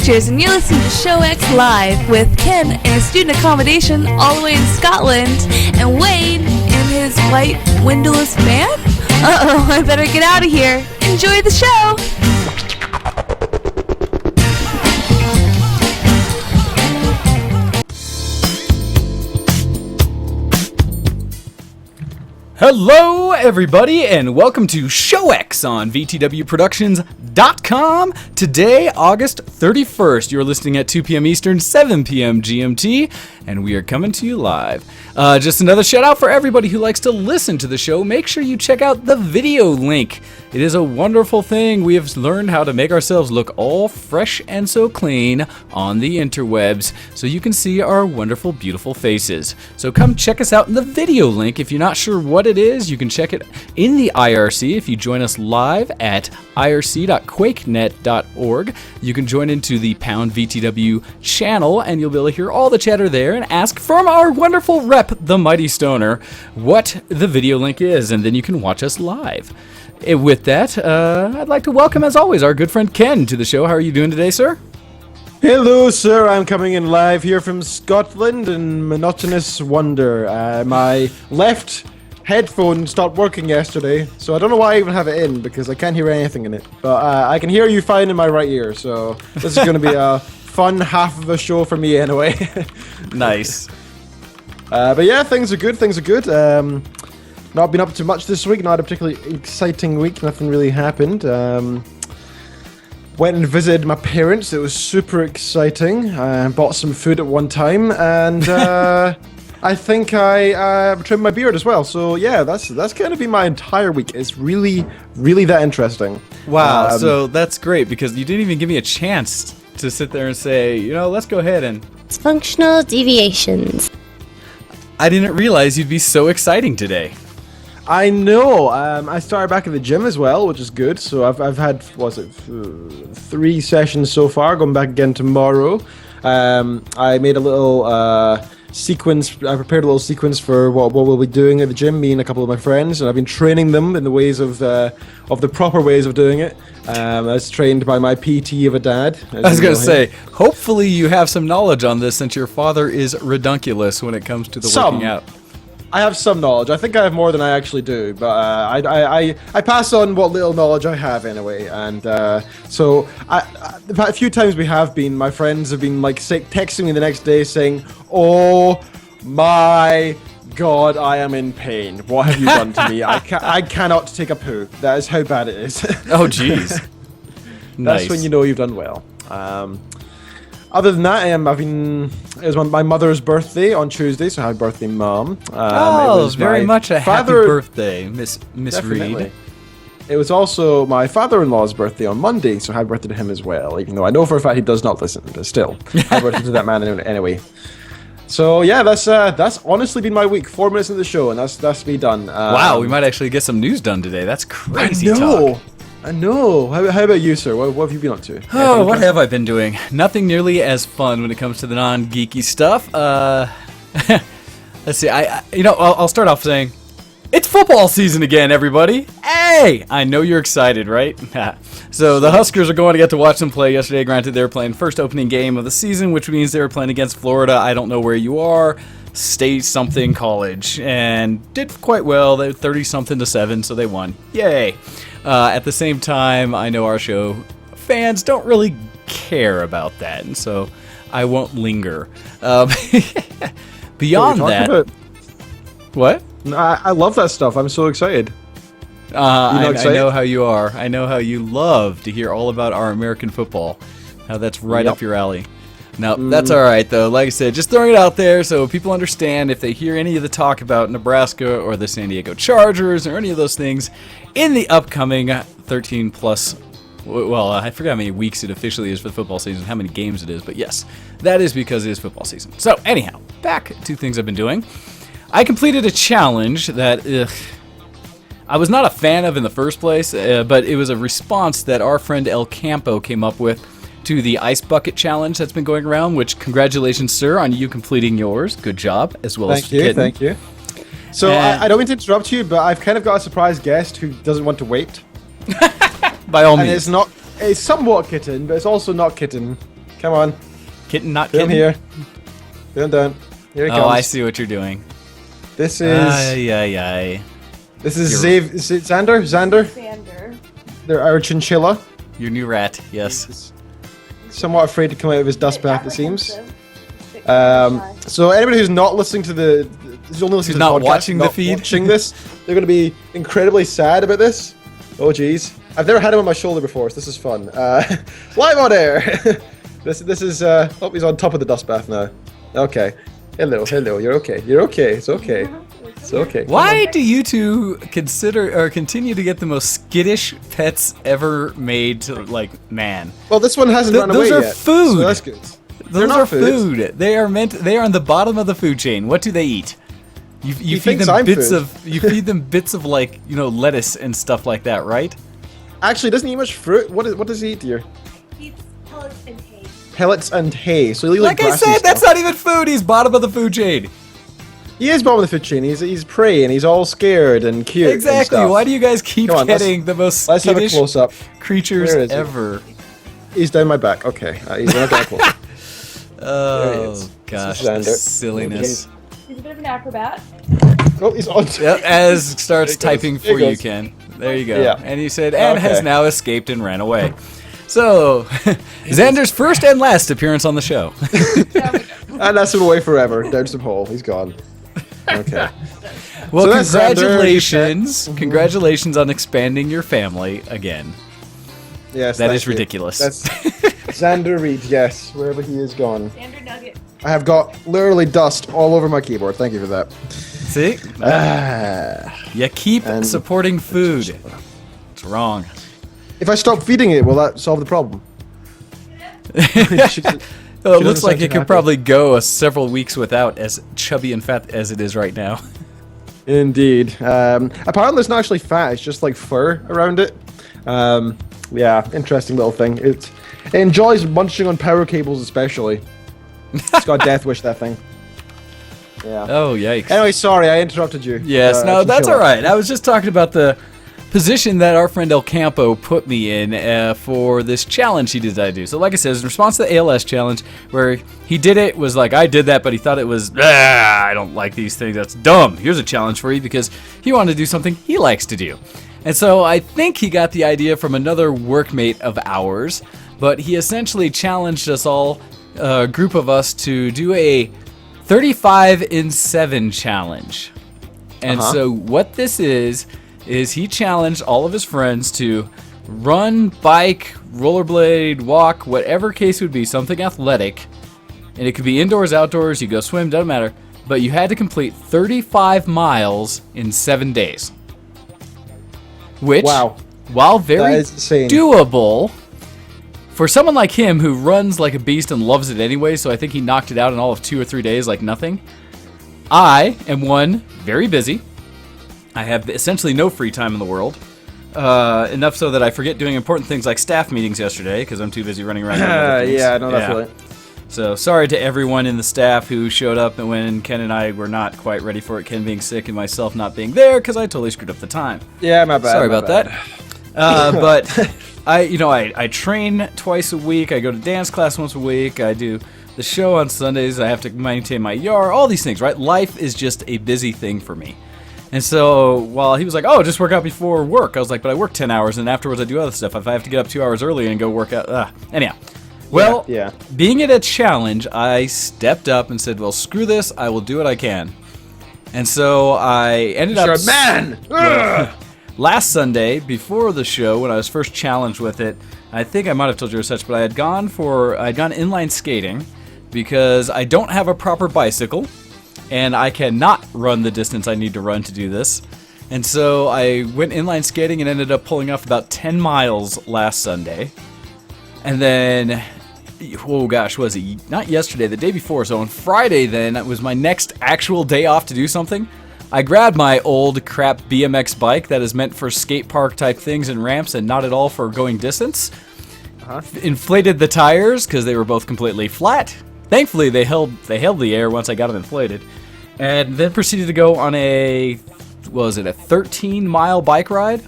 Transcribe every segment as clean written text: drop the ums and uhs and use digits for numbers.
Teachers, and you're listening to Show X Live with Ken in his student accommodation all the way in Scotland, and Wayne in his white windowless van? Uh-oh, I better get out of here. Enjoy the show! Hello, everybody, and welcome to Show X on VTWProductions.com. Today, August 31st, you're listening at 2 p.m. Eastern, 7 p.m. GMT, and we are coming to you live. Just another shout out for everybody who likes to listen to the show. Make sure you check out the video link. It is a wonderful thing. We have learned how to make ourselves look all fresh and so clean on the interwebs so you can see our wonderful, beautiful faces. So come check us out in the video link. If you're not sure what it is, you can check it in the IRC. If you join us live at irc.quakenet.org, you can join into the Pound VTW channel and you'll be able to hear all the chatter there and ask from our wonderful rep, the Mighty Stoner, what the video link is, and then you can watch us live. With that, I'd like to welcome, as always, our good friend Ken to the show. How are you doing today, sir? Hello, sir. I'm coming in live here from Scotland in monotonous wonder. My left headphone stopped working yesterday, so I don't know why I even have it in, because I can't hear anything in it. But I can hear you fine in my right ear, so this is going to be a fun half of a show for me anyway. Nice. But yeah, things are good. Not been up to much this week. Not a particularly exciting week. Nothing really happened. Went and visited my parents. It was super exciting. Bought some food at one time, and I think I trimmed my beard as well. So yeah, that's going to be my entire week. It's really, really that interesting. Wow. So that's great, because you didn't even give me a chance to sit there and say, let's go ahead and... It's functional deviations. I didn't realize you'd be so exciting today. I know. I started back at the gym as well, which is good. So I've had 3 sessions so far. Going back again tomorrow. I made a little sequence. I prepared a little sequence for what we'll be doing at the gym. Me and a couple of my friends, and I've been training them in the ways of the proper ways of doing it. I was trained by my PT of a dad. I was going to say, hopefully you have some knowledge on this, since your father is redunculous when it comes to the working out. I have some knowledge. I think I have more than I actually do, but I pass on what little knowledge I have anyway. And so a few times my friends have been like texting me the next day saying, "Oh my God, I am in pain. What have you done to me? I cannot take a poo. That is how bad it is." Oh, jeez. That's when you know you've done well. Other than that, it was my mother's birthday on Tuesday, so happy birthday, Mom. It was very much a happy birthday, Miss Reed. It was also my father-in-law's birthday on Monday, so happy birthday to him as well, even though I know for a fact he does not listen, but still, happy birthday to that man anyway. So yeah, that's honestly been my week. 4 minutes into the show, and that's me done. Wow, we might actually get some news done today. That's crazy talk. I know. How about you, sir? What have you been up to? Oh, what have I been doing? Nothing nearly as fun when it comes to the non-geeky stuff. Let's see. I'll start off saying, it's football season again, everybody. Hey! I know you're excited, right? So the Huskers are going to get to watch them play yesterday. Granted, they were playing first opening game of the season, which means they were playing against Florida. I don't know where you are. State something college, and did quite well. They're 30-something to 7, so they won. Yay! At the same time, I know our show fans don't really care about that, and so I won't linger. Beyond that, what? I love that stuff. I'm so excited. I know how you are. I know how you love to hear all about our American football. How that's right up your alley. No, that's all right, though. Like I said, just throwing it out there so people understand if they hear any of the talk about Nebraska or the San Diego Chargers or any of those things in the upcoming 13-plus, well, I forgot how many weeks it officially is for the football season, how many games it is, but yes, that is because it is football season. So, anyhow, back to things I've been doing. I completed a challenge that I was not a fan of in the first place, but it was a response that our friend El Campo came up with to the Ice Bucket Challenge that's been going around, which congratulations, sir, on you completing yours. Good job, as well as Kitten. Thank you. So I don't mean to interrupt you, but I've kind of got a surprise guest who doesn't want to wait. By all means. It's somewhat Kitten, but it's also not Kitten. Come on. Kitten, not Put him kitten. here. Put him down. Here he comes. Oh, I see what you're doing. This is... This is Xander? Xander. They're our chinchilla. Your new rat, yes. Somewhat afraid to come out of his dust bath, it seems. So anybody who's not listening to who's only listening to not the podcast, watching the not feed, watching this, they're going to be incredibly sad about this. Oh jeez, I've never had him on my shoulder before, so this is fun. Live on air. this is. Oh, he's on top of the dust bath now. Okay. Hello. You're okay. It's okay. It's okay. Why do you two consider or continue to get the most skittish pets ever made to man? Well, this one hasn't run away those are yet. food. So that's good. Those are food. They are on the bottom of the food chain. What do they eat? You feed them bits of lettuce and stuff like that, right? Actually, doesn't he eat much fruit. What does he eat, dear? He eats pellets and hay. Pellets and hay. So he like I said, that's not even food. He's bottom of the food chain. He is bottom of the food chain. He's prey and he's all scared and cute. Exactly. And Why do you guys keep getting the most let's have a close up. creatures ever? He's down my back. Okay, he's not that close. Oh gosh, the silliness. He's a bit of an acrobat. Oh, he's on. Yep, as starts typing for you, Ken. There you go. Yeah. And he said, and has now escaped and ran away. So, Xander's first and last appearance on the show. And that's him away forever. Down some hole. He's gone. Okay. Well, So congratulations. Congratulations on expanding your family again. Yes, That is ridiculous. That's Xander Reed, yes, wherever he is gone. Xander Nugget. I have got literally dust all over my keyboard. Thank you for that. See? You keep supporting food. It's wrong. If I stop feeding it, will that solve the problem? Well, it looks like it could probably go several weeks without, as chubby and fat as it is right now. Indeed. Apparently it's not actually fat, it's just like fur around it. Yeah, interesting little thing. It enjoys munching on power cables especially. It's got a death wish, that thing. Yeah. Oh, yikes. Anyway, sorry, I interrupted you. Yes, no, that's all right. I was just talking about the position that our friend El Campo put me in for this challenge he decided to do. So like I said, in response to the ALS challenge, where he did it, was like, I did that, but he thought it was, I don't like these things, that's dumb. Here's a challenge for you, because he wanted to do something he likes to do. And so I think he got the idea from another workmate of ours, but he essentially challenged us all, a group of us, to do a 35 in 7 challenge. And so what this is he challenged all of his friends to run, bike, rollerblade, walk, whatever case would be, something athletic. And it could be indoors, outdoors, you go swim, doesn't matter. But you had to complete 35 miles in 7 days. Which, while very doable, for someone like him who runs like a beast and loves it anyway, so I think he knocked it out in all of 2 or 3 days like nothing. I am very busy. I have essentially no free time in the world. Enough so that I forget doing important things like staff meetings yesterday because I'm too busy running around. Yeah, I know that feeling. So sorry to everyone in the staff who showed up when Ken and I were not quite ready for it. Ken being sick and myself not being there because I totally screwed up the time. Yeah, my bad. Sorry about that. But I train twice a week. I go to dance class once a week. I do the show on Sundays. I have to maintain my yard. All these things, right? Life is just a busy thing for me. And so while he was like, oh, just work out before work, I was like, but I work 10 hours and afterwards I do other stuff. If I have to get up 2 hours early and go work out. Anyhow. Well, being it a challenge, I stepped up and said, well, screw this. I will do what I can. And so I ended up... You're a man! Last Sunday, before the show, when I was first challenged with it, I think I might have told you as such, but I'd gone inline skating because I don't have a proper bicycle. And I cannot run the distance I need to run to do this. And so I went inline skating and ended up pulling off about 10 miles last Sunday. And then, oh gosh, was it not yesterday, the day before. So on Friday then, it was my next actual day off to do something. I grabbed my old crap BMX bike that is meant for skate park type things and ramps and not at all for going distance. Inflated the tires because they were both completely flat. Thankfully, they held the air once I got them inflated, and then proceeded to go on a 13-mile bike ride.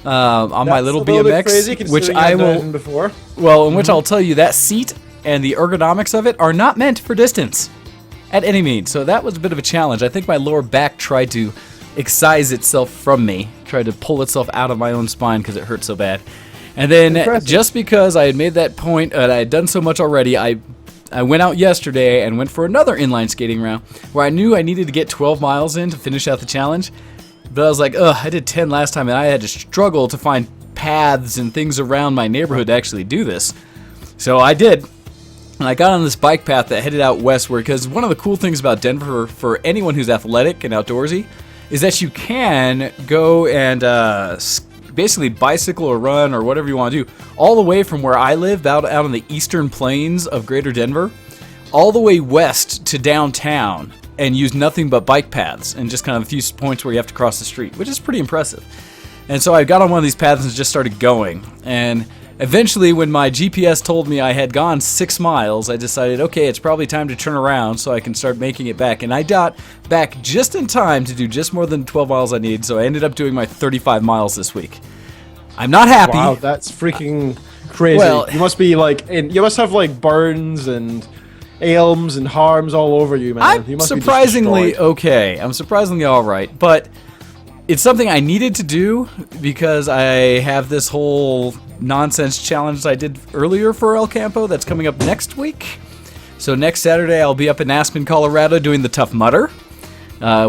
on my little That's a little bit BMX, crazy, which considering I I've done will. it before. Well, in which I'll tell you that seat and the ergonomics of it are not meant for distance at any means. So that was a bit of a challenge. I think my lower back tried to excise itself from me, tried to pull itself out of my own spine because it hurt so bad. And then just because I had made that point and I had done so much already, I went out yesterday and went for another inline skating round where I knew I needed to get 12 miles in to finish out the challenge. But I was like, I did 10 last time and I had to struggle to find paths and things around my neighborhood to actually do this. So I did. And I got on this bike path that headed out westward because one of the cool things about Denver for anyone who's athletic and outdoorsy is that you can go and basically bicycle or run or whatever you want to do all the way from where I live out on the eastern plains of greater Denver all the way west to downtown and use nothing but bike paths and just kind of a few points where you have to cross the street, which is pretty impressive. And so I got on one of these paths and just started going. And eventually, when my GPS told me I had gone 6 miles, I decided, okay, it's probably time to turn around so I can start making it back. And I got back just in time to do just more than 12 miles I needed, so I ended up doing my 35 miles this week. I'm not happy. Wow, that's freaking crazy. Well, you must be you must have like burns and ailms and harms all over you, man. I'm You must be surprisingly destroyed. okay. I'm surprisingly all right, but it's something I needed to do because I have this whole nonsense challenge I did earlier for El Campo that's coming up next week. So next Saturday I'll be up in Aspen, Colorado doing the Tough Mudder,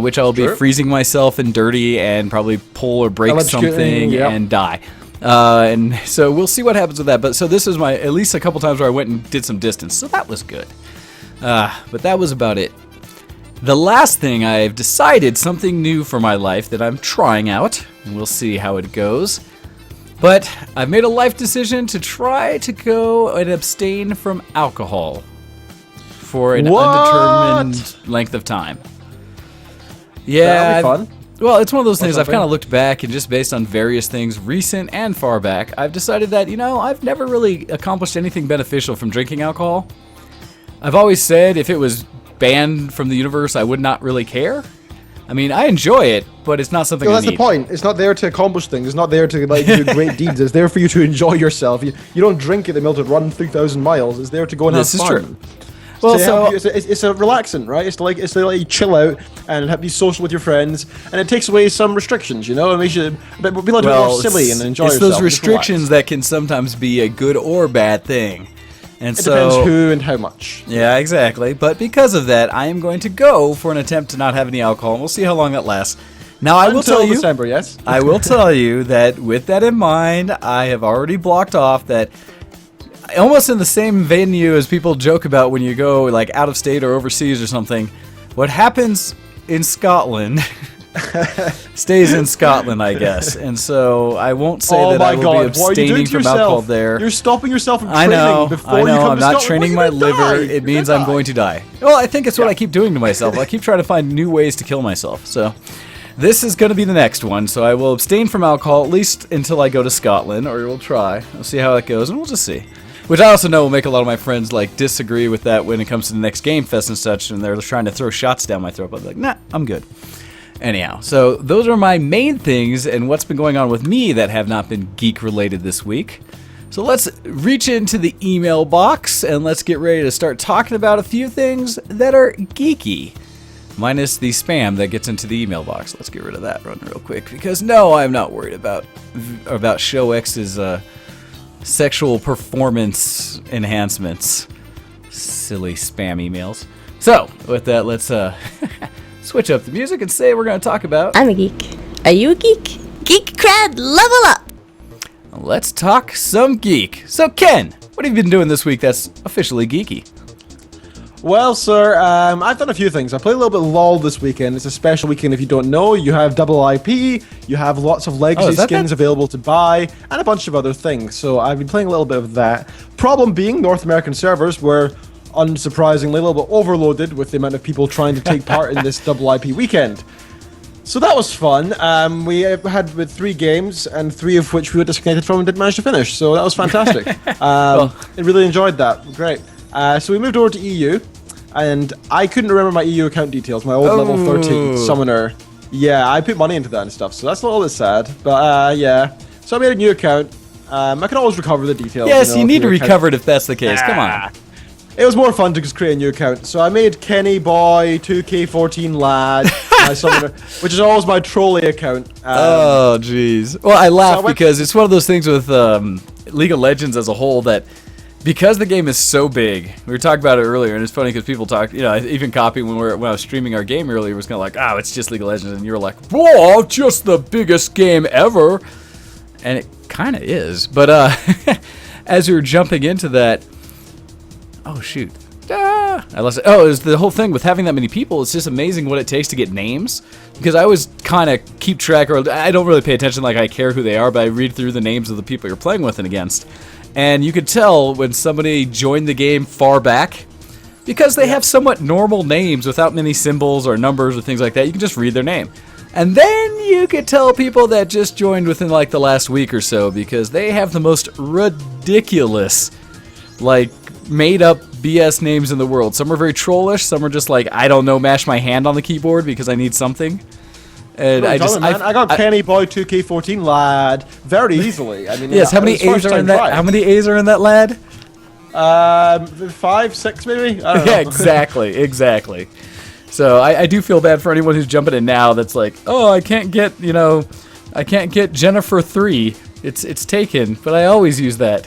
which I'll be freezing myself and dirty and probably pull or break something and die. And so we'll see what happens with that. But so this is at least a couple times where I went and did some distance. So that was good. But that was about it. The last thing I've decided something new for my life that I'm trying out, and we'll see how it goes. But I've made a life decision to try to go and abstain from alcohol for an undetermined length of time. Yeah, that'll be fun. Well, it's one of those things I've kind of looked back and just based on various things, recent and far back, I've decided that, I've never really accomplished anything beneficial from drinking alcohol. I've always said if it was banned from the universe, I would not really care. I mean, I enjoy it, but it's not something I need. That's the point. It's not there to accomplish things. It's not there to do great deeds. It's there for you to enjoy yourself. You don't drink it to be able to run 3,000 miles. It's there to go and have fun. This is true. Well, it's a relaxant, right? It's to let you chill out and be social with your friends, and it takes away some restrictions. It makes you be able to be more silly and enjoy yourself. It's those restrictions that can sometimes be a good or bad thing. And it depends who and how much. Yeah, exactly. But because of that, I am going to go for an attempt to not have any alcohol, and we'll see how long that lasts. Now, I will tell you, December, yes. I will tell you that with that in mind, I have already blocked off that almost in the same venue as people joke about when you go like out of state or overseas or something. What happens in Scotland stays in Scotland, I guess. And so I won't say that I will be abstaining from alcohol there. You're stopping yourself from training before you come to I'm not Scotland. training my liver. It means I'm going to die. Well, I think it's what I keep doing to myself. I keep trying to find new ways to kill myself. So this is going to be the next one. So I will abstain from alcohol at least until I go to Scotland, or we'll try. We'll see how it goes, and we'll just see. Which I also know will make a lot of my friends disagree with that when it comes to the next Game Fest and such, and they're trying to throw shots down my throat. But I'm like, nah, I'm good. Anyhow, so those are my main things and what's been going on with me that have not been geek-related this week. So let's reach into the email box and let's get ready to start talking about a few things that are geeky. Minus the spam that gets into the email box. Let's get rid of that real quick because no, I'm not worried about Show X's sexual performance enhancements. Silly spam emails. So, with that, let's switch up the music and say we're going to talk about... I'm a geek. Are you a geek? Geek cred, level up! Let's talk some geek. So, Ken, what have you been doing this week that's officially geeky? Well, sir, I've done a few things. I played a little bit of LoL this weekend. It's a special weekend if you don't know. You have double IP, you have lots of legacy skins available to buy, and a bunch of other things. So I've been playing a little bit of that. Problem being, North American servers were, unsurprisingly, a little bit overloaded with the amount of people trying to take part in this double IP weekend. So that was fun. We had with 3 games, and 3 of which we were disconnected from and didn't manage to finish. So that was fantastic. I really enjoyed that. Great. So we moved over to EU, and I couldn't remember my EU account details, my old level 13 summoner. Yeah, I put money into that and stuff, so that's a little bit sad. But yeah, So I made a new account. I can always recover the details. Yes, you need to recover it if that's the case. Come on. It was more fun to just create a new account. So I made Kenny Boy 2K14 Lad, my summoner, which is always my trolley account. Oh, jeez. Well, I laugh because it's one of those things with League of Legends as a whole that because the game is so big, we were talking about it earlier, and it's funny because people talk, even Copy when I was streaming our game earlier was kind of like, oh, it's just League of Legends, and you were like, whoa, just the biggest game ever, and it kind of is. But as we were jumping into that, oh shoot, I lost it. Oh, it was the whole thing with having that many people. It's just amazing what it takes to get names, because I always kind of keep track, or I don't really pay attention like I care who they are, but I read through the names of the people you're playing with and against. And you could tell when somebody joined the game far back, because they have somewhat normal names without many symbols or numbers or things like that. You can just read their name. And then you could tell people that just joined within like the last week or so, because they have the most ridiculous, like, made-up BS names in the world. Some are very trollish. Some are just like, I don't know, mash my hand on the keyboard because I need something. And I got Kenny Boy 2K14 Lad very easily. I mean, yes. How many A's are in that? How many A's are in that lad? 5, 6 maybe. I don't know. Yeah, exactly. So I do feel bad for anyone who's jumping in now. That's like, oh, I can't get Jennifer 3. It's taken, but I always use that.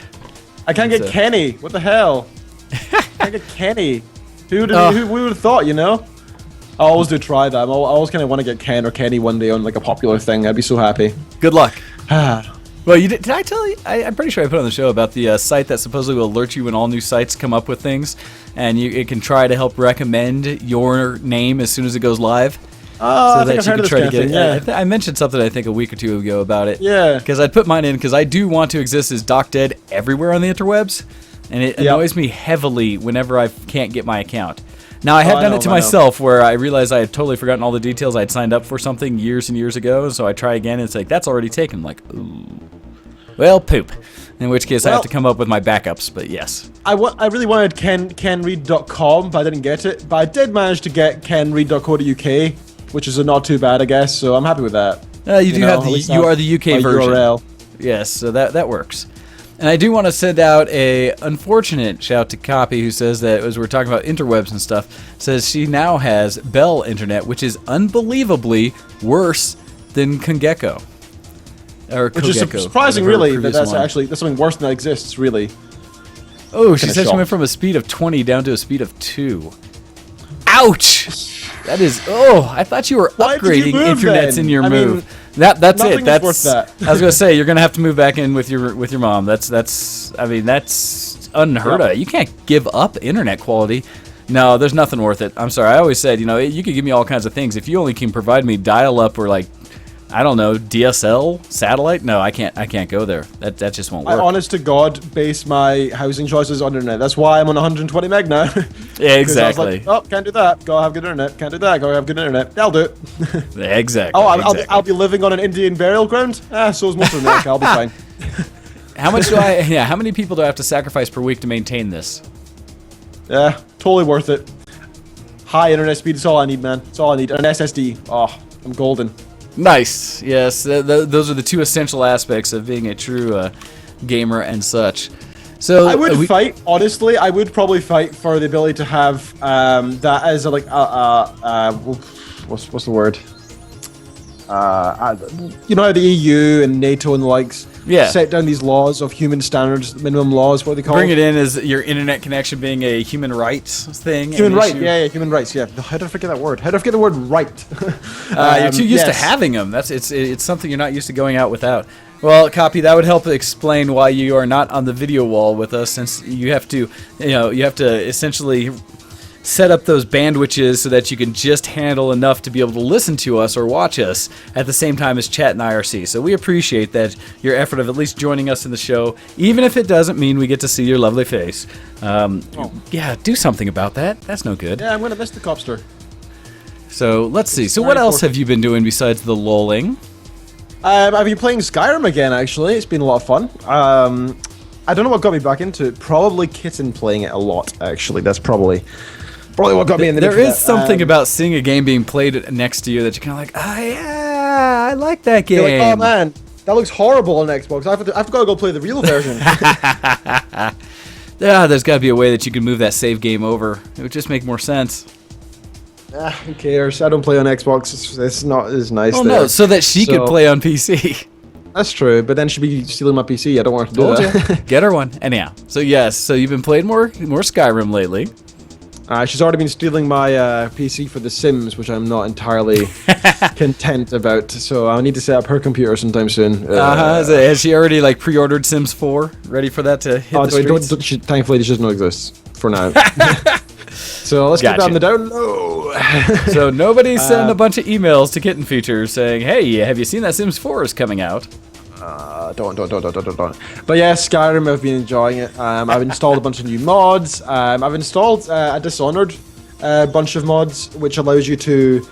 I can't get Kenny. What the hell? I can't get Kenny. Who would have thought? I always do try that. I always kind of want to get Ken or Kenny one day on like a popular thing. I'd be so happy. Good luck. Well, did I tell you? I'm pretty sure I put on the show about the site that supposedly will alert you when all new sites come up with things, and it can try to help recommend your name as soon as it goes live. Oh, I think I've heard of this kind of thing, yeah. I mentioned something I think a week or two ago about it. Yeah. Because I'd put mine in because I do want to exist as Doc Dead everywhere on the interwebs, and it annoys me heavily whenever I can't get my account. Now, I have done it to myself where I realized I had totally forgotten all the details. I'd signed up for something years and years ago, so I try again, and it's like, that's already taken. I'm like, ooh. Well, poop. In which case, I have to come up with my backups, but yes. I really wanted kenread.com, but I didn't get it. But I did manage to get kenread.co.uk, which is not too bad, I guess, so I'm happy with that. You are the UK version. URL. Yes, so that works. And I do want to send out a unfortunate shout to Copy, who says that as we're talking about interwebs and stuff, says she now has Bell Internet, which is unbelievably worse than Kongeko. Which is surprising, really, that's something worse than that exists, really. Oh, she said she went from a speed of 20 down to a speed of 2. Ouch! That is. Oh, I thought you were upgrading internets in your move. That's it. That's. I was gonna say you're gonna have to move back in with your mom. That's. I mean, that's unheard of. You can't give up internet quality. No, there's nothing worth it. I'm sorry. I always said, you could give me all kinds of things if you only can provide me dial-up or like, I don't know, DSL, satellite. No, I can't go there. That just won't work. I, honest to God, base my housing choices on internet. That's why I'm on 120 meg now. Yeah, exactly. I was like, oh, can't do that. Gotta have good internet. Can't do that. Gotta have good internet. That'll do it. Exactly. Oh, I'll be living on an Indian burial ground. So is most of America. I'll be fine. How much do I? Yeah, how many people do I have to sacrifice per week to maintain this? Yeah, totally worth it. High internet speed. That's all I need, man. That's all I need. An SSD. Oh, I'm golden. Nice. Yes, those are the two essential aspects of being a true gamer and such. So I would fight. Honestly, I would probably fight for the ability to have that as what's the word? How the EU and NATO and the likes set down these laws of human standards, minimum laws, what they call. Bring it in as your internet connection being a human rights thing. Human rights, human rights, yeah. How did I forget that word? How did I forget the word right? You're too used to having them. It's something you're not used to going out without. Well, Copy, that would help explain why you are not on the video wall with us, since you have to essentially set up those bandwidths so that you can just handle enough to be able to listen to us or watch us at the same time as chat and IRC. So we appreciate that, your effort of at least joining us in the show, even if it doesn't mean we get to see your lovely face. Yeah, do something about that. That's no good. Yeah, I'm going to miss the copster. So let's see. So what else have you been doing besides the lolling? I've been playing Skyrim again, actually. It's been a lot of fun. I don't know what got me back into it. Probably Kitten playing it a lot, actually. That's probably what got me in the There is something about seeing a game being played next to you that you're kind of like, oh yeah, I like that game. You're like, oh man, That looks horrible on Xbox. I've got to go play the real version. Yeah, there's got to be a way that you can move that save game over. It would just make more sense. Who cares? I don't play on Xbox. It's not as nice. Oh no, so that she could play on PC. That's true, but then she'd be stealing my PC. I don't want her to do that. Get her one. Anyhow, so yes, so you've been playing more Skyrim lately. She's already been stealing my PC for The Sims, which I'm not entirely content about. So I need to set up her computer sometime soon. Has she already like pre-ordered Sims 4, ready for that to hit the streets? Thankfully, she doesn't exist for now. So let's keep that on the down low. So nobody send a bunch of emails to Kitten Features saying, "Hey, have you seen that Sims 4 is coming out?" Don't. But yeah, Skyrim, I've been enjoying it. I've installed a bunch of new mods. I've installed a Dishonored bunch of mods, which allows you to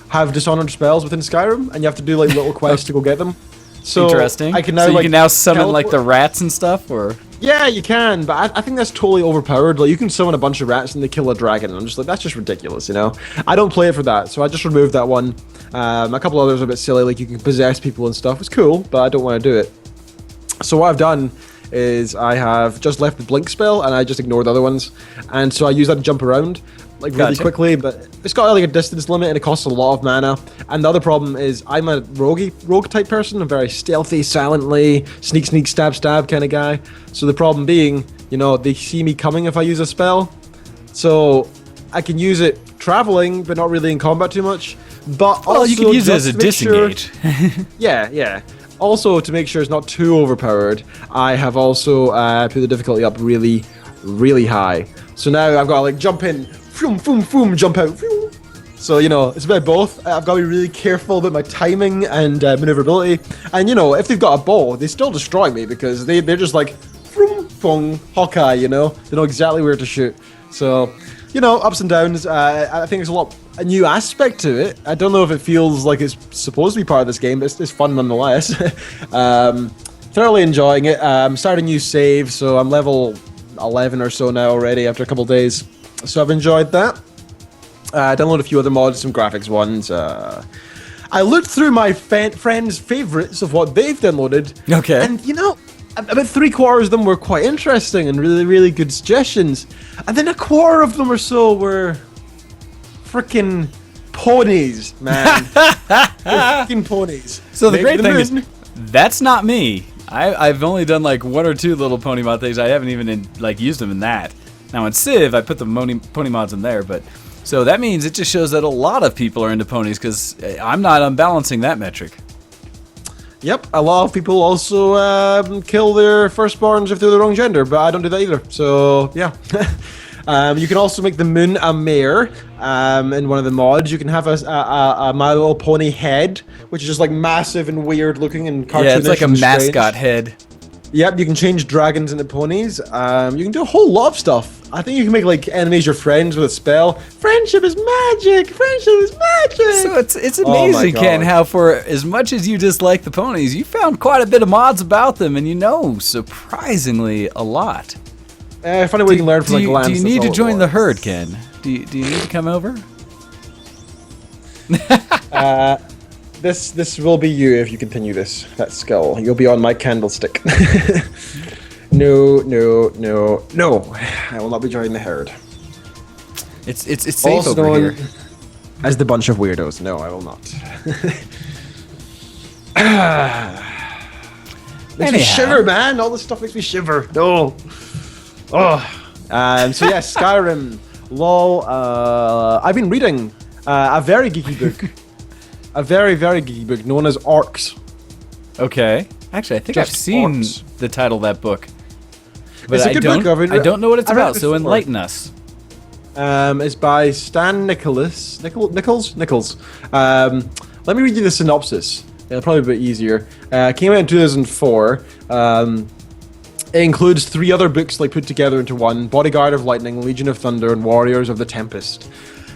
have Dishonored spells within Skyrim, and you have to do like little quests to go get them. So interesting. I can now, so you can now summon like the rats and stuff, or yeah, you can. But I think that's totally overpowered. Like you can summon a bunch of rats and they kill a dragon. And I'm just like, that's just ridiculous, you know. I don't play it for that, so I just removed that one. A couple others are a bit silly, like you can possess people and stuff. It's cool, but I don't want to do it. So what I've done is I have just left the blink spell and I just ignored the other ones, and so I use that to jump around like really quickly, but it's got like a distance limit and it costs a lot of mana. And the other problem is I'm a rogue type person. I'm very stealthy, silently, sneak, stab kind of guy. So the problem being, you know, they see me coming if I use a spell, so I can use it traveling but not really in combat too much. But also you can use it as a disengage. Yeah. Also, to make sure it's not too overpowered, I have also put the difficulty up really, really high. So now I've got to like jump in, jump out. So, you know, it's about both. I've got to be really careful about my timing and maneuverability. And, you know, if they've got a bow, they still destroy me because they're just like, Hawkeye, you know? They know exactly where to shoot. So, you know, ups and downs. I think there's a new aspect to it. I don't know if it feels like it's supposed to be part of this game, but it's fun nonetheless. Thoroughly enjoying it. Starting a new save, so I'm level 11 or so now already after a couple days. So I've enjoyed that. I downloaded a few other mods, some graphics ones. I looked through my friends' favorites of what they've downloaded. Okay. And, you know, about 3/4 of them were quite interesting and really, really good suggestions. And then 1/4 of them or so were freaking ponies, man. Freaking ponies. So the great thing is, that's not me. I've only done like 1 or 2 little pony mod things. I haven't even used them in that. Now in Civ, I put the pony mods in there, but so that means it just shows that a lot of people are into ponies because I'm not unbalancing that metric. Yep, a lot of people also kill their firstborns if they're the wrong gender, but I don't do that either. So yeah. You can also make the moon a mare in one of the mods. You can have a My Little Pony head, which is just like massive and weird looking and cartoonish. Yeah, it's like a mascot strange head. Yep, you can change dragons into ponies. You can do a whole lot of stuff. I think you can make like enemies your friends with a spell. Friendship is magic. Friendship is magic. So it's amazing, Ken, how for as much as you dislike the ponies, you found quite a bit of mods about them, and you know surprisingly a lot. Funny way you can learn from like Lance. Do you need to join the herd, Ken? Do you need to come over? This will be you if you continue that skill. You'll be on my candlestick. No. I will not be joining the herd. It's safe also over known here. as the bunch of weirdos. No, I will not. Makes me shiver, man. All this stuff makes me shiver. No. Oh. So yeah, Skyrim. LOL. I've been reading a very geeky book. A very, very geeky book known as Orcs. Okay. Actually, I think I've seen the title of that book. But it's a good book. I don't know what it's about, so enlighten us. It's by Stan Nichols. Let me read you the synopsis. It'll probably be a bit easier. Came out in 2004. It includes 3 other books put together into one: Bodyguard of Lightning, Legion of Thunder, and Warriors of the Tempest.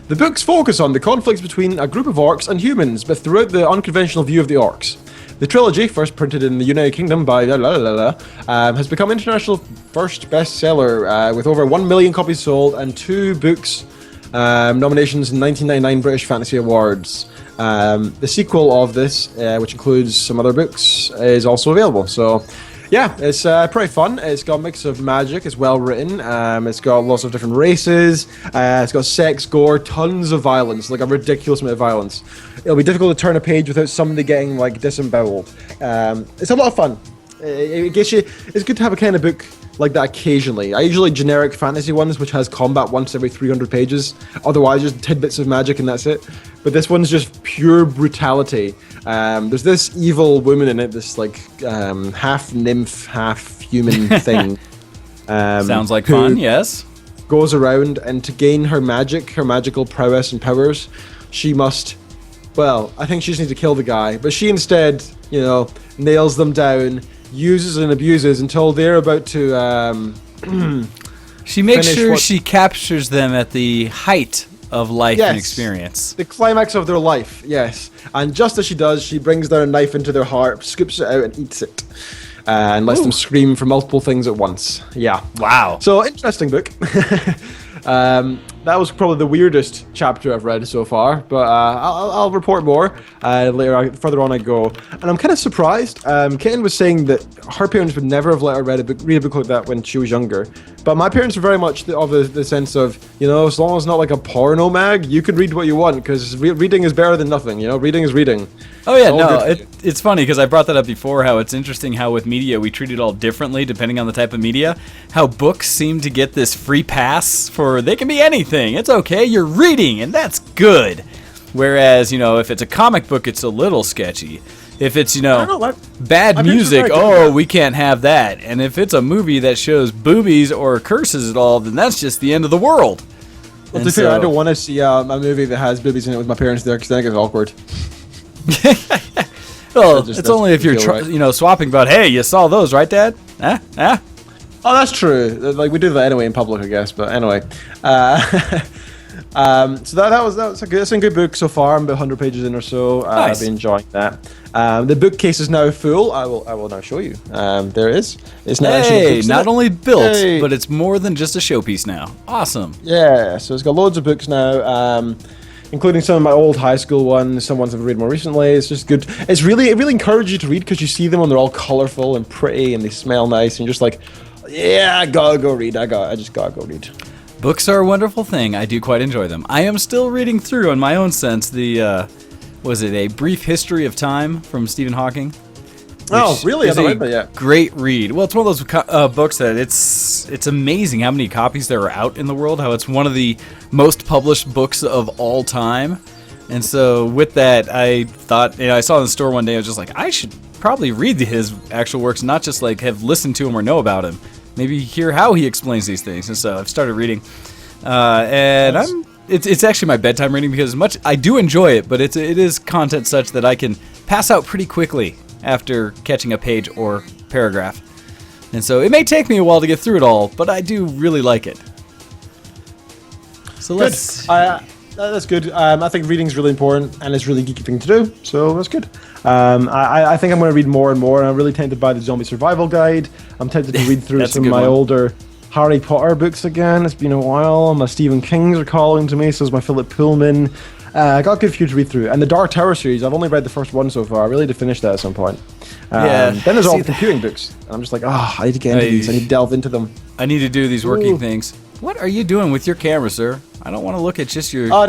The books focus on the conflicts between a group of orcs and humans, but throughout the unconventional view of the orcs. The trilogy, first printed in the United Kingdom by has become international first bestseller with over 1 million copies sold and 2 books nominations in 1999 British Fantasy Awards. The sequel of this, which includes some other books, is also available. So, yeah, it's pretty fun. It's got a mix of magic. It's well written. It's got lots of different races. It's got sex, gore, tons of violence, like a ridiculous amount of violence. It'll be difficult to turn a page without somebody getting like disemboweled. It's a lot of fun. It gets you. It's good to have a kind of book like that occasionally. I usually like generic fantasy ones, which has combat once every 300 pages. Otherwise, just tidbits of magic and that's it. But this one's just pure brutality. There's this evil woman in it, this like half nymph, half human thing. Sounds like fun. Yes. Goes around, and to gain her magic, her magical prowess and powers, she must. Well, I think she just needs to kill the guy, but she instead, nails them down, uses and abuses until they're about to. She makes sure she captures them at the height of life and experience. The climax of their life, yes. And just as she does, she brings down a knife into their heart, scoops it out, and eats it. And lets them scream for multiple things at once. Yeah. Wow. So, interesting book. That was probably the weirdest chapter I've read so far, but I'll report more further on I go. And I'm kind of surprised. Kitten was saying that her parents would never have let her read a book like that when she was younger. But my parents are very much of the sense of, as long as it's not like a porno mag, you can read what you want, because reading is better than nothing. Reading is reading. Oh yeah, no, it's funny because I brought that up before, how it's interesting how with media we treat it all differently depending on the type of media. How books seem to get this free pass for they can be anything. It's okay, you're reading, and that's good. Whereas, if it's a comic book, it's a little sketchy. If it's, bad music, we can't have that. And if it's a movie that shows boobies or curses at all, then that's just the end of the world. Well, to be fair, I don't want to see a movie that has boobies in it with my parents there, because then it gets awkward. Well, it's only if you're swapping about, hey, you saw those, right, Dad? Huh? Oh, that's true. Like, we do that anyway in public, I guess. But anyway, so that's a good book so far. I'm about 100 pages in or so. Nice. I've been enjoying that. The bookcase is now full. I will now show you. There it is. It's now not only built, but it's more than just a showpiece now. Awesome. Yeah. So it's got loads of books now. Including some of my old high school ones, some ones I've read more recently. It's just good. It really encourages you to read because you see them and they're all colourful and pretty and they smell nice and you're just like, yeah, I gotta go read. I just gotta go read. Books are a wonderful thing. I do quite enjoy them. I am still reading through, in my own sense, the was it A Brief History of Time from Stephen Hawking? Oh, really? I haven't read that yet. Great read. Well, it's one of those books that it's amazing how many copies there are out in the world, how it's one of the most published books of all time. And so with that, I thought, I saw it in the store one day, I was just like, I should probably read his actual works, not just like have listened to him or know about him. Maybe hear how he explains these things. And so I've started reading. And it's actually my bedtime reading because much I do enjoy it, but it is content such that I can pass out pretty quickly after catching a page or paragraph. And so it may take me a while to get through it all, but I do really like it. So let's... That's good. I think reading is really important and it's a really geeky thing to do, so that's good. I think I'm going to read more and more, and I'm really tempted by the Zombie Survival Guide. I'm tempted to read through some of my older Harry Potter books again. It's been a while. My Stephen Kings are calling to me, so is my Philip Pullman. I got a good few to read through. And the Dark Tower series, I've only read the first one so far. I really need to finish that at some point. Then there's all the computing books. And I'm just like, I need to get into these. I need to delve into them. I need to do these working things. What are you doing with your camera, sir? I don't want to look at just your... I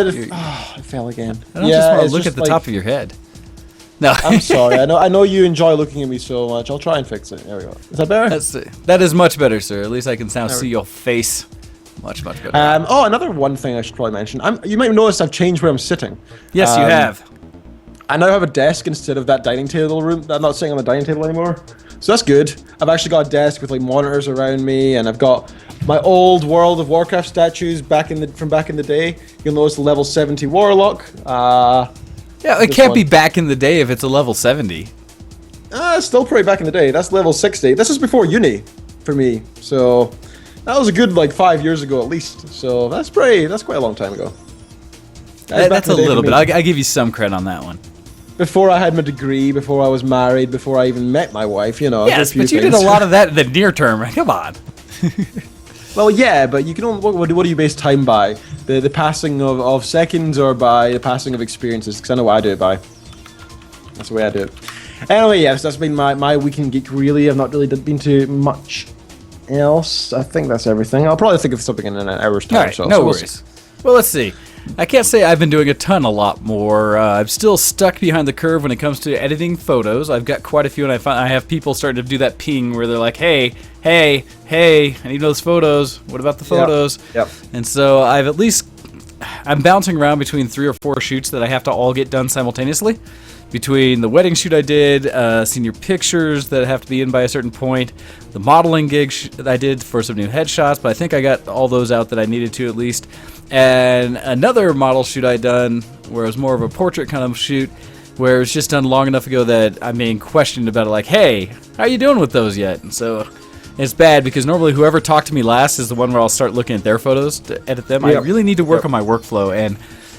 fell again. I don't just want to look at the top of your head. No. I'm sorry. I know you enjoy looking at me so much. I'll try and fix it. There we go. Is that better? That is much better, sir. At least I can now see your face. Much better. Another one thing I should probably mention. You might notice I've changed where I'm sitting. Yes, you have. I now have a desk instead of that dining table room. I'm not sitting on the dining table anymore. So that's good. I've actually got a desk with like monitors around me, and I've got my old World of Warcraft statues from back in the day. You'll notice the level 70 Warlock. It can't be back in the day if it's a level 70. It's still pretty back in the day. That's level 60. This is before uni for me. So that was a good 5 years ago at least. So that's quite a long time ago. That's a little bit. I'll give you some credit on that one. Before I had my degree, before I was married, before I even met my wife, Yes, but you did a lot of that in the near term. Come on. Well, yeah, but you can only, what do you base time by? the passing of seconds or by the passing of experiences, because I know what I do it by. That's the way I do it. Anyway, yes, that's been my week in geek. Really, I've not really been to much else. I think that's everything. I'll probably think of something in an hour's time. All right, no worries. Well, let's see. I can't say I've been doing a lot more. I'm still stuck behind the curve when it comes to editing photos. I've got quite a few, and I have people starting to do that ping where they're like, hey, I need those photos. What about the photos? Yep. And so I'm bouncing around between 3 or 4 shoots that I have to all get done simultaneously. Between the wedding shoot I did, senior pictures that have to be in by a certain point, the modeling gig that I did for some new headshots, but I think I got all those out that I needed to at least, and another model shoot I done where it was more of a portrait kind of shoot, where it was just done long enough ago that I'm being questioned about it, like, hey, how are you doing with those yet? And so it's bad because normally whoever talked to me last is the one where I'll start looking at their photos to edit them. Yep. I really need to work on my workflow and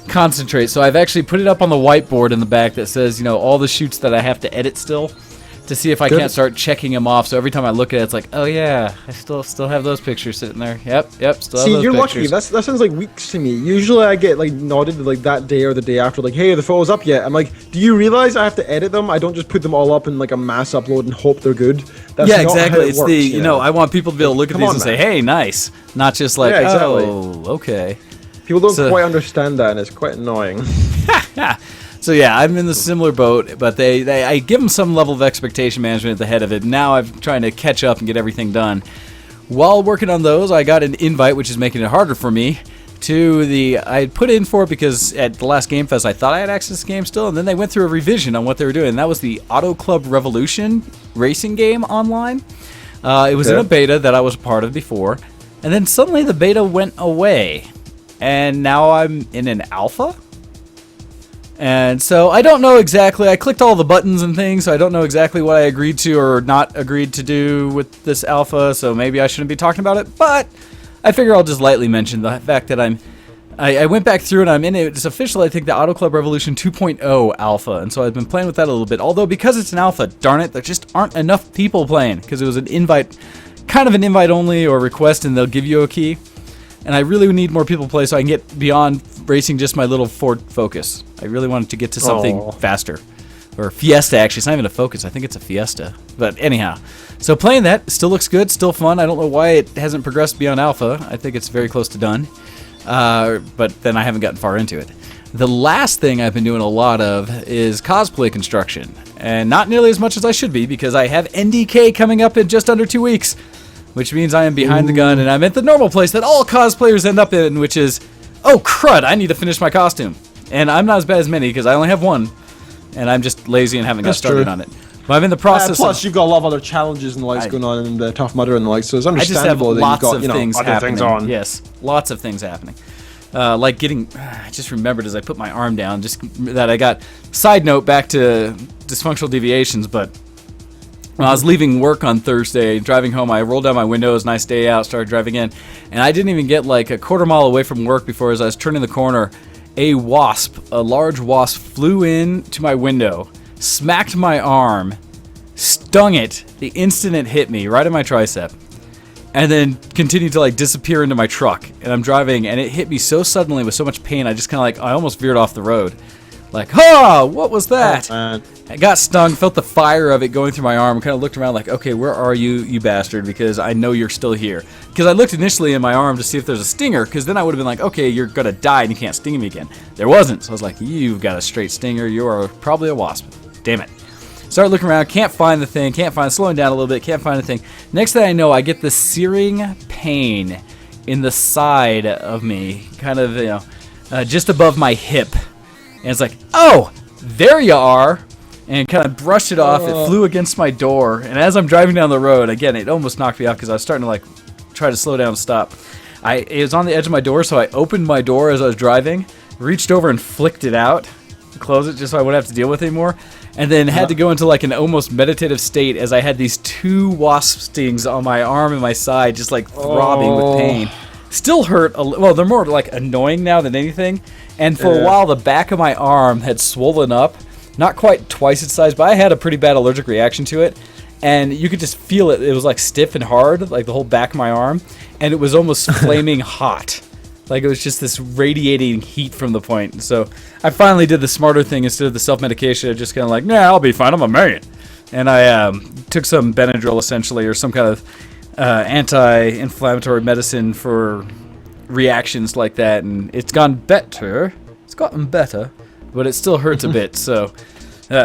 concentrate. So I've actually put it up on the whiteboard in the back that says, all the shoots that I have to edit still, to see if I can't start checking them off. So every time I look at it, it's like, oh yeah, I still have those pictures sitting there. Yep, still have those pictures. See, you're lucky. That sounds like weeks to me. Usually I get nodded that day or the day after, hey, are the photos up yet? I'm like, do you realize I have to edit them? I don't just put them all up in a mass upload and hope they're good. That's yeah, not exactly. how it It's works, I want people to be able to look at these and say, hey, nice. Not just like, oh, okay. People don't quite understand that, and it's quite annoying. So yeah, I'm in the similar boat, but I give them some level of expectation management at the head of it. Now I'm trying to catch up and get everything done. While working on those, I got an invite, which is making it harder for me, to I had put in for it because at the last Game Fest I thought I had access to the game still, and then they went through a revision on what they were doing, and that was the Auto Club Revolution racing game online. It was in a beta that I was a part of before, and then suddenly the beta went away, and now I'm in an alpha? And so I don't know exactly. I clicked all the buttons and things, so I don't know exactly what I agreed to or not agreed to do with this alpha, so maybe I shouldn't be talking about it, but I figure I'll just lightly mention the fact that I went back through and I'm in it. It's official, I think, the Auto Club Revolution 2.0 alpha, and so I've been playing with that a little bit, although because it's an alpha, darn it, there just aren't enough people playing, because it was an invite, kind of an invite only or request, and they'll give you a key. And I really need more people to play so I can get beyond racing just my little Ford Focus. I really wanted to get to something faster. Or Fiesta, actually. It's not even a Focus. I think it's a Fiesta. But anyhow. So playing that still looks good, still fun. I don't know why it hasn't progressed beyond alpha. I think it's very close to done. But then I haven't gotten far into it. The last thing I've been doing a lot of is cosplay construction. And not nearly as much as I should be, because I have NDK coming up in just under 2 weeks. Which means I am behind the gun, and I'm at the normal place that all cosplayers end up in, which is, oh crud, I need to finish my costume. And I'm not as bad as many, because I only have one, and I'm just lazy and haven't got started on it. But I'm in the process. Plus, you've got a lot of other challenges and the likes going on in the Tough Mudder and the likes, so it's understandable that you've got other things on. Yes, lots of things happening. Like getting, I just remembered as I put my arm down, just that I got, side note, back to dysfunctional deviations, but when I was leaving work on Thursday, driving home, I rolled down my windows, nice day out, started driving in, and I didn't even get like a quarter mile away from work before, as I was turning the corner, a large wasp flew in to my window, smacked my arm, stung it the instant it hit me, right in my tricep, and then continued to disappear into my truck. And I'm driving, and it hit me so suddenly with so much pain, I just kind of I almost veered off the road. What was that? I got stung, felt the fire of it going through my arm, kind of looked around like, okay, where are you, you bastard, because I know you're still here. Because I looked initially in my arm to see if there's a stinger, because then I would have been like, okay, you're going to die and you can't sting me again. There wasn't, so I was like, you've got a straight stinger, you are probably a wasp. Damn it. Started looking around, can't find the thing, slowing down a little bit, can't find the thing. Next thing I know, I get this searing pain in the side of me, kind of, just above my hip. And it's like, oh, there you are. And kind of brushed it off. It flew against my door. And as I'm driving down the road, again, it almost knocked me off because I was starting to try to slow down and stop. It was on the edge of my door, so I opened my door as I was driving, reached over and flicked it out, close it just so I wouldn't have to deal with it anymore. And then had to go into an almost meditative state as I had these 2 wasp stings on my arm and my side, just throbbing with pain. Still hurt. Well, they're more annoying now than anything. And for a while, the back of my arm had swollen up. Not quite twice its size, but I had a pretty bad allergic reaction to it. And you could just feel it. It was stiff and hard, the whole back of my arm. And it was almost flaming hot. Like it was just this radiating heat from the point. So I finally did the smarter thing. Instead of the self-medication, I just kind of like, nah, I'll be fine. I'm a man. And I took some Benadryl essentially, or some kind of anti-inflammatory medicine for reactions like that, and it's gone better. It's gotten better, but it still hurts a bit. So,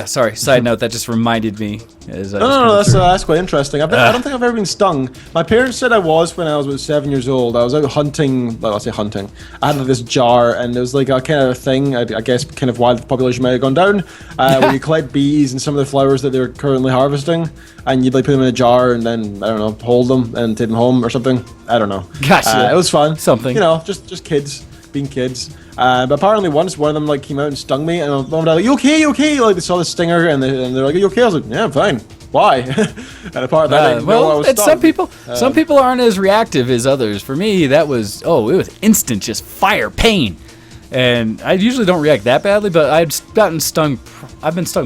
sorry. Side note, that just reminded me. No, that's quite interesting. I don't think I've ever been stung. My parents said I was when I was about 7 years old. I was out hunting. Well, I say hunting. I had like this jar, and there was like a kind of a thing. I guess kind of why the population might have gone down. Where you collect bees and some of the flowers that they're currently harvesting, and you'd like put them in a jar and then I don't know, hold them and take them home or something. I don't know. Gotcha. It was fun. Something. You know, just kids being kids. But apparently once one of them like came out and stung me, and I'm like, you okay? Like they saw the stinger and they're like, are you okay? I was like, yeah, I'm fine. Why? And apart that, some people aren't as reactive as others. For me, it was instant, just fire, pain. And I usually don't react that badly, but I've been stung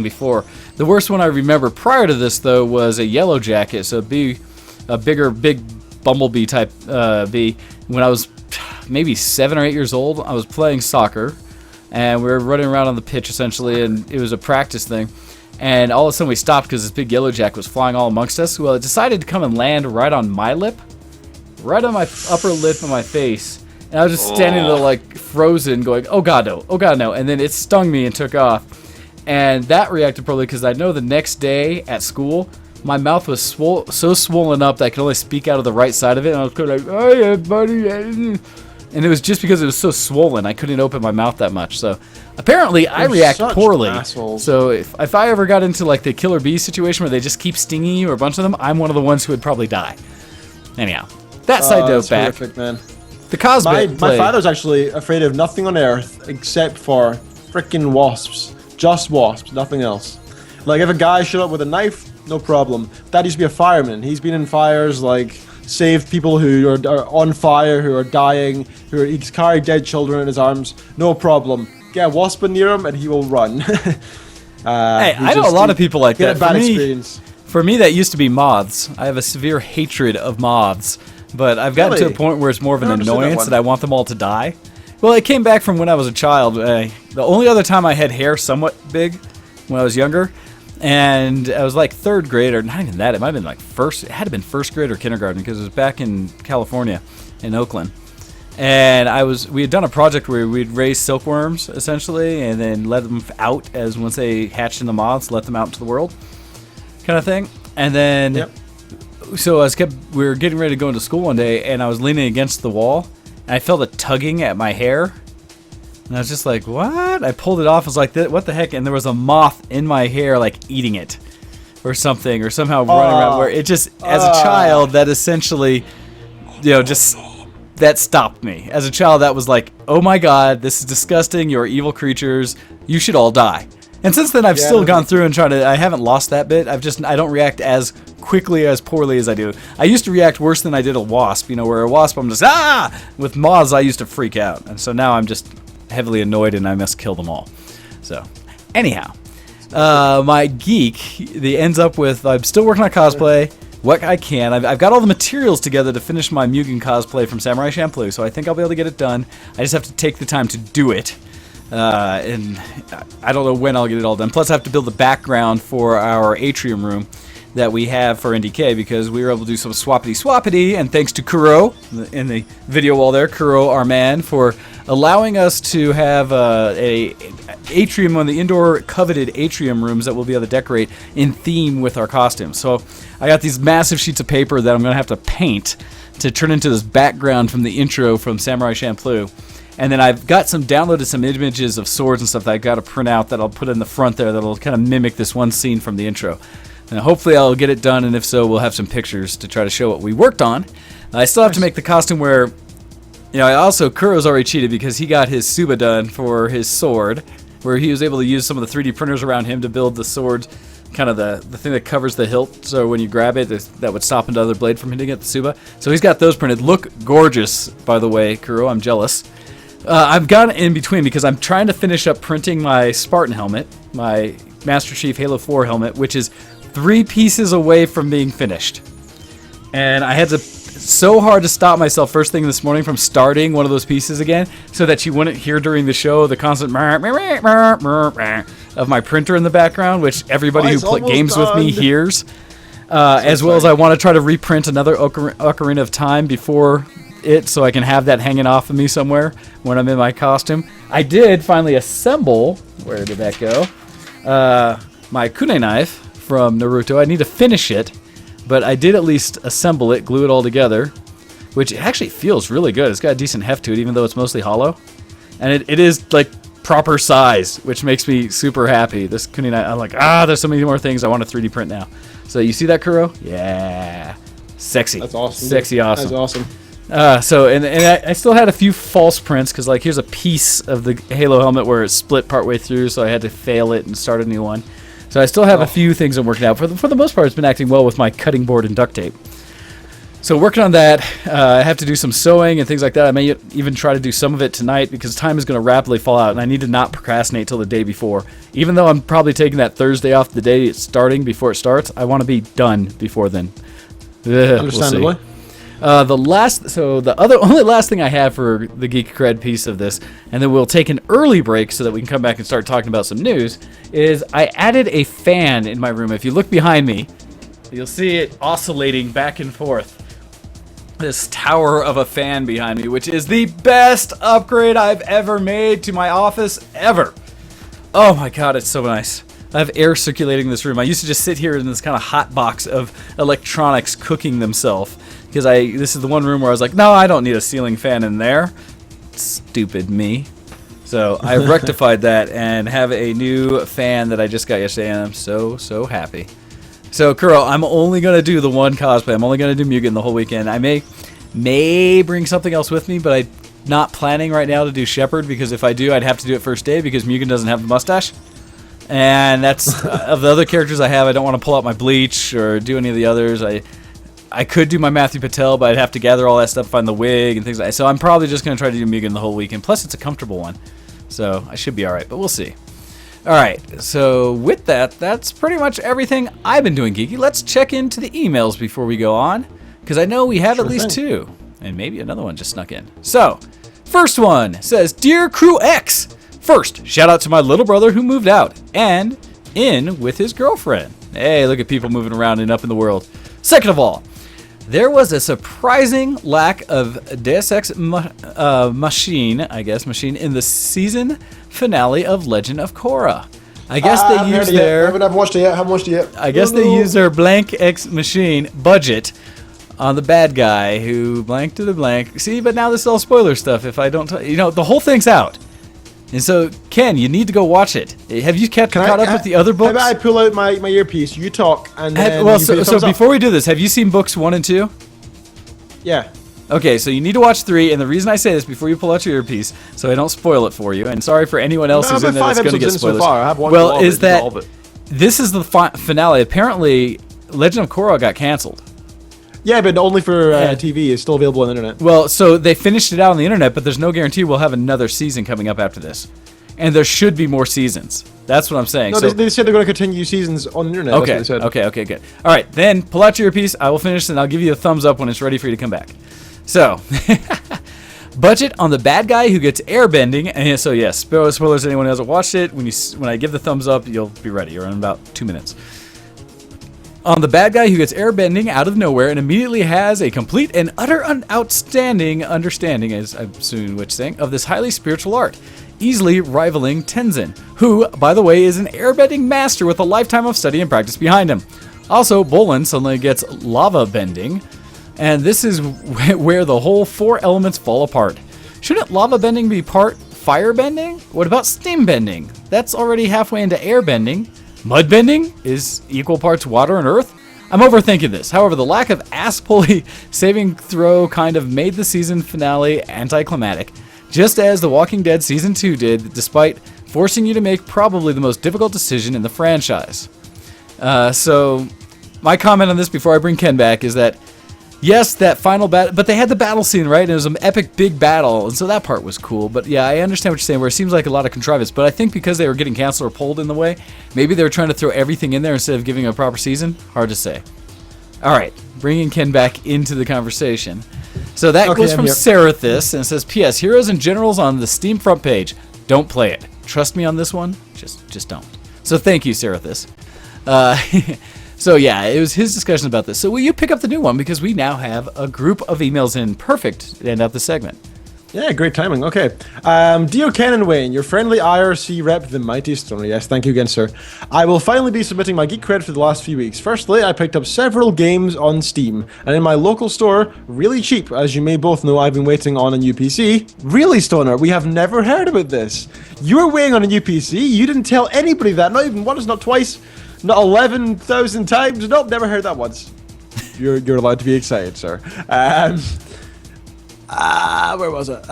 before. The worst one I remember prior to this, though, was a yellow jacket, so big bumblebee type bee. When I was maybe 7 or 8 years old, I was playing soccer, and we were running around on the pitch, essentially, and it was a practice thing. And all of a sudden we stopped because this big yellow jacket was flying all amongst us. Well, it decided to come and land right on my lip, right on my upper lip of my face. And I was just standing there like frozen going, oh god no. And then it stung me and took off. And that reacted probably because I know the next day at school, my mouth was so swollen up that I could only speak out of the right side of it. And I was kind of like, oh yeah, buddy. And it was just because it was so swollen, I couldn't open my mouth that much. So apparently I react poorly. Assholes. So if I ever got into like the killer bee situation where they just keep stinging you or a bunch of them, I'm one of the ones who would probably die. Anyhow, that side note back. Horrific, man. The cosplay. My father's actually afraid of nothing on earth except for freaking wasps. Just wasps, nothing else. Like if a guy showed up with a knife, no problem. Dad used to be a fireman. He's been in fires, like saved people who are on fire, who are dying, he's carried dead children in his arms. No problem. Get a wasp near him and he will run. Hey, I know a lot of people like that. Get a bad experience. For me, that used to be moths. I have a severe hatred of moths, but I've gotten to a point where it's more of an annoyance that I want them all to die. Well, it came back from when I was a child. The only other time I had hair somewhat big when I was younger, and I was like 3rd grade, or not even that. It might have been like it had to have been 1st grade or kindergarten because it was back in California, in Oakland. And we had done a project where we'd raise silkworms essentially, and then let them out as once they hatched into moths, let them out into the world, kind of thing. And then, so we were getting ready to go into school one day, and I was leaning against the wall, and I felt a tugging at my hair, and I was just like, what? I pulled it off. I was like, what the heck? And there was a moth in my hair, like eating it, or something, or somehow running around. Where it just, as a child, that essentially, just. That stopped me. As a child, that was like, oh my god, this is disgusting, you're evil creatures, you should all die. And since then, I've still gone through and I haven't lost that bit. I don't react as quickly, as poorly as I do. I used to react worse than I did a wasp, where a wasp, I'm just, With moths, I used to freak out. And so now I'm just heavily annoyed and I must kill them all. So, anyhow, my geek, ends up with, I'm still working on cosplay. What I can. I've got all the materials together to finish my Mugen cosplay from Samurai Champloo, so I think I'll be able to get it done. I just have to take the time to do it, and I don't know when I'll get it all done. Plus, I have to build the background for our atrium room that we have for NDK, because we were able to do some swappity, and thanks to Kuro in the video wall there, Kuro, our man, for allowing us to have a atrium, one of the indoor coveted atrium rooms that we'll be able to decorate in theme with our costumes. So I got these massive sheets of paper that I'm going to have to paint to turn into this background from the intro from Samurai Champloo. And then I've got downloaded some images of swords and stuff that I've got to print out that I'll put in the front there that'll kind of mimic this one scene from the intro. And hopefully I'll get it done, and if so, we'll have some pictures to try to show what we worked on. I still have to make the costume where, Kuro's already cheated because he got his Suba done for his sword, where he was able to use some of the 3D printers around him to build the sword, kind of the thing that covers the hilt, so when you grab it, that would stop another blade from hitting it, the Suba. So he's got those printed. Look gorgeous, by the way, Kuro. I'm jealous. I've gone in between because I'm trying to finish up printing my Spartan helmet, my Master Chief Halo 4 helmet, which is 3 pieces away from being finished. And I had to so hard to stop myself first thing this morning from starting one of those pieces again so that you wouldn't hear during the show the constant of my printer in the background, which everybody who plays games with me hears. As well as I want to try to reprint another Ocarina of Time before it so I can have that hanging off of me somewhere when I'm in my costume. I did finally assemble, where did that go? My kunai knife from Naruto. I need to finish it, but I did at least assemble it, glue it all together, which actually feels really good. It's got a decent heft to it, even though it's mostly hollow. And it is like proper size, which makes me super happy. This kunai knife, I'm like, there's so many more things I want to 3D print now. So you see that, Kuro? Yeah. Sexy. That's awesome. Sexy awesome. That's awesome. And I still had a few false prints because like here's a piece of the Halo helmet where it split partway through, so I had to fail it and start a new one. So I still have a few things I'm working out. For the most part, it's been acting well with my cutting board and duct tape. So working on that, I have to do some sewing and things like that. I may even try to do some of it tonight because time is going to rapidly fall out, and I need to not procrastinate till the day before. Even though I'm probably taking that Thursday off the day it's starting before it starts, I want to be done before then. Understandably. We'll the only last thing I have for the Geek Cred piece of this, and then we'll take an early break so that we can come back and start talking about some news, is I added a fan in my room. If you look behind me, you'll see it oscillating back and forth. This tower of a fan behind me, which is the best upgrade I've ever made to my office ever. Oh my god, it's so nice. I have air circulating this room. I used to just sit here in this kind of hot box of electronics cooking themselves. Because this is the one room where I was like, no, I don't need a ceiling fan in there. Stupid me. So I rectified that and have a new fan that I just got yesterday, and I'm so happy. So Kuro, I'm only going to do the one cosplay. I'm only going to do Mugen the whole weekend. I may bring something else with me, but I'm not planning right now to do Shepherd, because if I do, I'd have to do it first day because Mugen doesn't have the mustache. And that's, of the other characters I have, I don't want to pull out my Bleach or do any of the others. I could do my Matthew Patel, but I'd have to gather all that stuff, find the wig and things like that. So I'm probably just going to try to do Mugen the whole weekend. Plus, it's a comfortable one. So I should be all right, but we'll see. All right, so with that, that's pretty much everything I've been doing, Geeky. Let's check into the emails before we go on, because I know we have at least two, and maybe another one just snuck in. So, first one says, Dear Crew X, first, shout out to my little brother who moved out and in with his girlfriend. Hey, look at people moving around and up in the world. Second of all, there was a surprising lack of Deus Ex machine in the season finale of Legend of Korra. I guess they used their... I haven't watched it yet. I guess they used their blank X machine budget on the bad guy who blanked to the blank. See, but now this is all spoiler stuff if I don't... the whole thing's out. And so, Ken, you need to go watch it. Have you caught up with the other books? How about I pull out my earpiece, you talk, and then so before we do this, have you seen books 1 and 2? Yeah. Okay, so you need to watch 3, and the reason I say this before you pull out your earpiece, so I don't spoil it for you, and sorry for anyone else who's in there that's going to get spoilers. So far. I have one this is the finale. Apparently, Legend of Korra got canceled. Yeah, but only for TV. It's still available on the internet. Well, so they finished it out on the internet, but there's no guarantee we'll have another season coming up after this. And there should be more seasons. That's what I'm saying. No, they said they're going to continue seasons on the internet. Okay, that's what they said. Okay, good. All right, then pull out your earpiece. I will finish, and I'll give you a thumbs up when it's ready for you to come back. So, budget on the bad guy who gets airbending. And so, yes, spoilers. Anyone who hasn't watched it, when I give the thumbs up, you'll be ready. You're in about 2 minutes. On the bad guy who gets airbending out of nowhere and immediately has a complete and utter outstanding understanding, as I'm assuming which thing, of this highly spiritual art, easily rivaling Tenzin, who, by the way, is an airbending master with a lifetime of study and practice behind him. Also, Bolin suddenly gets lava bending, and this is where the whole 4 elements fall apart. Shouldn't lava bending be part fire bending? What about steam bending? That's already halfway into air bending. Mud bending is equal parts water and earth? I'm overthinking this. However, the lack of ass-pulley saving throw kind of made the season finale anticlimactic, just as The Walking Dead Season 2 did, despite forcing you to make probably the most difficult decision in the franchise. So, my comment on this before I bring Ken back is that, yes, that final battle, but they had the battle scene, right? And it was an epic big battle, and so that part was cool. But yeah, I understand what you're saying, where it seems like a lot of contrivance. But I think because they were getting canceled or pulled in the way, maybe they were trying to throw everything in there instead of giving a proper season. Hard to say. All right, bringing Ken back into the conversation. So that goes from here. Serathis, and it says, P.S. Heroes and Generals on the Steam front page. Don't play it. Trust me on this one. Just don't. So thank you, Serathis. So yeah, it was his discussion about this. So will you pick up the new one, because we now have a group of emails in. Perfect to end up the segment. Yeah, great timing. Okay. Dear Ken and Wayne, your friendly IRC rep, the Mighty Stoner. Yes, thank you again, sir. I will finally be submitting my geek cred for the last few weeks. Firstly, I picked up several games on Steam, and in my local store, really cheap. As you may both know, I've been waiting on a new PC. Really, Stoner, we have never heard about this. You were waiting on a new PC. You didn't tell anybody that. Not even once, not twice, not 11,000 times. Nope, never heard that once. You're allowed to be excited, sir. Where was it?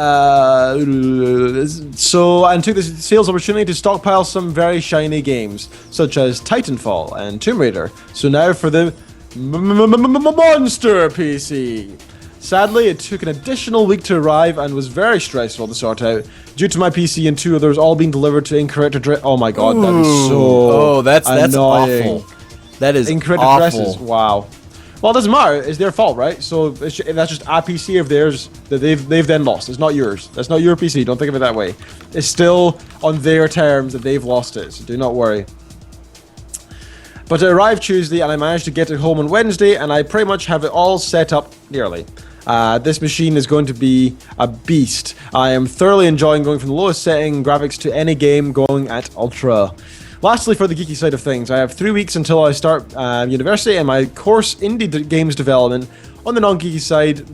So I took this sales opportunity to stockpile some very shiny games, such as Titanfall and Tomb Raider. So now for the monster PC. Sadly, it took an additional week to arrive and was very stressful to sort out, due to my PC and two others all being delivered to incorrect address. Oh my god, that is so that's annoying. awful. That is incorrect awful. addresses. Wow. Well, it doesn't matter. It's their fault, right? So that's just a PC of theirs that they've then lost. It's not yours. That's not your PC. Don't think of it that way. It's still on their terms that they've lost it. So do not worry. But it arrived Tuesday, and I managed to get it home on Wednesday, and I pretty much have it all set up nearly. This machine is going to be a beast. I am thoroughly enjoying going from the lowest setting graphics to any game going at ultra. Lastly, for the geeky side of things, I have 3 weeks until I start university and my course indie games development. On the non-geeky side of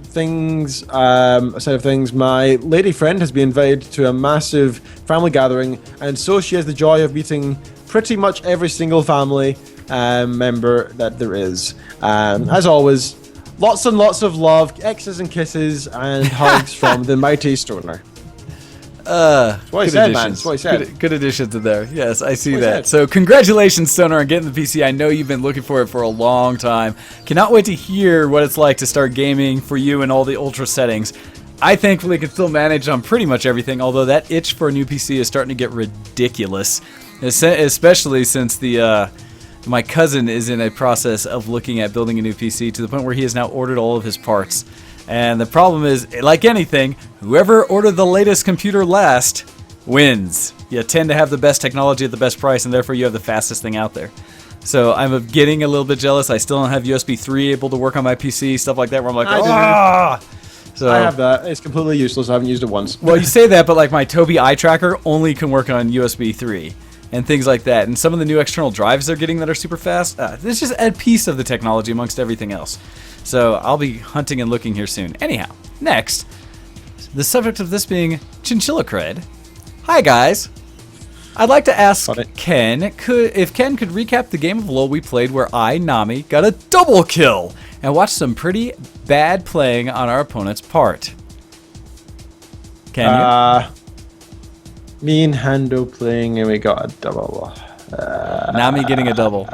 things, my lady friend has been invited to a massive family gathering, and so she has the joy of meeting pretty much every single family member that there is. As always, lots and lots of love, X's and kisses, and hugs from the Mighty Stoner. That's what he said, man. That's what he said. Good additions in there. Yes, I see that. So congratulations, Stoner, on getting the PC. I know you've been looking for it for a long time. Cannot wait to hear what it's like to start gaming for you in all the ultra settings. I thankfully can still manage on pretty much everything, although that itch for a new PC is starting to get ridiculous, especially since my cousin is in a process of looking at building a new PC to the point where he has now ordered all of his parts. And the problem is, like anything, whoever ordered the latest computer last wins. You tend to have the best technology at the best price, and therefore you have the fastest thing out there. So I'm getting a little bit jealous. I still don't have USB 3 able to work on my PC, stuff like that, where I'm like, ah! So I have that. It's completely useless. I haven't used it once. Well, you say that, but like my Tobii eye tracker only can work on USB 3 and things like that. And some of the new external drives they're getting that are super fast, it's just a piece of the technology amongst everything else. So I'll be hunting and looking here soon. Anyhow, next, the subject of this being chinchilla cred. Hi guys. I'd like to ask Ken, if Ken could recap the game of LoL we played where I, Nami, got a double kill and watched some pretty bad playing on our opponent's part. Can you? Me and Hando playing and we got a double. Nami getting a double.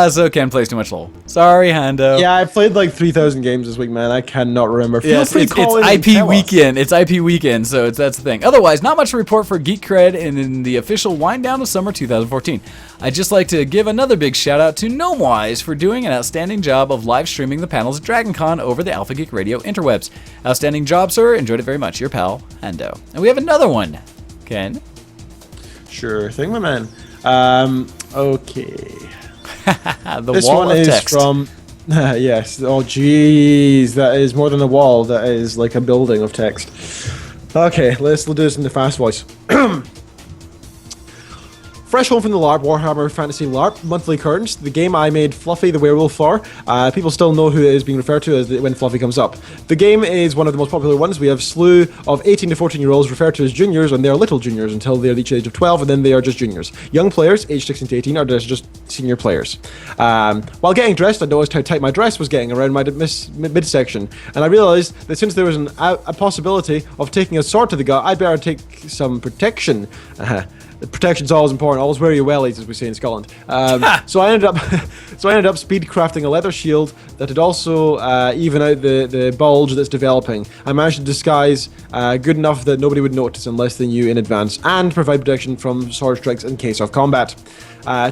So Ken plays too much LoL. Sorry, Hando. Yeah, I played like 3,000 games this week, man. I cannot remember. Yes, it's IP weekend. It's IP weekend, so that's the thing. Otherwise, not much to report for Geek Cred in the official wind down of summer 2014. I'd just like to give another big shout out to Gnomewise for doing an outstanding job of live streaming the panels at DragonCon over the Alpha Geek Radio interwebs. Outstanding job, sir. Enjoyed it very much. Your pal, Hando. And we have another one. Ken? Sure thing, my man. Okay. This wall one of is text. from yes. Oh jeez, that is more than a wall. That is like a building of text. Okay, let's do this in the fast voice. Fresh home from the LARP, Warhammer Fantasy LARP, monthly curtains, the game I made Fluffy the Werewolf for. People still know who it is being referred to as when Fluffy comes up. The game is one of the most popular ones. We have a slew of 18 to 14-year-olds referred to as juniors, and they are little juniors until they reach the age of 12, and then they are just juniors. Young players, aged 16 to 18, are just senior players. While getting dressed, I noticed how tight my dress was getting around my midsection, and I realized that since there was a possibility of taking a sword to the gut, I'd better take some protection. protection's always important. Always wear your wellies, as we say in Scotland. So I ended up speed crafting a leather shield that would also even out the bulge that's developing. I managed to disguise good enough that nobody would notice unless they knew in advance, and provide protection from sword strikes in case of combat.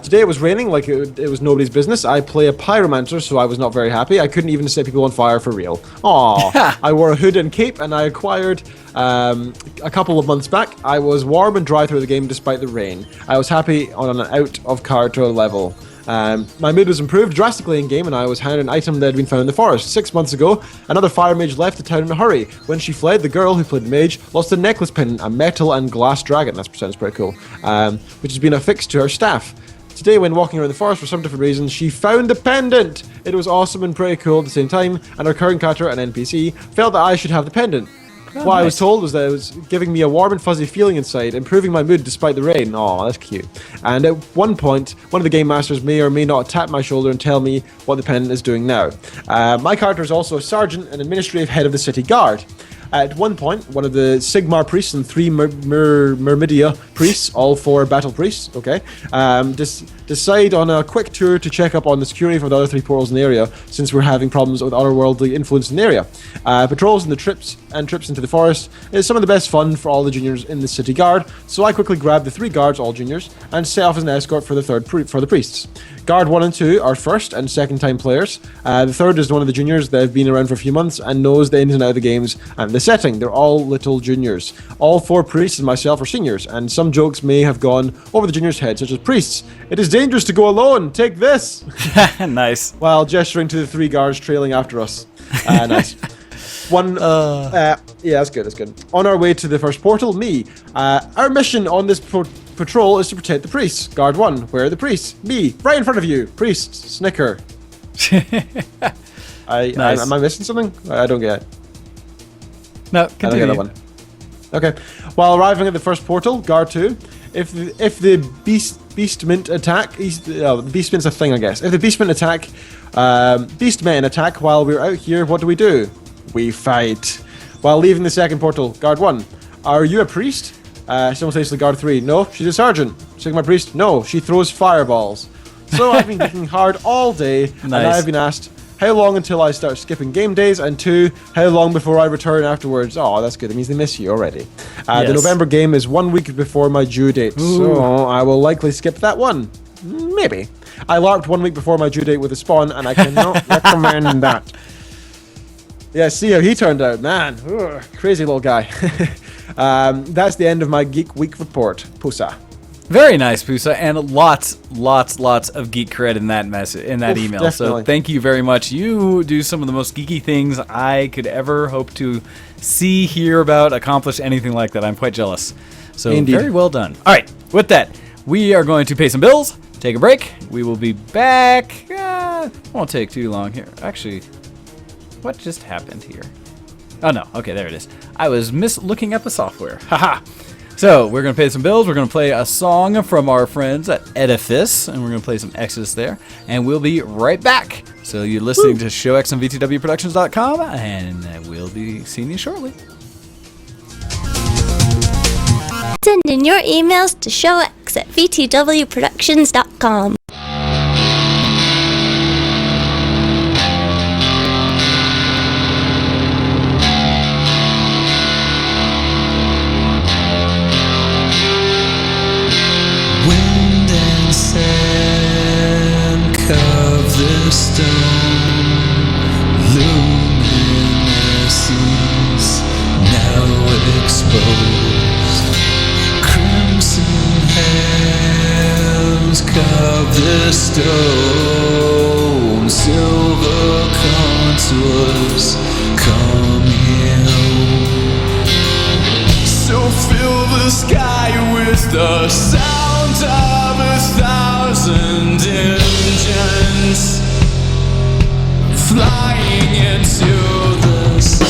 Today it was raining like it was nobody's business. I play a pyromancer, so I was not very happy. I couldn't even set people on fire for real. Aww. I wore a hood and cape, and I acquired a couple of months back. I was warm and dry through the game despite the rain. I was happy on an out of character level. My mood was improved drastically in game, and I was handed an item that had been found in the forest. 6 months ago, another fire mage left the town in a hurry. When she fled, the girl who played mage lost a necklace pendant, a metal and glass dragon. That sounds pretty cool. Which has been affixed to her staff. Today, when walking around the forest for some different reason, she found the pendant. It was awesome and pretty cool at the same time, and her current character, an NPC, felt that I should have the pendant. What I was told was that it was giving me a warm and fuzzy feeling inside, improving my mood despite the rain. Aw, that's cute. And at one point, one of the game masters may or may not tap my shoulder and tell me what the pendant is doing now. My character is also a sergeant and administrative head of the city guard. At one point, one of the Sigmar priests and 3 Myrmidia priests, all 4 battle priests, okay, decide on a quick tour to check up on the security for the other 3 portals in the area, since we're having problems with otherworldly influence in the area. Patrols and the trips into the forest is some of the best fun for all the juniors in the city guard, so I quickly grabbed the 3 guards, all juniors, and set off as an escort for the priests. Guard 1 and 2 are first and second time players. The third is one of the juniors that have been around for a few months and knows the ins and outs of the games and the setting. They're all little juniors. All 4 priests and myself are seniors, and some jokes may have gone over the juniors' heads, such as, "Priests, it is dangerous to go alone, take this!" Nice. While gesturing to the 3 guards trailing after us. Nice. Yeah, that's good. On our way to the first portal, me. Our mission on this patrol is to protect the priests. Guard 1, where are the priests? Me, right in front of you. Priests, snicker. Nice. Am I missing something? I don't get it. No, continue. I don't get that one. Okay. While arriving at the first portal, Guard 2, if the beastmen attack, beastmen's a thing, I guess. If the beastmen attack while we're out here, what do? We fight. While leaving the second portal, Guard 1, are you a priest? Simultaneously, Guard 3, no, she's a sergeant. Sigmar priest, no, she throws fireballs. So I've been kicking hard all day, Nice. and I've been asked, how long until I start skipping game days? And 2, how long before I return afterwards? Oh, that's good. It means they miss you already. Yes. The November game is 1 week before my due date, so I will likely skip that one. Maybe. I LARPed 1 week before my due date with a spawn, and I cannot recommend that. Yeah, see how he turned out, man. Ugh, crazy little guy. That's the end of my Geek Week report. Pusa. Very nice, Pusa, and lots of geek cred in that email. Definitely. So thank you very much. You do some of the most geeky things I could ever hope to see, hear about, accomplish anything like that. I'm quite jealous. So Indeed. Very well done. All right, with that, we are going to pay some bills, take a break. We will be back. Won't take too long here. Actually, what just happened here? Oh no, okay, there it is. I was looking at the software. Haha. So, we're going to pay some bills, we're going to play a song from our friends at Edifice, and we're going to play some Exodus there, and we'll be right back. So, you're listening to ShowX on VTWProductions.com, and we'll be seeing you shortly. Send in your emails to showx@vtwproductions.com. Wind and sand carve the stone, luminescence now exposed. Crimson hands carve the stone, silver contours come here. So fill the sky with the sound of 1,000 engines flying into the sun.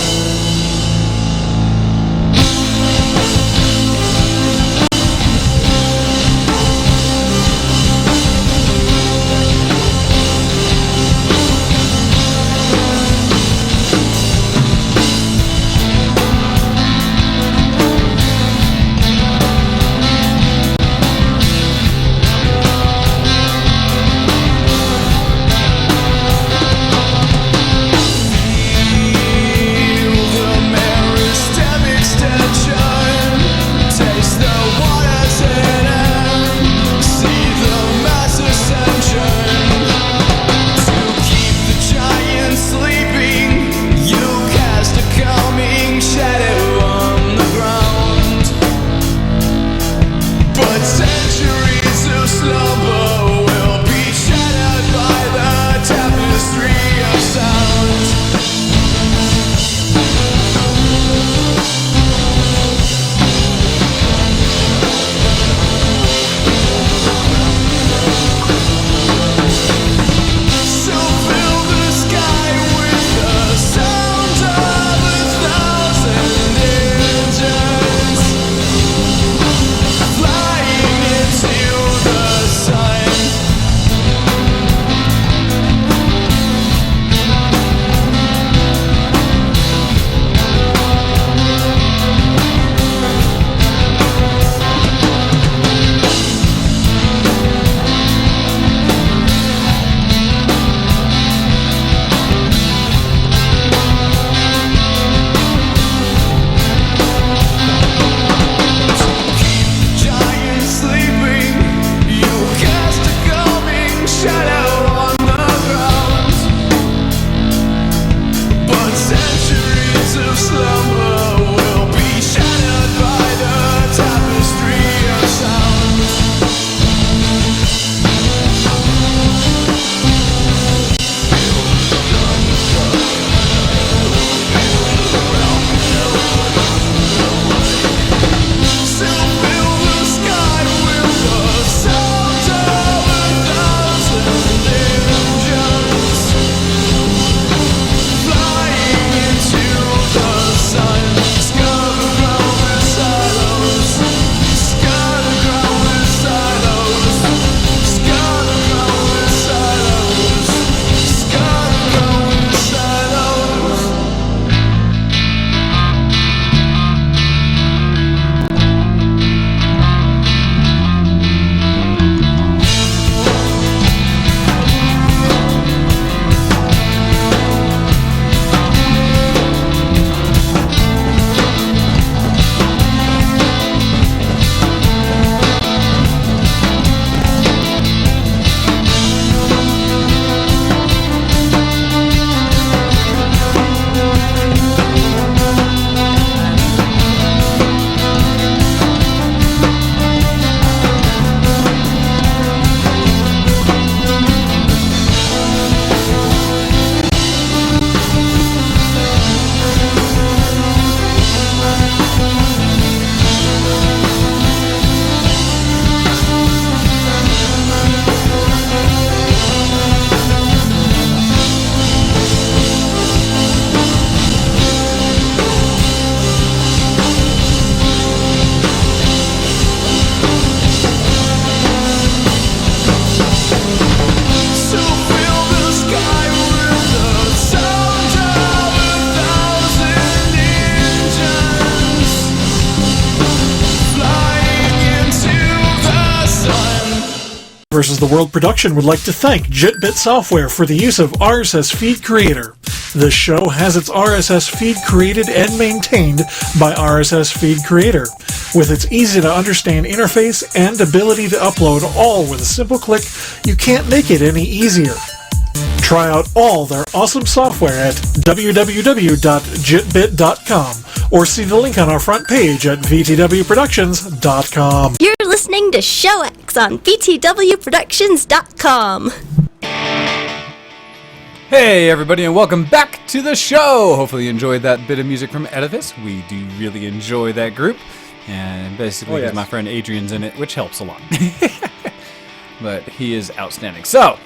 vs. the World production would like to thank JitBit Software for the use of RSS Feed Creator. The show has its RSS feed created and maintained by RSS Feed Creator, with its easy-to-understand interface and ability to upload all with a simple click. You can't make it any easier. Try out all their awesome software at www.jitbit.com or see the link on our front page at vtwproductions.com. You're listening to Show X on vtwproductions.com. Hey everybody, and welcome back to the show! Hopefully you enjoyed that bit of music from Edifice. We do really enjoy that group. And basically because my friend Adrian's in it, which helps a lot. But he is outstanding. So,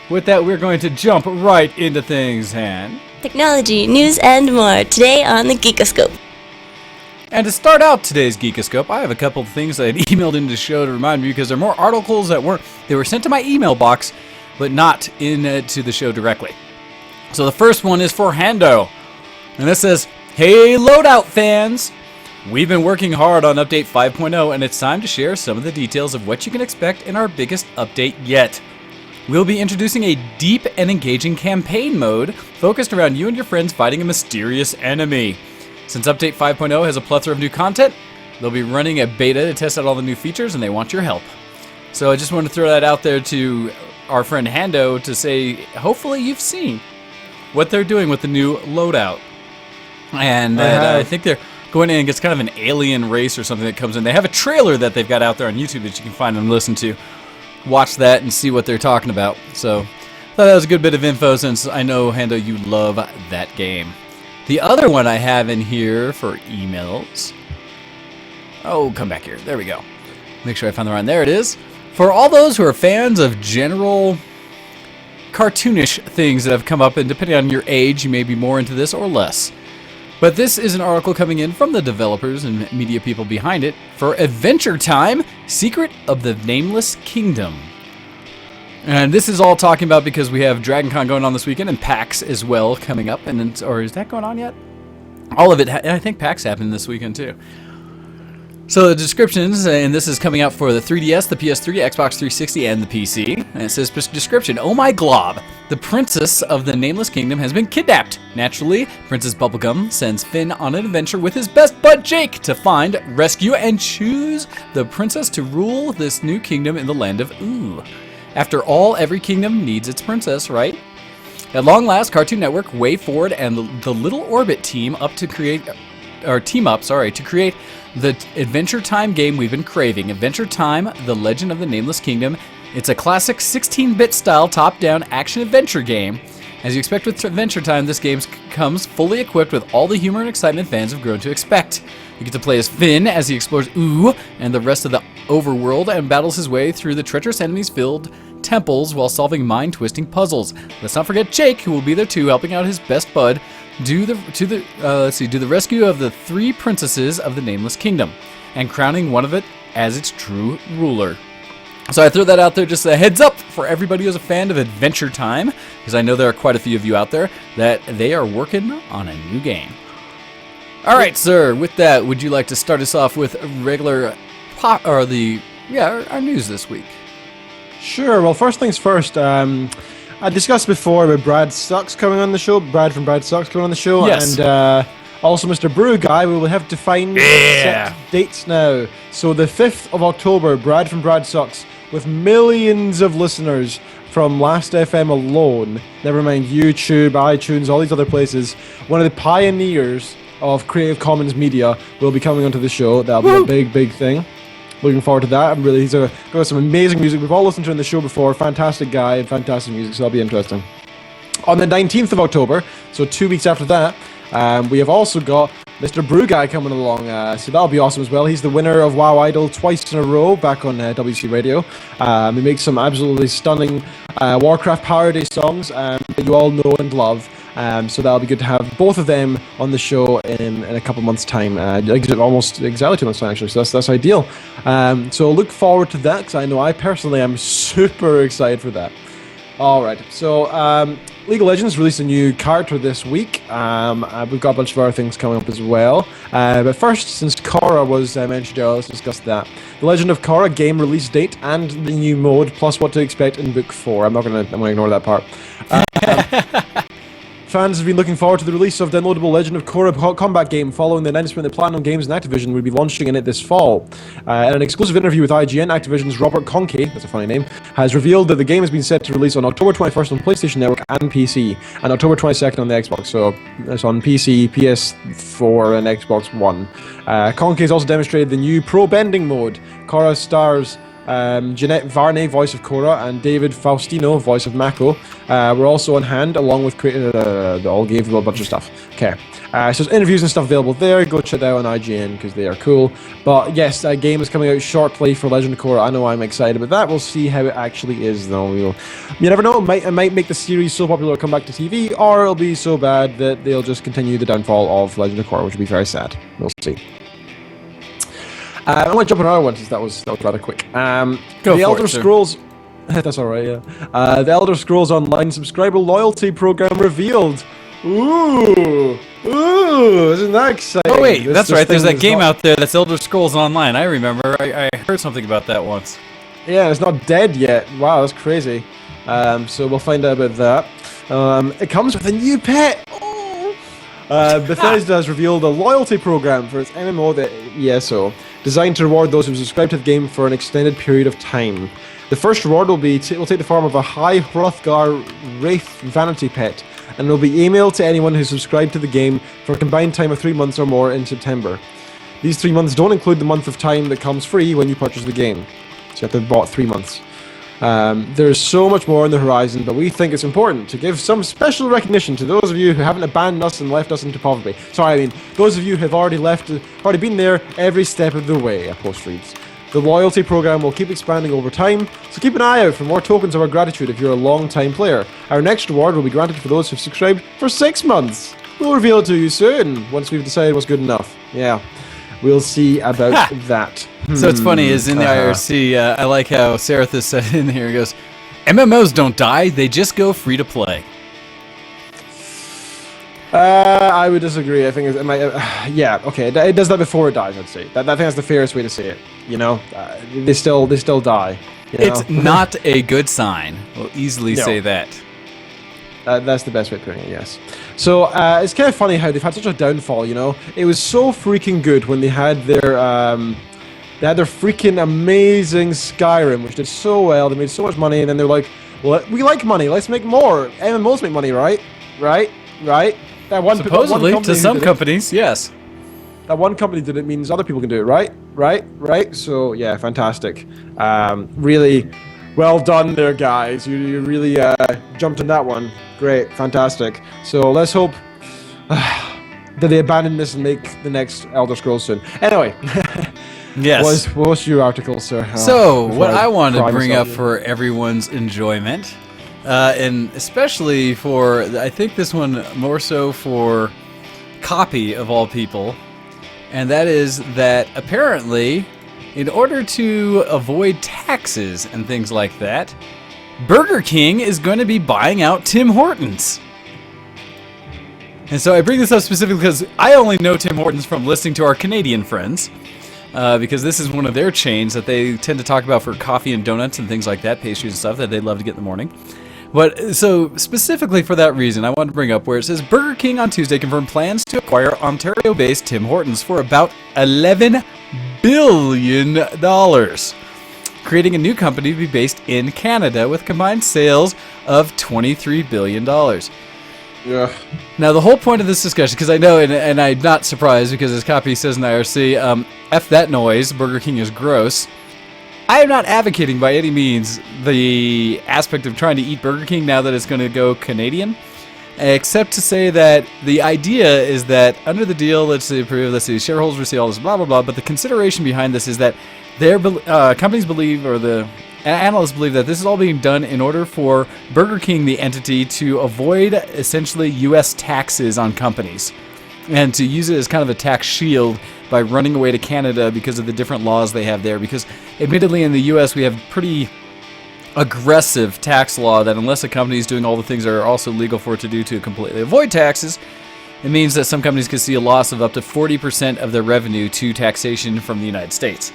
with that, we're going to jump right into things, and Technology, news, and more today on the Geekoscope. And to start out today's Geekoscope, I have a couple of things that I emailed into the show to remind me, because there are more articles that were sent to my email box, but not into the show directly. So the first one is for Hando, and this says, "Hey Loadout fans! We've been working hard on Update 5.0, and it's time to share some of the details of what you can expect in our biggest update yet. We'll be introducing a deep and engaging campaign mode focused around you and your friends fighting a mysterious enemy. Since Update 5.0 has a plethora of new content, they'll be running a beta to test out all the new features, and they want your help." So I just want to throw that out there to our friend Hando to say, hopefully you've seen what they're doing with the new loadout. And I think they're going in, it's kind of an alien race or something that comes in. They have a trailer that they've got out there on YouTube that you can find and listen to. Watch that and see what they're talking about. So I thought that was a good bit of info, since I know, Hando, you love that game. The other one I have in here for emails. Oh, come back here. There we go. Make sure I find the one. There it is. For all those who are fans of general cartoonish things that have come up, and depending on your age, you may be more into this or less. But this is an article coming in from the developers and media people behind it for Adventure Time, Secret of the Nameless Kingdom. And this is all talking about because we have Dragon Con going on this weekend, and PAX as well coming up. Or is that going on yet? All of it, I think PAX happened this weekend too. So the descriptions, and this is coming out for the 3DS, the PS3, Xbox 360, and the PC. And it says, description, "Oh my glob, the princess of the Nameless Kingdom has been kidnapped. Naturally, Princess Bubblegum sends Finn on an adventure with his best bud Jake to find, rescue, and choose the princess to rule this new kingdom in the land of Ooh. After all, every kingdom needs its princess, right? At long last, Cartoon Network, Way Forward, and the Little Orbit team to create the Adventure Time game we've been craving. Adventure Time, The Legend of the Nameless Kingdom. It's a classic 16-bit style top-down action-adventure game. As you expect with Adventure Time, this game comes fully equipped with all the humor and excitement fans have grown to expect. You get to play as Finn as he explores Ooh and the rest of the overworld and battles his way through the treacherous enemies-filled temples while solving mind-twisting puzzles. Let's not forget Jake, who will be there too, helping out his best bud do the rescue of the 3 princesses of the Nameless Kingdom and crowning one of it as its true ruler." So I threw that out there, just a heads up for everybody who's a fan of Adventure Time, because I know there are quite a few of you out there that they are working on a new game. All right, sir. With that, would you like to start us off with regular our news this week? Sure. Well, first things first. I discussed before about Brad Sucks coming on the show. Brad from Brad Sucks coming on the show. Yes. And also Mr. Brew Guy. We will have to find set dates now. So the 5th of October, Brad from Brad Sucks, with millions of listeners from Last FM alone, never mind YouTube, iTunes, all these other places, one of the pioneers of Creative Commons media will be coming onto the show. That'll be a big, big thing. Looking forward to that. He's got some amazing music. We've all listened to him on the show before. Fantastic guy and fantastic music, so that'll be interesting. On the 19th of October, so 2 weeks after that, we have also got Mr. Brew Guy coming along, so that'll be awesome as well. He's the winner of WoW Idol twice in a row back on WC Radio. He makes some absolutely stunning Warcraft parody songs that you all know and love. So that'll be good to have both of them on the show in a couple months' time. Almost exactly 2 months' time, actually, so that's ideal. So look forward to that, because I know I personally am super excited for that. All right, so League of Legends released a new character this week. We've got a bunch of other things coming up as well. But first, since Korra was mentioned earlier, let's discuss that. The Legend of Korra game release date and the new mode, plus what to expect in Book 4. I'm gonna ignore that part. Fans have been looking forward to the release of downloadable Legend of Korra combat game following the announcement that Platinum Games and Activision would be launching in it this fall. In an exclusive interview with IGN, Activision's Robert Conkey, that's a funny name, has revealed that the game has been set to release on October 21st on PlayStation Network and PC, and October 22nd on the Xbox, so it's on PC, PS4, and Xbox One. Conkey has also demonstrated the new Pro Bending mode. Korra stars Jeanette Varney, voice of Korra, and David Faustino, voice of Mako, were also on hand, along with they all gave a bunch of stuff. Okay, so there's interviews and stuff available there. Go check that out on IGN because they are cool. But yes, that game is coming out shortly for Legend of Korra. I know I'm excited about that. We'll see how it actually is, though. You never know. It might make the series so popular it'll come back to TV, or it'll be so bad that they'll just continue the downfall of Legend of Korra, which would be very sad. We'll see. I'm going to jump on another one since that was rather quick. Go the for Elder it, sir. Scrolls. That's all right. Yeah. The Elder Scrolls Online subscriber loyalty program revealed. Ooh, isn't that exciting? Oh wait, that's right. There's that game out. out there that's Elder Scrolls Online. I remember. I heard something about that once. Yeah, it's not dead yet. Wow, that's crazy. So we'll find out about that. It comes with a new pet. Bethesda has revealed a loyalty program for its MMO, the ESO, designed to reward those who subscribe to the game for an extended period of time. The first reward will take the form of a High Hrothgar Wraith vanity pet, and will be emailed to anyone who subscribed to the game for a combined time of 3 months or more in September. These 3 months don't include the month of time that comes free when you purchase the game, so you have to have bought 3 months. There's so much more on the horizon, but we think it's important to give some special recognition to those of you who haven't abandoned us and left us into poverty. Sorry, I mean, those of you who have already been there every step of the way, a post reads. The loyalty program will keep expanding over time, so keep an eye out for more tokens of our gratitude if you're a long-time player. Our next reward will be granted for those who've subscribed for 6 months. We'll reveal it to you soon, once we've decided what's good enough. Yeah, we'll see about that. So it's funny, is in the IRC, I like how Sarathis said in here, he goes, MMOs don't die, they just go free to play. I would disagree. I think it might. Yeah, okay. It does that before it dies. I'd say. I think that's the fairest way to say it. You know, they still die. It's not a good sign. We'll easily say that. That's the best way of putting it. Yes. So it's kind of funny how they've had such a downfall. You know, it was so freaking good when they had their freaking amazing Skyrim, which did so well. They made so much money, and then they're like, "Well, we like money. Let's make more. MMOs make money, right? That one supposedly to some companies, yes. That one company did it means other people can do it, right? So yeah, fantastic. Really well done there, guys. You really jumped in that one. Great, fantastic. So let's hope that they abandon this and make the next Elder Scrolls soon. Anyway. Yes. What was your article, sir? So what I wanted to bring up for everyone's enjoyment. And especially for, I think this one more so for Copy of all people, and that is that apparently, in order to avoid taxes and things like that, Burger King is going to be buying out Tim Hortons. And so I bring this up specifically because I only know Tim Hortons from listening to our Canadian friends. Because this is one of their chains that they tend to talk about for coffee and donuts and things like that, pastries and stuff that they love to get in the morning. But so specifically for that reason, I wanted to bring up where it says Burger King on Tuesday confirmed plans to acquire Ontario-based Tim Hortons for about $11 billion, creating a new company to be based in Canada with combined sales of $23 billion. Yeah. Now, the whole point of this discussion, because I know, and I'm not surprised, because as Copy says in the IRC, F that noise, Burger King is gross. I am not advocating by any means the aspect of trying to eat Burger King now that it's going to go Canadian, except to say that the idea is that under the deal, let's see, shareholders receive all this, blah, blah, blah, but the consideration behind this is that their companies believe, or the analysts believe, that this is all being done in order for Burger King, the entity, to avoid essentially U.S. taxes on companies and to use it as kind of a tax shield by running away to Canada because of the different laws they have there. Because admittedly in the U.S. we have pretty aggressive tax law that unless a company is doing all the things that are also legal for it to do to completely avoid taxes, it means that some companies could see a loss of up to 40% of their revenue to taxation from the United States.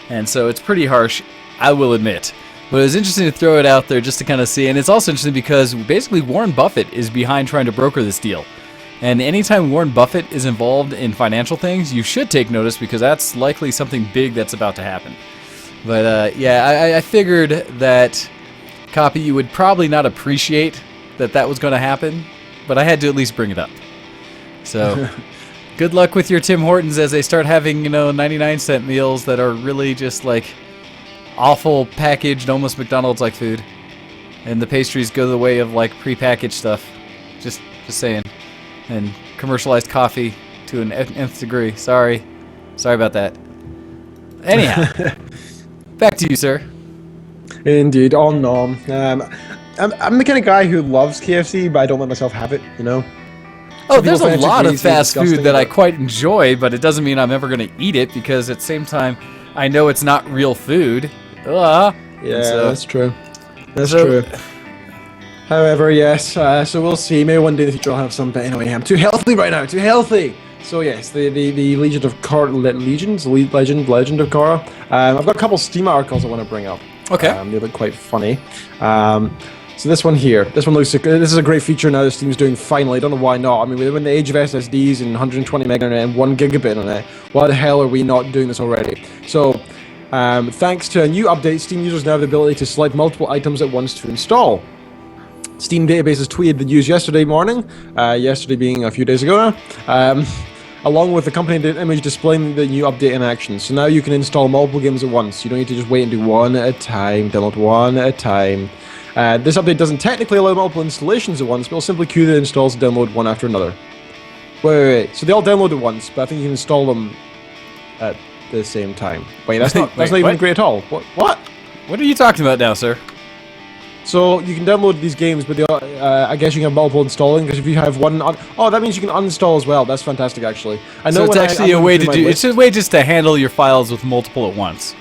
And so it's pretty harsh, I will admit. But it was interesting to throw it out there just to kind of see. And it's also interesting because basically Warren Buffett is behind trying to broker this deal. And anytime Warren Buffett is involved in financial things, you should take notice because that's likely something big that's about to happen. But yeah, I figured that, Copy, you would probably not appreciate that was going to happen, but I had to at least bring it up. So, good luck with your Tim Hortons as they start having, 99-cent meals that are really just like awful packaged, almost McDonald's-like food. And the pastries go the way of like prepackaged stuff. Just saying. And commercialized coffee to an nth degree. Sorry about that. Anyhow, back to you, sir. Indeed. Oh no. I'm the kind of guy who loves KFC, but I don't let myself have it. Oh, there's a lot of fast food that I quite enjoy, but it doesn't mean I'm ever going to eat it because at the same time, I know it's not real food. Yeah, that's true. That's true. However, yes, so we'll see. Maybe one day in the future I'll have some, but anyway, I'm too healthy right now, too healthy! So yes, the Legend of Korra, Legend of Korra. I've got a couple Steam articles I want to bring up. Okay. They look quite funny. So this one here, this is a great feature now that Steam's doing finally. I don't know why not. I mean, we're in the age of SSDs and 120 meg internet and 1 gigabit internet. Why the hell are we not doing this already? So, thanks to a new update, Steam users now have the ability to select multiple items at once to install. Steam Databases tweeted the news yesterday morning, yesterday being a few days ago now, along with the accompanying image displaying the new update in action. So now you can install multiple games at once. You don't need to just wait and do one at a time, download one at a time. This update doesn't technically allow multiple installations at once, but will simply queue the installs and download one after another. Wait. So they all download at once, but I think you can install them at the same time. Wait, that's not even great at all. What? What are you talking about now, sir? So you can download these games, but I guess you can have multiple installing because if you have one, that means you can uninstall as well. That's fantastic, actually. I know so it's actually a way to do. It's a way just to handle your files with multiple at once.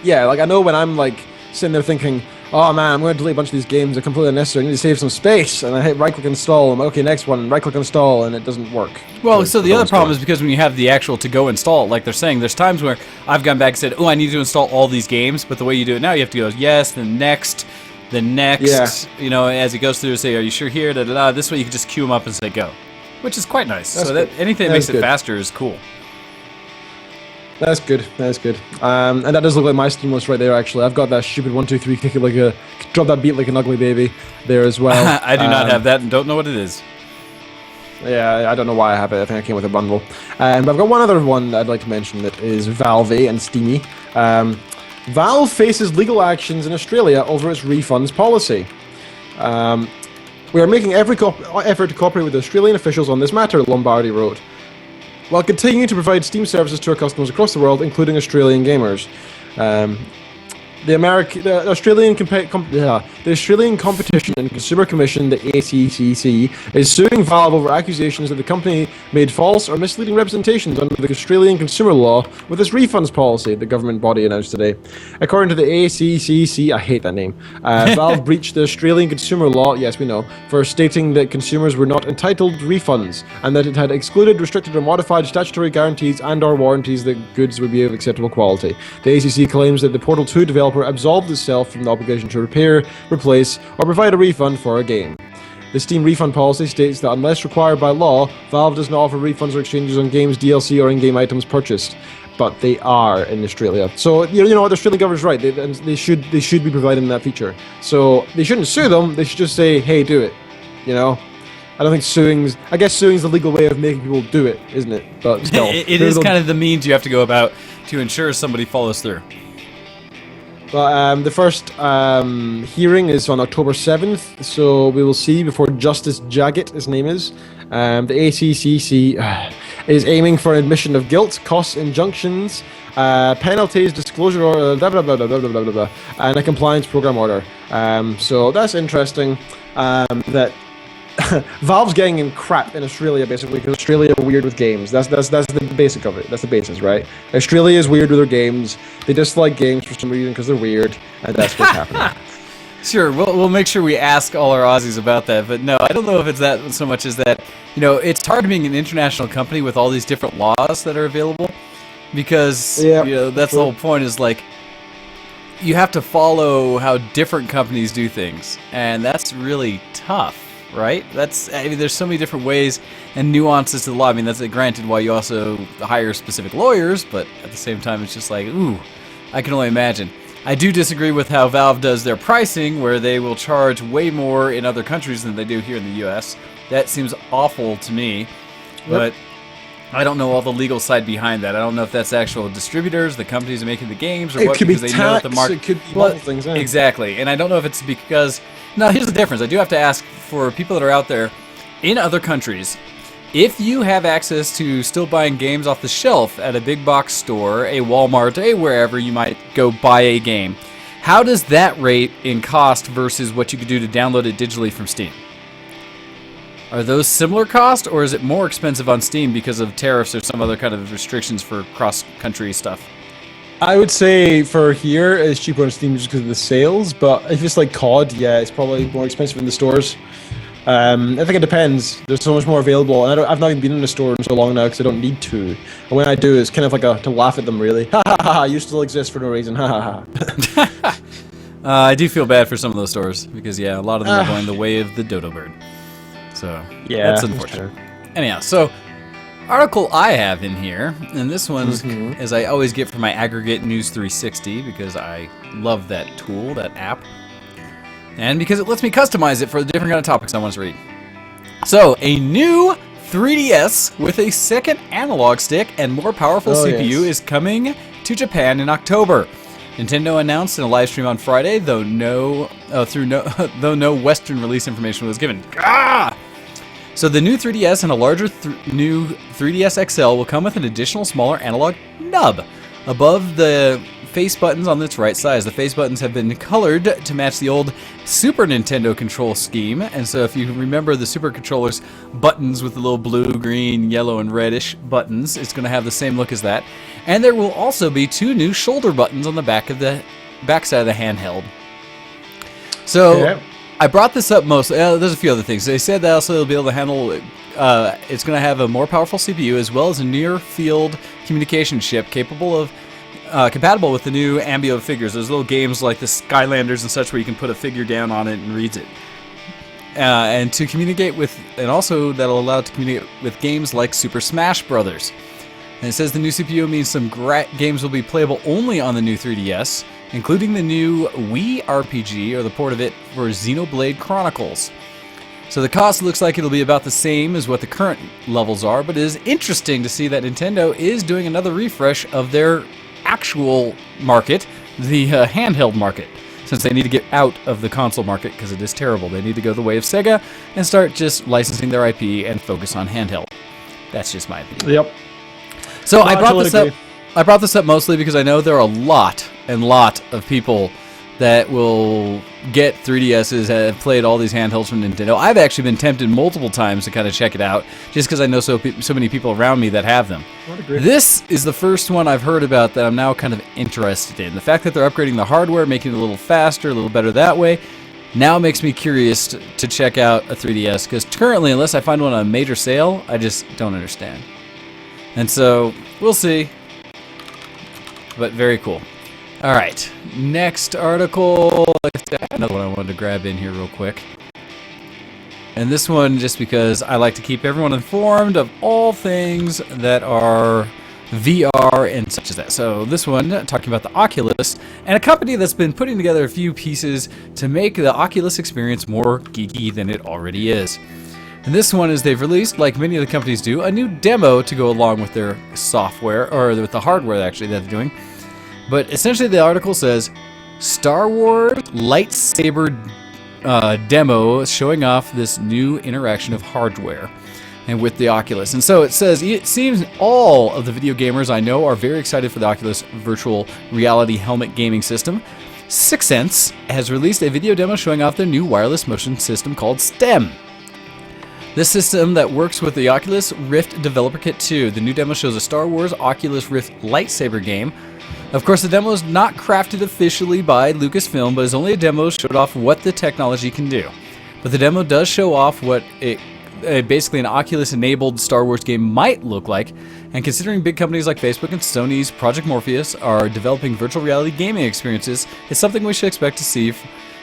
Yeah, like I know when I'm like sitting there thinking, oh man, I'm going to delete a bunch of these games. They're completely unnecessary. I need to save some space, and I hit right-click install. I'm like, okay, next one, right-click install, and it doesn't work. Well, so the other problem is because when you have the actual to-go install, like they're saying, there's times where I've gone back and said, oh, I need to install all these games, but the way you do it now, you have to go yes, then next. As it goes through, say, are you sure here? This way you can just queue them up and say go, which is quite nice. That's so good. that anything that makes it faster is cool. That's good. And that does look like my Steam list right there, actually. I've got that stupid 1, 2, 3, kick it like drop that beat like an ugly baby there as well. I do not have that and don't know what it is. Yeah, I don't know why I have it. I think I came with a bundle. But I've got one other one that I'd like to mention that is Valve and Steamy. Valve faces legal actions in Australia over its refunds policy. We are making every effort to cooperate with Australian officials on this matter, Lombardi wrote, while continuing to provide Steam services to our customers across the world, including Australian gamers. The Australian Competition and Consumer Commission, the ACCC, is suing Valve over accusations that the company made false or misleading representations under the Australian consumer law with its refunds policy, the government body announced today. According to the ACCC, I hate that name, Valve breached the Australian consumer law, yes we know, for stating that consumers were not entitled to refunds, and that it had excluded, restricted or modified statutory guarantees and or warranties that goods would be of acceptable quality. The ACC claims that the Portal 2 developer absolved itself from the obligation to repair, replace, or provide a refund for a game. The Steam refund policy states that unless required by law, Valve does not offer refunds or exchanges on games, DLC, or in-game items purchased. But they are in Australia. So, you know what, the Australian government's right. They should be providing that feature. So, they shouldn't sue them, they should just say, hey, do it. I don't think suing's the legal way of making people do it, isn't it? But still. it is kind of the means you have to go about to ensure somebody follows through. But the first hearing is on October 7th, so we will see before Justice Jaggett, his name is. The ACCC is aiming for an admission of guilt, costs, injunctions, penalties, disclosure order, blah, blah, blah, blah, blah, blah, blah, blah, and a compliance program order. So that's interesting that Valve's getting in crap in Australia, basically, because Australia are weird with games. That's the basic of it. That's the basis, right? Australia is weird with their games. They dislike games for some reason because they're weird, and that's what's happening. Sure, we'll make sure we ask all our Aussies about that. But no, I don't know if it's that so much as that, it's hard being an international company with all these different laws that are available. Because, that's the whole point is like, you have to follow how different companies do things. And that's really tough, right? There's so many different ways and nuances to the law. I mean, that's granted why you also hire specific lawyers, but at the same time, it's just like, ooh, I can only imagine. I do disagree with how Valve does their pricing, where they will charge way more in other countries than they do here in the U.S. That seems awful to me, but I don't know all the legal side behind that. I don't know if that's actual distributors, the companies making the games, or it what, could because be they tax, know what the market. It could be multiple things. Yeah. Exactly, and I don't know if it's because. Now, here's the difference. I do have to ask for people that are out there in other countries. If you have access to still buying games off the shelf at a big box store, a Walmart, wherever you might go buy a game, how does that rate in cost versus what you could do to download it digitally from Steam? Are those similar cost, or is it more expensive on Steam because of tariffs or some other kind of restrictions for cross-country stuff? I would say for here, it's cheaper on Steam just because of the sales, but if it's like COD, yeah, it's probably more expensive in the stores. I think it depends. There's so much more available, and I've not even been in a store in so long now because I don't need to. And when I do, it's kind of like to laugh at them, really. Ha ha ha! You still exist for no reason. Ha ha ha! I do feel bad for some of those stores because a lot of them are going the way of the dodo bird. So that's unfortunate. Anyhow, so article I have in here, and this one's as I always get for my aggregate News 360 because I love that tool, that app. And because it lets me customize it for the different kind of topics I want to read. So, a new 3DS with a second analog stick and more powerful CPU is coming to Japan in October. Nintendo announced in a live stream on Friday, though no Western release information was given. So the new 3DS and a larger new 3DS XL will come with an additional smaller analog nub above the face buttons on its right side. The face buttons have been colored to match the old Super Nintendo control scheme, and so if you remember the Super Controller's buttons with the little blue, green, yellow, and reddish buttons, it's going to have the same look as that. And there will also be 2 new shoulder buttons on the back side of the handheld. So I brought this up mostly. There's a few other things. They said that also it'll be able to handle. It's going to have a more powerful CPU as well as a near-field communication chip capable of. Compatible with the new Ambio figures. There's little games like the Skylanders and such where you can put a figure down on it and reads it. And to communicate with, and also that'll allow it to communicate with games like Super Smash Brothers. And it says the new CPU means some games will be playable only on the new 3DS, including the new Wii RPG or the port of it for Xenoblade Chronicles. So the cost looks like it'll be about the same as what the current levels are, but it is interesting to see that Nintendo is doing another refresh of their actual market, the handheld market, since they need to get out of the console market because it is terrible. They need to go the way of Sega and start just licensing their IP and focus on handheld. That's just my opinion. Yep. So I brought this up mostly because I know there are a lot of people that will get 3DSs, have played all these handhelds from Nintendo. I've actually been tempted multiple times to kind of check it out, just because I know so many people around me that have them. This is the first one I've heard about that I'm now kind of interested in. The fact that they're upgrading the hardware, making it a little faster, a little better that way, now makes me curious to check out a 3DS, because currently, unless I find one on a major sale, I just don't understand. And so, we'll see. But very cool. All right, next article. Another one I wanted to grab in here real quick. And this one just because I like to keep everyone informed of all things that are VR and such as that. So this one, talking about the Oculus, and a company that's been putting together a few pieces to make the Oculus experience more geeky than it already is. And this one is they've released, like many of the companies do, a new demo to go along with their software, or with the hardware actually that they're doing. But essentially the article says, Star Wars lightsaber demo showing off this new interaction of hardware and with the Oculus. And so it says, it seems all of the video gamers I know are very excited for the Oculus virtual reality helmet gaming system. Sixth Sense has released a video demo showing off their new wireless motion system called STEM. This system that works with the Oculus Rift Developer Kit 2. The new demo shows a Star Wars Oculus Rift lightsaber game Of course, the demo is not crafted officially by Lucasfilm, but is only a demo showed off what the technology can do. But the demo does show off what basically an Oculus-enabled Star Wars game might look like, and considering big companies like Facebook and Sony's Project Morpheus are developing virtual reality gaming experiences, it's something we should expect to see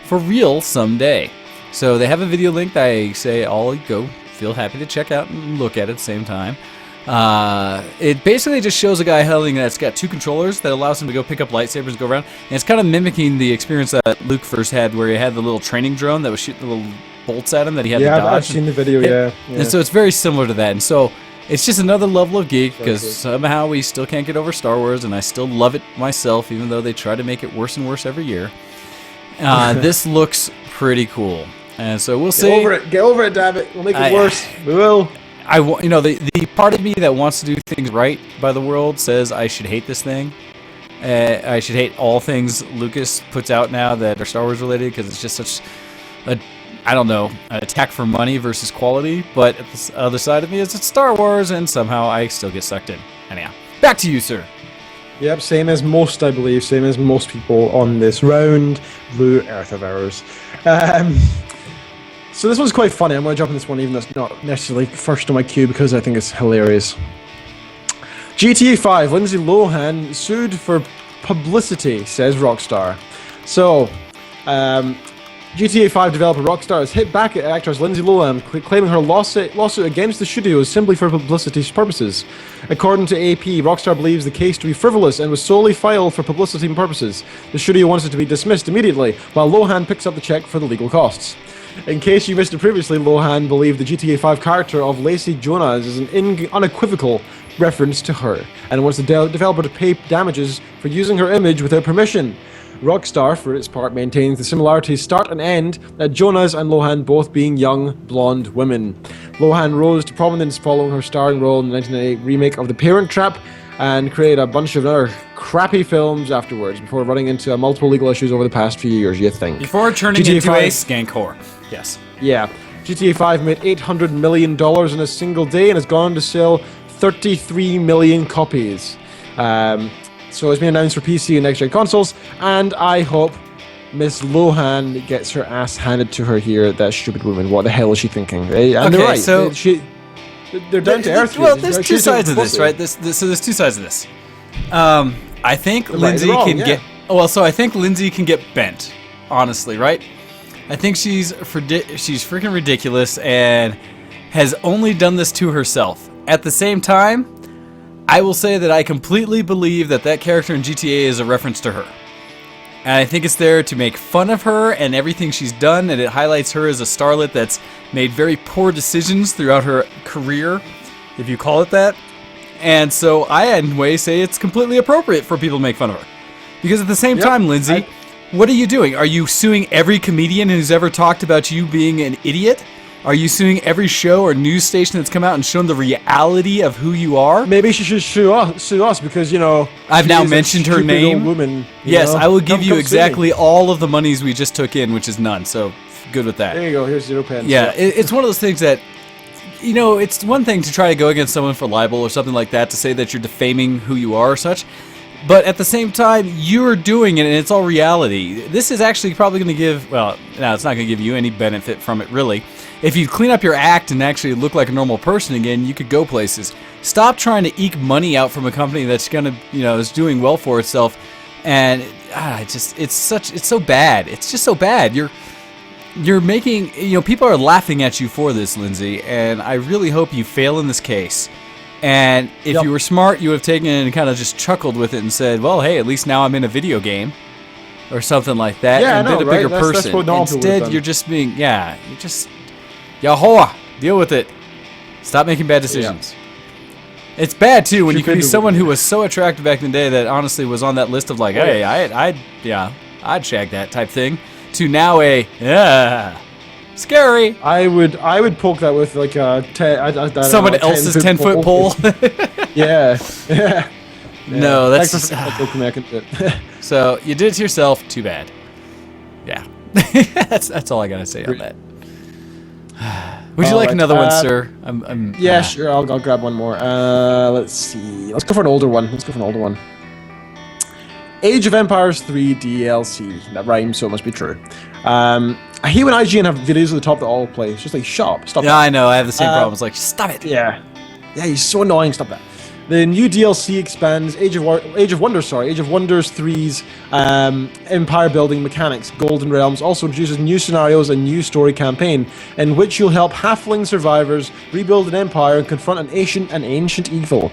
for real someday. So they have a video link that I say all go feel happy to check out and look at the same time. It basically just shows a guy holding that's got 2 controllers that allows him to go pick up lightsabers and go around, and it's kind of mimicking the experience that Luke first had where he had the little training drone that was shooting the little bolts at him that he had to dodge. Yeah, I've seen the video, yeah. And so it's very similar to that, and so it's just another level of geek because somehow we still can't get over Star Wars, and I still love it myself, even though they try to make it worse and worse every year. This looks pretty cool, and so we'll see. Get over it, damn it. We'll make it worse. We will. The part of me that wants to do things right by the world says I should hate this thing. I should hate all things Lucas puts out now that are Star Wars related because it's just such an attack for money versus quality. But the other side of me is it's Star Wars, and somehow I still get sucked in. Anyhow, back to you, sir. Yep, same as most, I believe. Same as most people on this round blue Earth of ours. So this one's quite funny. I'm going to jump in this one, even though it's not necessarily first on my queue, because I think it's hilarious. GTA 5, Lindsay Lohan sued for publicity, says Rockstar. So, GTA 5 developer Rockstar has hit back at actress Lindsay Lohan, claiming her lawsuit against the studio is simply for publicity purposes. According to AP, Rockstar believes the case to be frivolous and was solely filed for publicity purposes. The studio wants it to be dismissed immediately, while Lohan picks up the check for the legal costs. In case you missed it previously, Lohan believed the GTA 5 character of Lacey Jonas is an unequivocal reference to her, and wants the developer to pay damages for using her image without permission. Rockstar, for its part, maintains the similarities start and end at Jonas and Lohan both being young, blonde women. Lohan rose to prominence following her starring role in the 1998 remake of The Parent Trap, and created a bunch of other crappy films afterwards before running into multiple legal issues over the past few years, you think. Before turning GTA into 5, a skank whore. Yes. Yeah. GTA 5 made $800 million in a single day and has gone on to sell 33 million copies. So it's been announced for PC and next-gen consoles, and I hope Miss Lohan gets her ass handed to her here, that stupid woman. What the hell is she thinking? And they're right. So they're down to earth. Well, there's 2 sides of this, right? So there's 2 sides of this. I think Lindsay can get... Well, so I think Lindsay can get bent, honestly, right? I think she's freaking ridiculous and has only done this to herself. At the same time, I will say that I completely believe that character in GTA is a reference to her. And I think it's there to make fun of her and everything she's done, and it highlights her as a starlet that's made very poor decisions throughout her career, if you call it that. And so I, in a way, say it's completely appropriate for people to make fun of her. Because at the same time, Lindsay, what are you doing? Are you suing every comedian who's ever talked about you being an idiot? Are you suing every show or news station that's come out and shown the reality of who you are? Maybe she should sue us because, you know... I've now mentioned her name. Woman, yes, know? I will give you exactly all of the monies we just took in, which is none, so good with that. There you go, here's 0 pence. Yeah, it's one of those things that, you know, it's one thing to try to go against someone for libel or something like that, to say that you're defaming who you are or such. But at the same time, you're doing it, and it's all reality. This is actually probably going to give... Well, no, it's not going to give you any benefit from it, really. If you clean up your act and actually look like a normal person again, you could go places. Stop trying to eke money out from a company that's going to, you know, is doing well for itself. And it's so bad. It's just so bad. You're making... You know, people are laughing at you for this, Lindsay, and I really hope you fail in this case. And if you were smart, you would have taken it and kind of just chuckled with it and said, well, hey, at least now I'm in a video game. Or something like that. Yeah, and I know, been a bigger person. That's Instead, you're just being, you're just, Yahoah, deal with it. Stop making bad decisions. Yeah. It's bad, too, when you can be someone who was so attractive back in the day that honestly was on that list of like, hey, I'd shag that type thing, to now scary. I would poke that with like a someone else's 10-foot pole. Yeah. No, that's so you did it to yourself. Too bad. Yeah, that's all I gotta say on that. Would you like another one, sir? Yeah, sure. I'll grab one more. Let's see. Let's go for an older one. Age of Empires 3 DLC. That rhymes, so it must be true. I hate when IGN have videos at the top that all play. It's just like, stop Yeah, that. I know. I have the same problem. It's like, stop it. Yeah, he's so annoying. Stop that. The new DLC expands Age of Wonders 3's empire building mechanics. Golden Realms also introduces new scenarios and new story campaign in which you'll help halfling survivors rebuild an empire and confront an ancient evil.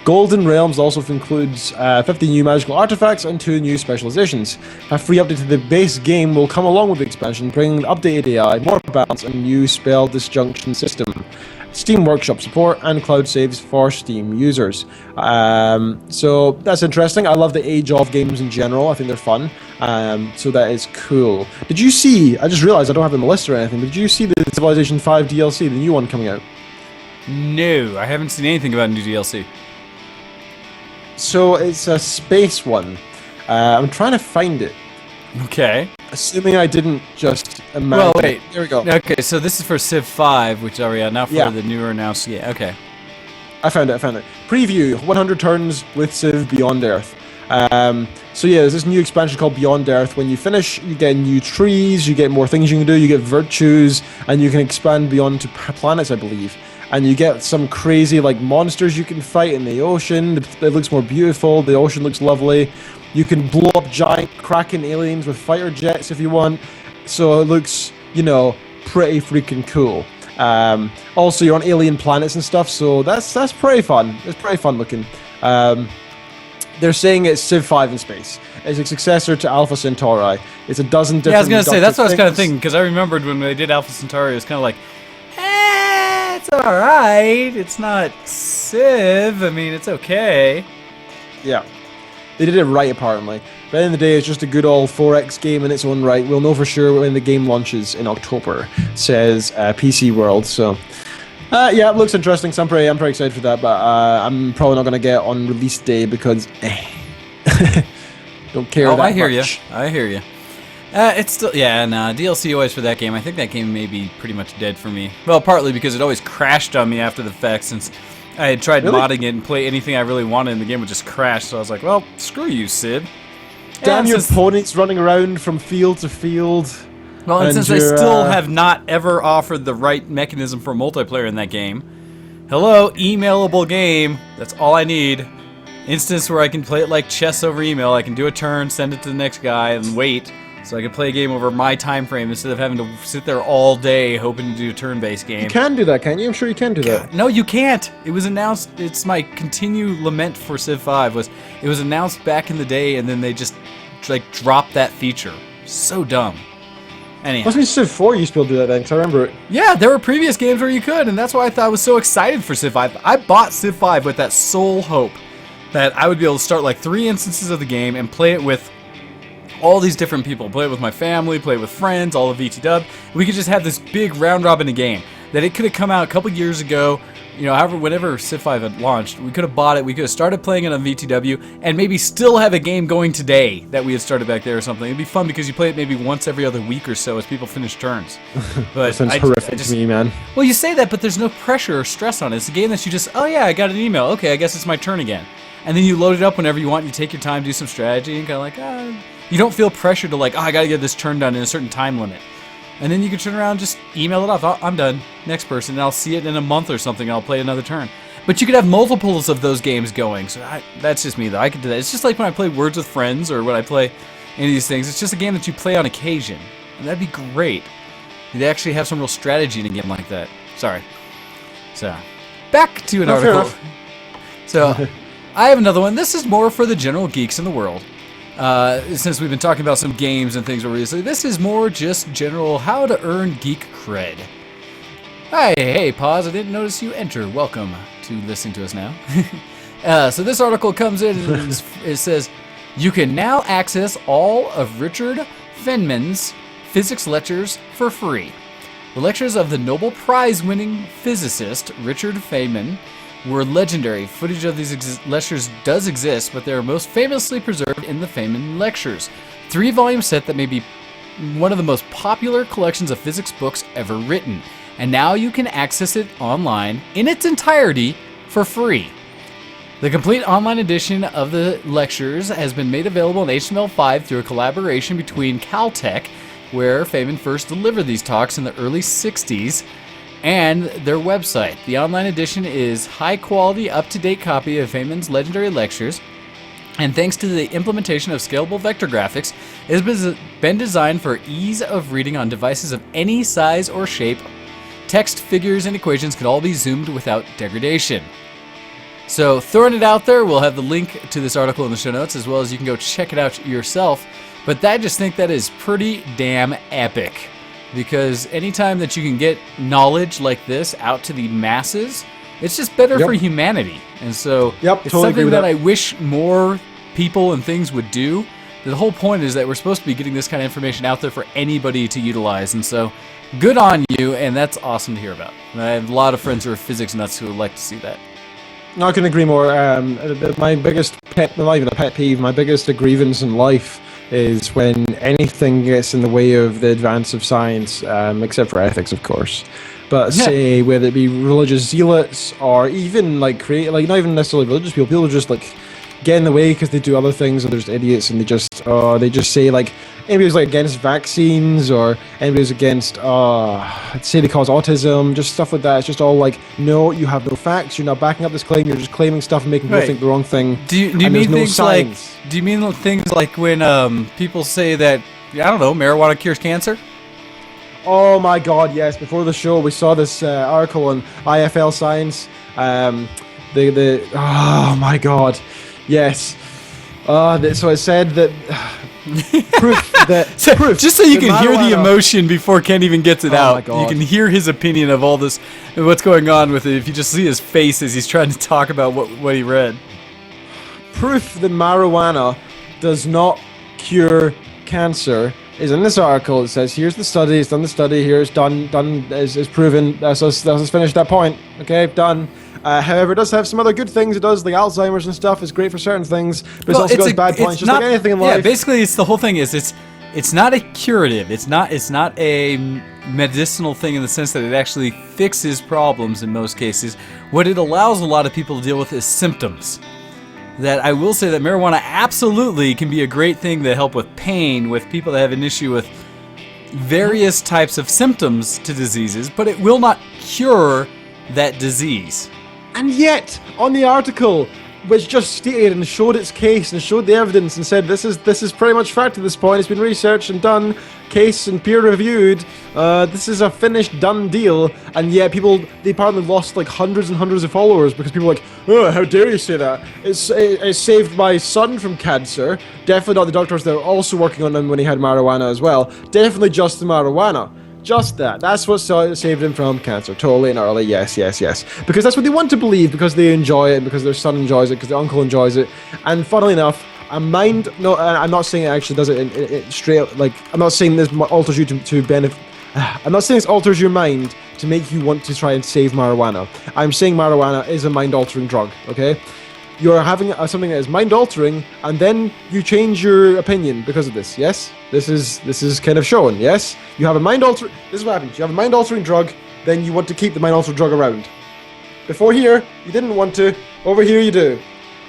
Golden Realms also includes 50 new magical artifacts and 2 new specializations. A free update to the base game will come along with the expansion, bringing updated AI, more balance, and new spell disjunction system. Steam Workshop support and cloud saves for Steam users. So that's interesting. I love the Age of games in general. I think they're fun. So that is cool. Did you see, I just realized I don't have them on the list or anything, but did you see the Civilization 5 DLC, the new one coming out? No, I haven't seen anything about new DLC. So it's a space one. I'm trying to find it. Okay. Assuming I didn't just imagine. Well, wait. Here we go. Okay, so this is for Civ 5, which are we at now for Yeah. the newer announced. Yeah, okay. I found it. Preview, 100 turns with Civ Beyond Earth. So yeah, there's this new expansion called Beyond Earth. When you finish, you get new trees, you get more things you can do, you get virtues, and you can expand beyond to planets, I believe. And you get some crazy like monsters you can fight in the ocean. It looks more beautiful. The ocean looks lovely. You can blow up giant kraken aliens with fighter jets if you want. So it looks, pretty freaking cool. Also, you're on alien planets and stuff, so that's pretty fun. It's pretty fun looking. They're saying it's Civ 5 in space. It's a successor to Alpha Centauri. It's a dozen different. Yeah, I was gonna say that's what I was kind of things. thinking because I remembered when they did Alpha Centauri, it was kind of like, it's all right. It's not Civ. I mean, it's okay. Yeah. They did it right, apparently. But at the end of the day, it's just a good old 4X game in its own right. We'll know for sure when the game launches in October, says PC World. So, yeah, it looks interesting. So I'm pretty excited for that. But I'm probably not going to get it on release day because don't care that much. I hear you. I hear you. It's still, DLC always for that game. I think that game may be pretty much dead for me. Well, partly because it always crashed on me after the fact since I had tried modding it and play anything I really wanted and the game would just crash. So I was like, well, screw you, Sid. Damn your opponents running around from field to field. Well, and since they still have not ever offered the right mechanism for multiplayer in that game, hello, emailable game. That's all I need. Instance where I can play it like chess over email. I can do a turn, send it to the next guy, and wait. So I can play a game over my time frame instead of having to sit there all day hoping to do a turn-based game. You can do that, can't you? I'm sure you can do that. No, you can't. It was announced. It's my continued lament for Civ 5 was it was announced back in the day, and then they just dropped that feature. So dumb. Anyhow. Must be Civ 4 you used to be able to do that then, because I remember it. Yeah, there were previous games where you could, and that's why I thought I was so excited for Civ 5. I bought Civ 5 with that sole hope that I would be able to start 3 instances of the game and play it with all these different people. Play it with my family, play it with friends, all of VT-Dub. We could just have this big round robin of game. That it could have come out a couple years ago, whenever Civ 5 had launched, we could have bought it, we could have started playing it on VTW, and maybe still have a game going today that we had started back there or something. It'd be fun because you play it maybe once every other week or so as people finish turns. But that sounds horrific to me, man. Well, you say that, but there's no pressure or stress on it. It's a game that you just, oh yeah, I got an email. Okay, I guess it's my turn again. And then you load it up whenever you want, you take your time, do some strategy, and kind of you don't feel pressure to I gotta get this turn done in a certain time limit. And then you can turn around and just email it off. Oh, I'm done. Next person. And I'll see it in a month or something. I'll play another turn. But you could have multiples of those games going. So that's just me, though. I could do that. It's just like when I play Words with Friends or when I play any of these things. It's just a game that you play on occasion. And that'd be great. You'd actually have some real strategy in a game like that. Sorry. So, back to an article. So, I have another one. This is more for the general geeks in the world. Since we've been talking about some games and things recently, this is more just general how to earn geek cred. Hey, pause, I didn't notice you enter. Welcome to listening to us now. So this article comes in and it says, you can now access all of Richard Feynman's physics lectures for free. The lectures of the Nobel Prize-winning physicist Richard Feynman were legendary. Footage of these lectures does exist, but they are most famously preserved in the Feynman Lectures, 3-volume set that may be one of the most popular collections of physics books ever written. And now you can access it online in its entirety for free. The complete online edition of the lectures has been made available in HTML5 through a collaboration between Caltech, where Feynman first delivered these talks in the early 60s, and their website. The online edition is high-quality, up-to-date copy of Feynman's legendary lectures, and thanks to the implementation of scalable vector graphics, it has been designed for ease of reading on devices of any size or shape. Text, figures, and equations can all be zoomed without degradation. So, throwing it out there, we'll have the link to this article in the show notes, as well as you can go check it out yourself. But I just think that is pretty damn epic. Because anytime that you can get knowledge like this out to the masses, it's just better for humanity. And so, it's something that I wish more people and things would do. The whole point is that we're supposed to be getting this kind of information out there for anybody to utilize. And so, good on you, and that's awesome to hear about. And I have a lot of friends who are physics nuts who would like to see that. No, I couldn't agree more. My biggest pet, not even a pet peeve, my biggest grievance in life is when anything gets in the way of the advance of science, except for ethics, of course. But say whether it be religious zealots or even not even necessarily religious people who just like get in the way because they do other things, or there's idiots and they just say like anybody's like against vaccines or anybody's against say they cause autism, just stuff like that. It's just all like, no, you have no facts, you're not backing up this claim, you're just claiming stuff and making people think the wrong thing. Do you mean things like when people say that, I don't know, marijuana cures cancer? Oh my god, yes. Before the show we saw this article on IFL Science. Oh my god. Yes. So it said that proof just so you can hear the emotion before Ken even gets it out. You can hear his opinion of all this and what's going on with it if you just see his face as he's trying to talk about what he read. Proof that marijuana does not cure cancer is in this article. It says, here's the study, it's done the study, here's done, is proven, let's finish that point, okay, done. However, it does have some other good things. It does, like Alzheimer's and stuff, is great for certain things, but it's also got bad points, just like anything in life. Yeah, basically, it's the whole thing is it's not a curative. It's not a medicinal thing in the sense that it actually fixes problems in most cases. What it allows a lot of people to deal with is symptoms. That I will say that marijuana absolutely can be a great thing to help with pain, with people that have an issue with various types of symptoms to diseases, but it will not cure that disease. And yet, on the article, which just stated and showed its case and showed the evidence and said this is pretty much fact at this point, it's been researched and done, case and peer reviewed, this is a finished, done deal, and yet they apparently lost like hundreds and hundreds of followers because people are like, oh, how dare you say that? It saved my son from cancer, definitely not the doctors that were also working on him when he had marijuana as well, definitely just the marijuana. Just that. That's what saved him from cancer. Totally and utterly. Yes. Because that's what they want to believe, because they enjoy it, because their son enjoys it, because their uncle enjoys it. And funnily enough, I'm not saying it actually does it straight, like, I'm not saying this alters you to benefit. I'm not saying this alters your mind to make you want to try and save marijuana. I'm saying marijuana is a mind-altering drug, okay? You're having something that is mind-altering, and then you change your opinion because of this, yes? This is kind of shown, yes? You have a mind-altering... This is what happens. You have a mind-altering drug, then you want to keep the mind-altering drug around. Before here, you didn't want to. Over here, you do.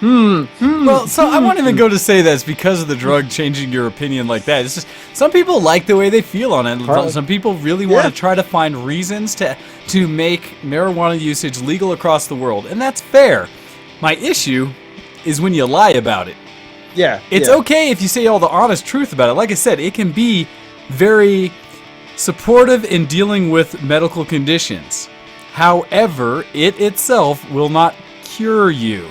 Well, so I won't even go to say that's because of the drug changing your opinion like that. It's just some people like the way they feel on it. Some people really want to try to find reasons to make marijuana usage legal across the world, and that's fair. My issue is when you lie about it. Yeah. It's okay if you say all the honest truth about it. Like I said, it can be very supportive in dealing with medical conditions. However, it itself will not cure you.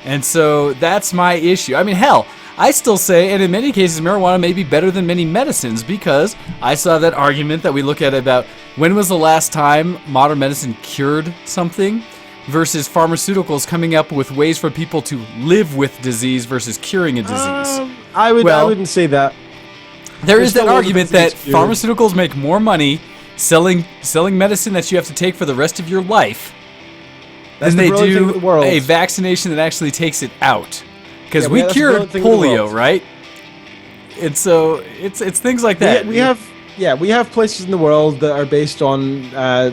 And so that's my issue. I mean, hell, I still say, and in many cases, marijuana may be better than many medicines, because I saw that argument that we look at about when was the last time modern medicine cured something versus pharmaceuticals coming up with ways for people to live with disease versus curing a disease. I wouldn't say that. There is that argument that pharmaceuticals make more money selling medicine that you have to take for the rest of your life than they do a vaccination that actually takes it out. Because we cured polio, right? And so it's things like that. We have we have places in the world that are based on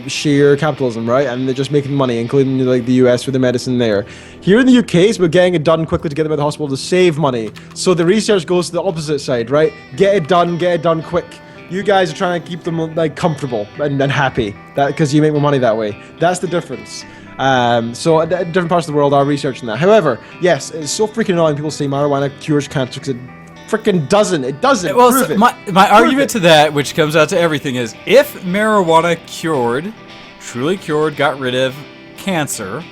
sheer capitalism, right? And they're just making money, including like the US with the medicine there. Here in the UK, it's about getting it done quickly to get them out of the hospital to save money. So the research goes to the opposite side, right? Get it done quick. You guys are trying to keep them like comfortable and happy, because you make more money that way. That's the difference. So different parts of the world are researching that. However, yes, it's so freaking annoying people say marijuana cures cancer, because it freaking doesn't. It doesn't. Well, Prove so it. my argument to that, which comes out to everything, is if marijuana truly cured, got rid of cancer,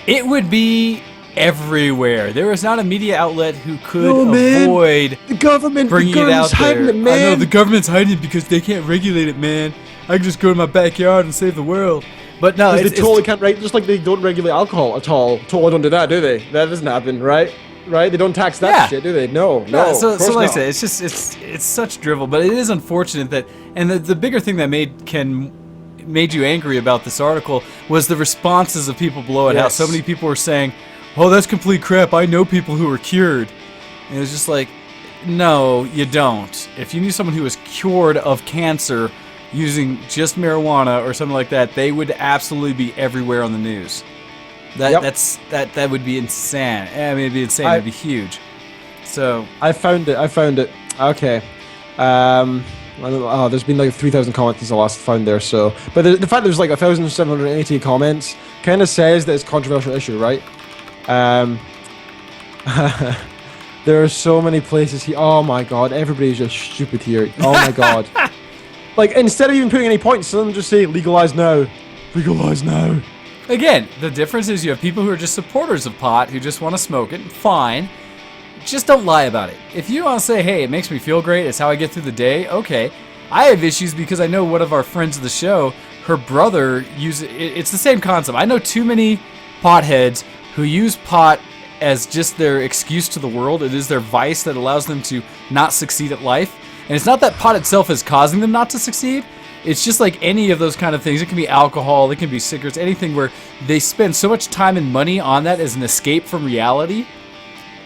it would be everywhere. There is not a media outlet who could avoid the government bringing it out there. It, man. I know the government's hiding it because they can't regulate it, man. I can just go to my backyard and save the world. But no, they totally can't. Right, just like they don't regulate alcohol at all. Totally don't do that, do they? That doesn't happen, right? Right? They don't tax that shit, do they? No. So like I said, it's just it's such drivel. But it is unfortunate that, and the bigger thing that made you angry about this article was the responses of people below it. Yes. How so many people were saying, "Oh, that's complete crap. I know people who are cured." And it was just like, no, you don't. If you knew someone who was cured of cancer using just marijuana or something like that, they would absolutely be everywhere on the news. That would be insane. I mean, it'd be insane. It'd be huge. So I found it. Okay. There's been like 3,000 comments since I last found there. So, but the fact there's like 1,780 comments kind of says that it's a controversial issue, right? There are so many places here. Oh my god, everybody's just stupid here. Oh my god. Like, instead of even putting any points, some just say legalize now. Legalize now. Again, the difference is you have people who are just supporters of pot who just want to smoke it. Fine. Just don't lie about it. If you want to say, hey, it makes me feel great, it's how I get through the day, okay. I have issues because I know one of our friends of the show, her brother uses it. It's the same concept. I know too many potheads who use pot as just their excuse to the world. It is their vice that allows them to not succeed at life. And it's not that pot itself is causing them not to succeed. It's just like any of those kind of things. It can be alcohol, it can be cigarettes, anything where they spend so much time and money on that as an escape from reality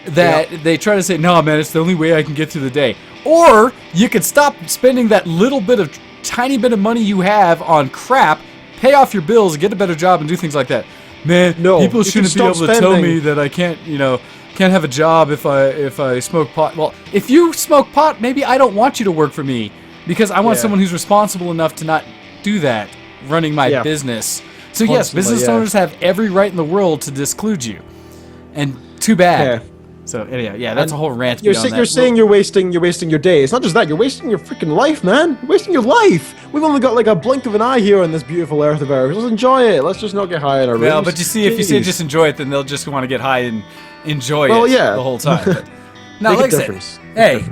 that they try to say, no, man, it's the only way I can get through the day. Or you could stop spending that tiny bit of money you have on crap, pay off your bills, get a better job, and do things like that. Man, people shouldn't be able to tell me that I can't have a job if I smoke pot. Well, if you smoke pot, maybe I don't want you to work for me because I want someone who's responsible enough to not do that, running my business. So yes, business owners have every right in the world to disclude you, and too bad. Yeah. So anyhow, that's a whole rant. You're saying you're wasting your day. It's not just that, you're wasting your freaking life, man. You're wasting your life. We've only got like a blink of an eye here on this beautiful earth of ours. Let's enjoy it. Let's just not get high in our rooms. Well, but you see, if you say just enjoy it, then they'll just want to get high and enjoy it the whole time. But, now, like I said, hey,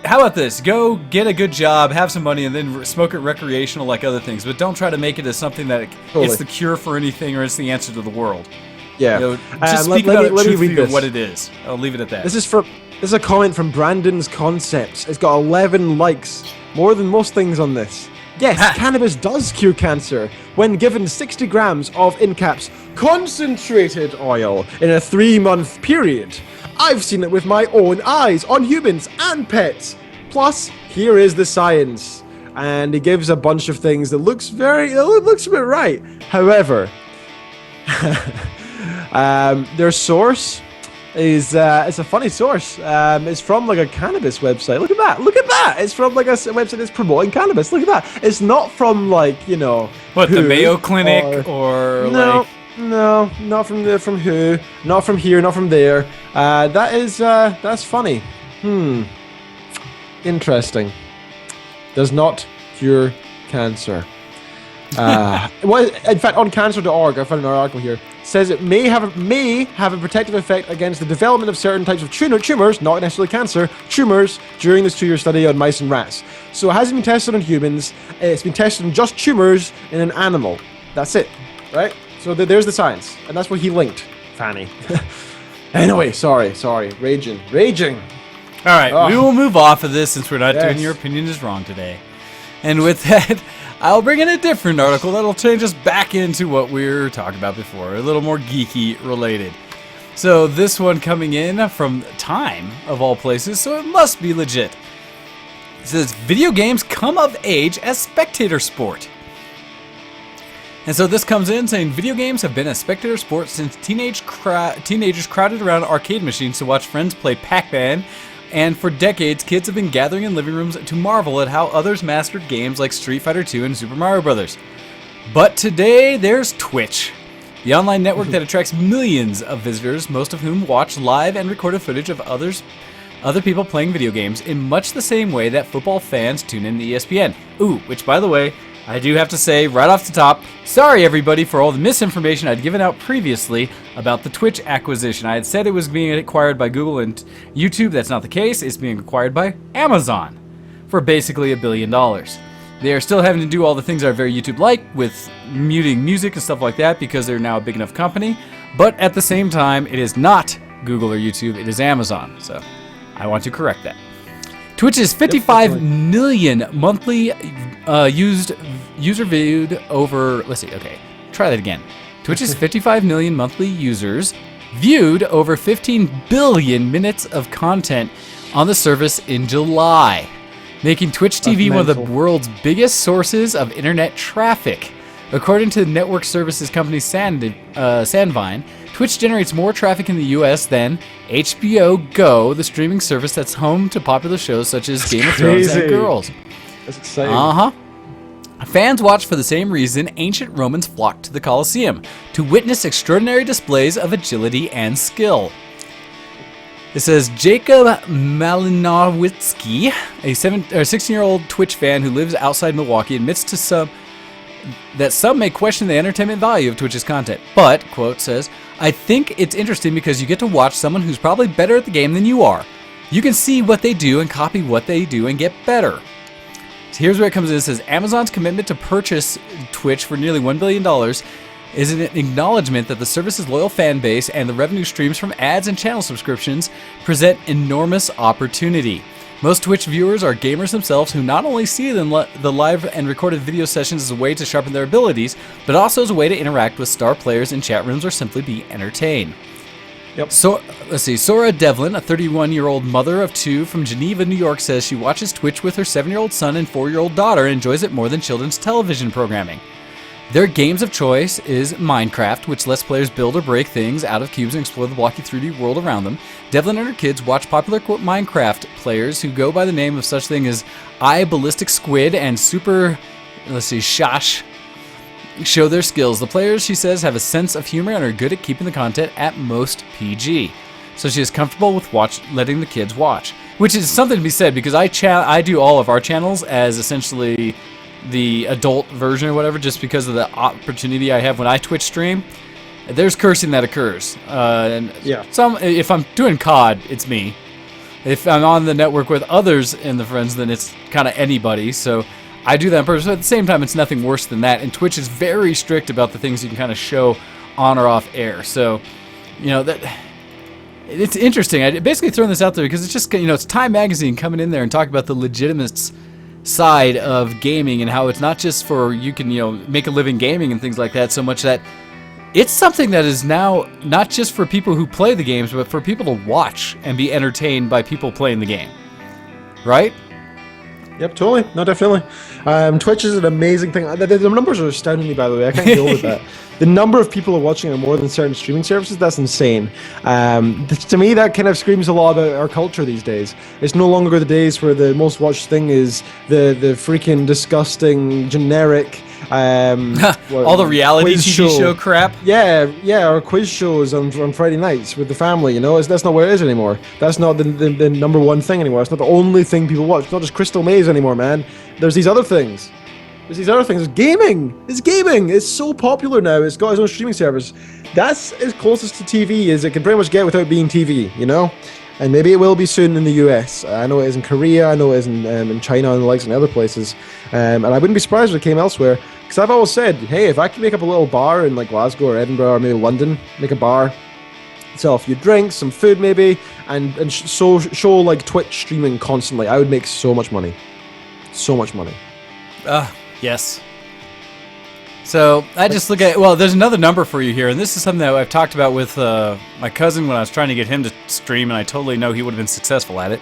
how about this? Go get a good job, have some money, and then smoke it recreational like other things. But don't try to make it as something that it's the cure for anything or it's the answer to the world. Yeah. Just speak about it truthfully of what it is. I'll leave it at that. This is a comment from Brandon's Concepts. It's got 11 likes, more than most things on this. Yes, cannabis does cure cancer when given 60 grams of, in caps, concentrated oil in a 3-month period. I've seen it with my own eyes on humans and pets. Plus, here is the science. And he gives a bunch of things that looks a bit right. However, their source is it's a funny source. It's from like a cannabis website. Look at that. It's from like a website that's promoting cannabis. Look at that. It's not from like, what, the Mayo Clinic or no, not from who, not from here, not from there. That's funny. Interesting. Does not cure cancer. Well, in fact, on cancer.org, I found an article here, says it may have a protective effect against the development of certain types of tumors, not necessarily cancer, tumors, during this 2-year study on mice and rats. So it hasn't been tested on humans, it's been tested on just tumors in an animal. That's it, right? So there's the science, and that's what he linked, Fanny. Anyway, sorry, raging. All right, we will move off of this since we're not doing Your Opinion is Wrong today. And with that, I'll bring in a different article that'll change us back into what we were talking about before, a little more geeky related. So this one coming in from Time, of all places, so it must be legit. It says, video games come of age as spectator sport. And so this comes in saying, video games have been a spectator sport since teenagers crowded around arcade machines to watch friends play Pac-Man. And for decades, kids have been gathering in living rooms to marvel at how others mastered games like Street Fighter II and Super Mario Bros. But today, there's Twitch, the online network that attracts millions of visitors, most of whom watch live and recorded footage of other people playing video games in much the same way that football fans tune in to ESPN. Ooh, which, by the way, I do have to say right off the top, sorry everybody for all the misinformation I'd given out previously about the Twitch acquisition. I had said it was being acquired by Google and YouTube. That's not the case. It's being acquired by Amazon for basically $1 billion. They are still having to do all the things that are very YouTube-like with muting music and stuff like that because they're now a big enough company. But at the same time, it is not Google or YouTube. It is Amazon. So I want to correct that. Twitch is 55 million monthly user viewed over. Let's see. Okay, try that again. Twitch is 55 million monthly users viewed over 15 billion minutes of content on the service in July, making Twitch TV one of the world's biggest sources of internet traffic. According to the network services company Sandvine, Twitch generates more traffic in the US than HBO Go, the streaming service that's home to popular shows such as Game of Thrones and Girls. That's exciting. Fans watch for the same reason ancient Romans flocked to the Colosseum, to witness extraordinary displays of agility and skill. It says Jacob Malinowski, a 16-year-old Twitch fan who lives outside Milwaukee, admits to some may question the entertainment value of Twitch's content, but, quote, says, I think it's interesting because you get to watch someone who's probably better at the game than you are. You can see what they do and copy what they do and get better. So here's where it comes in. It says, Amazon's commitment to purchase Twitch for nearly $1 billion is an acknowledgement that the service's loyal fan base and the revenue streams from ads and channel subscriptions present enormous opportunity. Most Twitch viewers are gamers themselves who not only see the live and recorded video sessions as a way to sharpen their abilities, but also as a way to interact with star players in chat rooms or simply be entertained. Yep. So let's see. Sora Devlin, a 31-year-old mother of two from Geneva, New York, says she watches Twitch with her 7-year-old son and 4-year-old daughter and enjoys it more than children's television programming. Their games of choice is Minecraft, which lets players build or break things out of cubes and explore the blocky 3D world around them. Devlin and her kids watch popular quote, Minecraft players who go by the name of such thing as Ballistic Squid and Super, Shash, show their skills. The players, she says, have a sense of humor and are good at keeping the content at most PG. So she is comfortable with letting the kids watch, which is something to be said because I do all of our channels as essentially the adult version or whatever, just because of the opportunity I have when I Twitch stream. There's cursing that occurs. If I'm doing COD, it's me. If I'm on the network with others in the friends, then it's kind of anybody. So I do that in person. But at the same time, it's nothing worse than that. And Twitch is very strict about the things you can kind of show on or off air. So, that it's interesting. I basically throwing this out there because it's just, it's Time Magazine coming in there and talking about the legitimate side of gaming and how it's not just for you can make a living gaming and things like that, so much that it's something that is now not just for people who play the games, but for people to watch and be entertained by people playing the game, right? Yep, totally. No, definitely. Twitch is an amazing thing. The numbers are astounding me, by the way. I can't deal with that. The number of people who are watching it more than certain streaming services, that's insane. To me, that kind of screams a lot about our culture these days. It's no longer the days where the most watched thing is the freaking disgusting, generic... all the reality TV show crap. Yeah, or quiz shows on Friday nights with the family. That's not where it is anymore. That's not the number one thing anymore. It's not the only thing people watch. It's not just Crystal Maze anymore, man. There's these other things. It's gaming. It's so popular now. It's got its own streaming service. That's as closest to TV as it can pretty much get without being TV. And maybe it will be soon in the US. I know it is in Korea. I know it is in China and the likes and other places. And I wouldn't be surprised if it came elsewhere. Because I've always said, hey, if I can make up a little bar in like Glasgow or Edinburgh or maybe London, make a bar, sell a few drinks, some food maybe, and show like Twitch streaming constantly, I would make so much money. So much money. Yes. So I just look at, there's another number for you here, and this is something that I've talked about with my cousin when I was trying to get him to stream, and I totally know he would have been successful at it.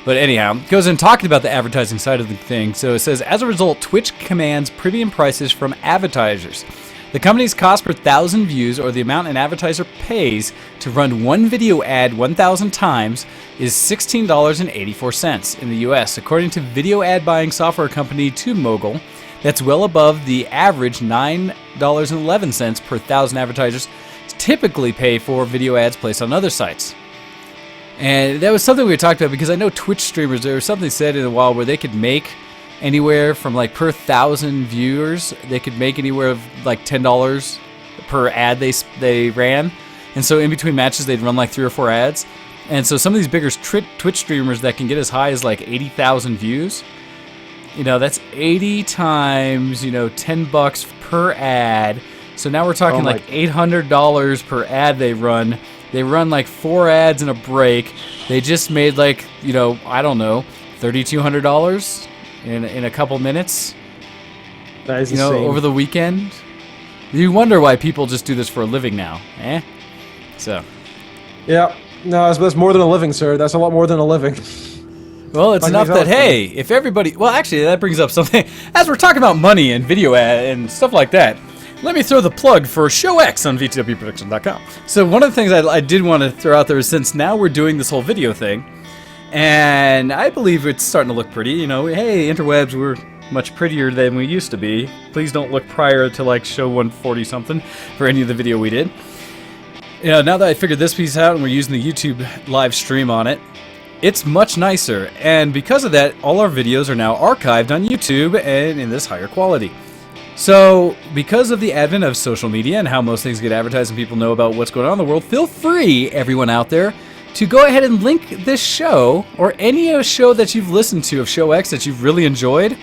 But anyhow, it goes in talking about the advertising side of the thing. So it says, as a result, Twitch commands premium prices from advertisers. The company's cost per 1,000 views, or the amount an advertiser pays to run one video ad 1,000 times, is $16.84 in the US. According to video ad buying software company TubeMogul, that's well above the average $9.11 per 1,000 advertisers typically pay for video ads placed on other sites. And that was something we talked about, because I know Twitch streamers, there was something said in a while where they could make anywhere from like per 1,000 viewers, they could make anywhere of like $10 per ad they ran. And so in between matches, they'd run like 3 or 4 ads. And so some of these bigger Twitch streamers that can get as high as like 80,000 views, you know, that's 80 times, you know, $10 per ad. So now we're talking like $800 per ad they run. They run like 4 ads in a break. They just made like, you know, I don't know, $3,200 in a couple minutes. That is insane. Over the weekend. You wonder why people just do this for a living now, eh? So. Yeah. No, that's more than a living, sir. That's a lot more than a living. Well, it's enough that, hey, if everybody... Well, actually, that brings up something. As we're talking about money and video ad and stuff like that, let me throw the plug for Show X on VTWProduction.com. So one of the things I did want to throw out there is, since now we're doing this whole video thing, and I believe it's starting to look pretty, you know, hey, interwebs, we're much prettier than we used to be. Please don't look prior to like show 140 something for any of the video we did. You know, now that I figured this piece out and we're using the YouTube live stream on it, it's much nicer. And because of that, all our videos are now archived on YouTube and in this higher quality. So, because of the advent of social media and how most things get advertised and people know about what's going on in the world, feel free, everyone out there, to go ahead and link this show, or any show that you've listened to of Show X that you've really enjoyed,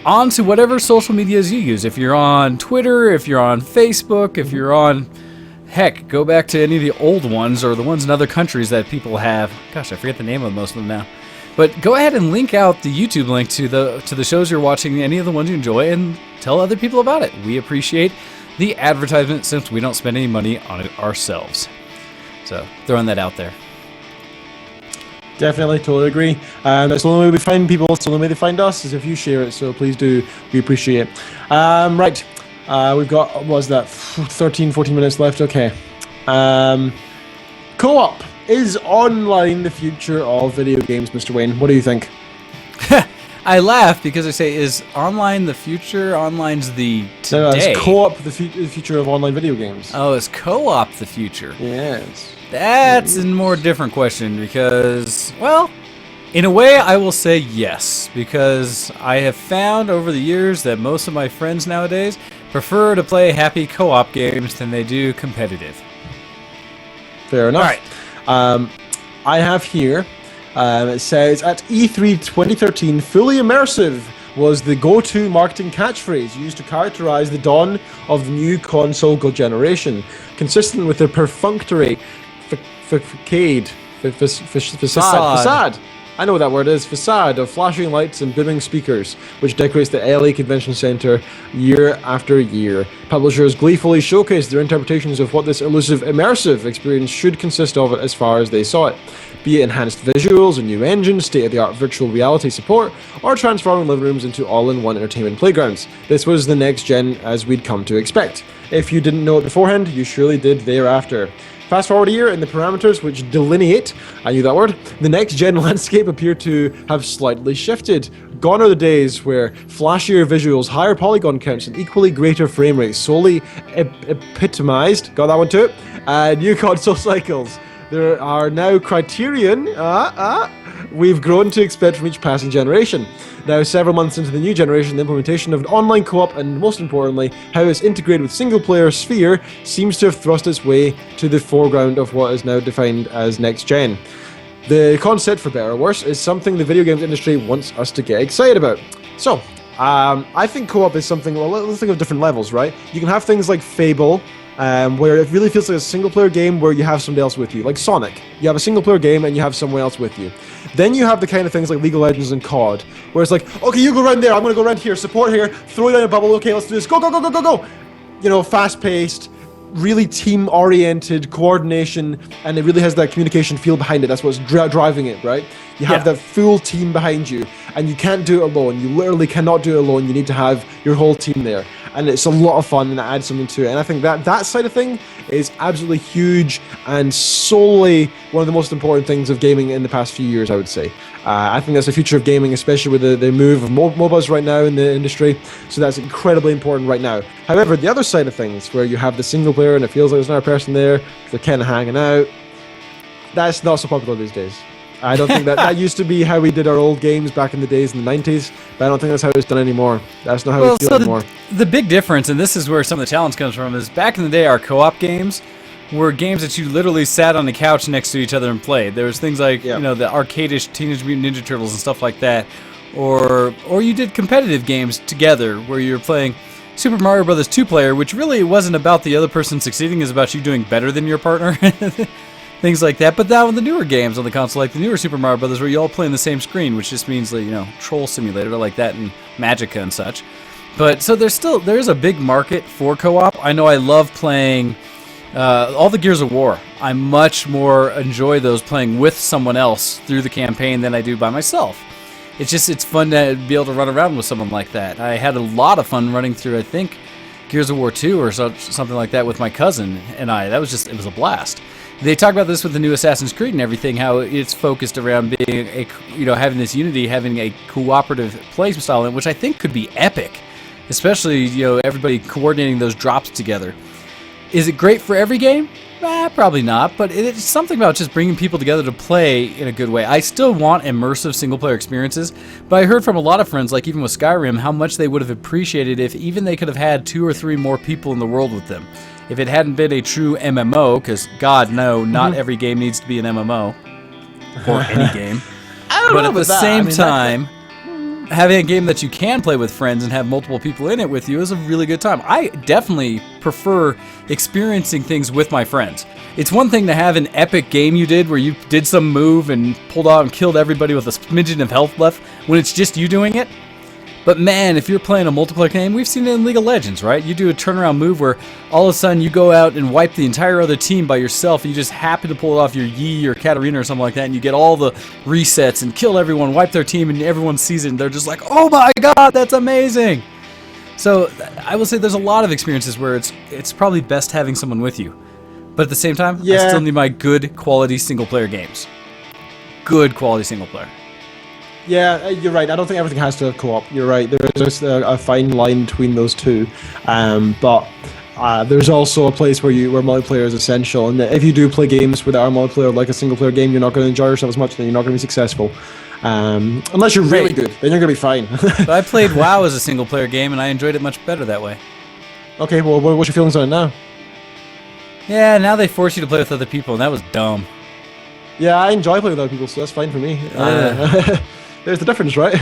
onto whatever social medias you use. If you're on Twitter, if you're on Facebook, if you're on... Heck, go back to any of the old ones, or the ones in other countries that people have. Gosh, I forget the name of most of them now. But go ahead and link out the YouTube link to the shows you're watching, any of the ones you enjoy, and tell other people about it. We appreciate the advertisement, since we don't spend any money on it ourselves. So, throwing that out there. Definitely, totally agree. That's the only way we find people, it's the only way they find us, is if you share it, so please do, we appreciate it. Right, we've got, what was that, 13, 14 minutes left, okay. Co-op, is online the future of video games, Mr. Wayne? What do you think? I laugh because I say, is online the future? Online's the today. No, is co-op the future of online video games? Oh, is co-op the future? Yes. That's a more different question, because, well, in a way I will say yes, because I have found over the years that most of my friends nowadays prefer to play happy co-op games than they do competitive. Fair enough. All right. I have here, it says, at E3 2013, fully immersive was the go-to marketing catchphrase used to characterize the dawn of the new console generation, consistent with the perfunctory facade. I know what that word is. Facade of flashing lights and booming speakers, which decorates the LA Convention Center year after year. Publishers gleefully showcase their interpretations of what this elusive immersive experience should consist of as far as they saw it, be it enhanced visuals, a new engine, state-of-the-art virtual reality support, or transforming living rooms into all-in-one entertainment playgrounds. This was the next gen as we'd come to expect. If you didn't know it beforehand, you surely did thereafter. Fast forward a year, and the parameters which delineate, I knew that word, the next-gen landscape appear to have slightly shifted. Gone are the days where flashier visuals, higher polygon counts, and equally greater frame rates solely epitomized, got that one too, new console cycles. There are now criterion we've grown to expect from each passing generation. Now, several months into the new generation, the implementation of online co-op, and most importantly, how it's integrated with single-player sphere, seems to have thrust its way to the foreground of what is now defined as next-gen. The concept, for better or worse, is something the video games industry wants us to get excited about. So, I think co-op is something, well, let's think of different levels, right? You can have things like Fable, where it really feels like a single-player game where you have somebody else with you. Like Sonic, you have a single-player game and you have someone else with you. Then you have the kind of things like League of Legends and COD, where it's like, okay, you go around there, I'm going to go around here, support here, throw down a bubble, okay, let's do this, go, go, go, go, go, go! You know, fast-paced, really team-oriented coordination, and it really has that communication feel behind it. That's what's driving it, right? You have that full team behind you, and you can't do it alone. You literally cannot do it alone. You need to have your whole team there, and it's a lot of fun, and it adds something to it. And I think that side of thing is absolutely huge and solely one of the most important things of gaming in the past few years, I would say. I think that's the future of gaming, especially with the move of MOBAs right now in the industry. So that's incredibly important right now. However, the other side of things, where you have the single player and it feels like there's another person there, they're kind of hanging out, that's not so popular these days. I don't think that used to be how we did our old games back in the days in the 90s, but I don't think that's how it's done anymore. That's not how we feel anymore. The big difference, and this is where some of the challenge comes from, is back in the day, our co-op games were games that you literally sat on the couch next to each other and played. There was things like, you know, the arcade-ish Teenage Mutant Ninja Turtles and stuff like that. Or you did competitive games together where you were playing Super Mario Bros. 2-player, which really wasn't about the other person succeeding, it was about you doing better than your partner. Things like that. But now in the newer games on the console, like the newer Super Mario Bros., where you all play on the same screen, which just means, like, you know, Troll Simulator like that and Magica and such. But so there's a big market for co-op. I know I love playing all the Gears of War. I much more enjoy those playing with someone else through the campaign than I do by myself. It's fun to be able to run around with someone like that. I had a lot of fun running through, I think, Gears of War 2 or something like that with my cousin and I. It was a blast. They talk about this with the new Assassin's Creed and everything, how it's focused around being having this unity, having a cooperative play style, which I think could be epic, especially, everybody coordinating those drops together. Is it great for every game? Probably not, but it's something about just bringing people together to play in a good way. I still want immersive single-player experiences, but I heard from a lot of friends, like even with Skyrim, how much they would have appreciated if even they could have had 2 or 3 more people in the world with them. If it hadn't been a true MMO, because God, no, not every game needs to be an MMO, or any game. But at the same time, having a game that you can play with friends and have multiple people in it with you is a really good time. I definitely prefer experiencing things with my friends. It's one thing to have an epic game you did where you did some move and pulled out and killed everybody with a smidgen of health left when it's just you doing it. But man, if you're playing a multiplayer game, we've seen it in League of Legends, right? You do a turnaround move where all of a sudden you go out and wipe the entire other team by yourself. You just happen to pull it off your Yi or Katarina or something like that, and you get all the resets and kill everyone, wipe their team, and everyone sees it, and they're just like, oh my god, that's amazing! So I will say there's a lot of experiences where it's probably best having someone with you. But at the same time, I still need my good quality single-player games. Good quality single-player. Yeah, you're right. I don't think everything has to have co-op. You're right. There is just a fine line between those two. But there's also a place where multiplayer is essential. And if you do play games with our multiplayer like a single-player game, you're not going to enjoy yourself as much, then you're not going to be successful. Unless you're really good, then you're going to be fine. But I played WoW as a single-player game, and I enjoyed it much better that way. Okay, well, what's your feelings on it now? Yeah, now they force you to play with other people, and that was dumb. Yeah, I enjoy playing with other people, so that's fine for me. There's the difference, right?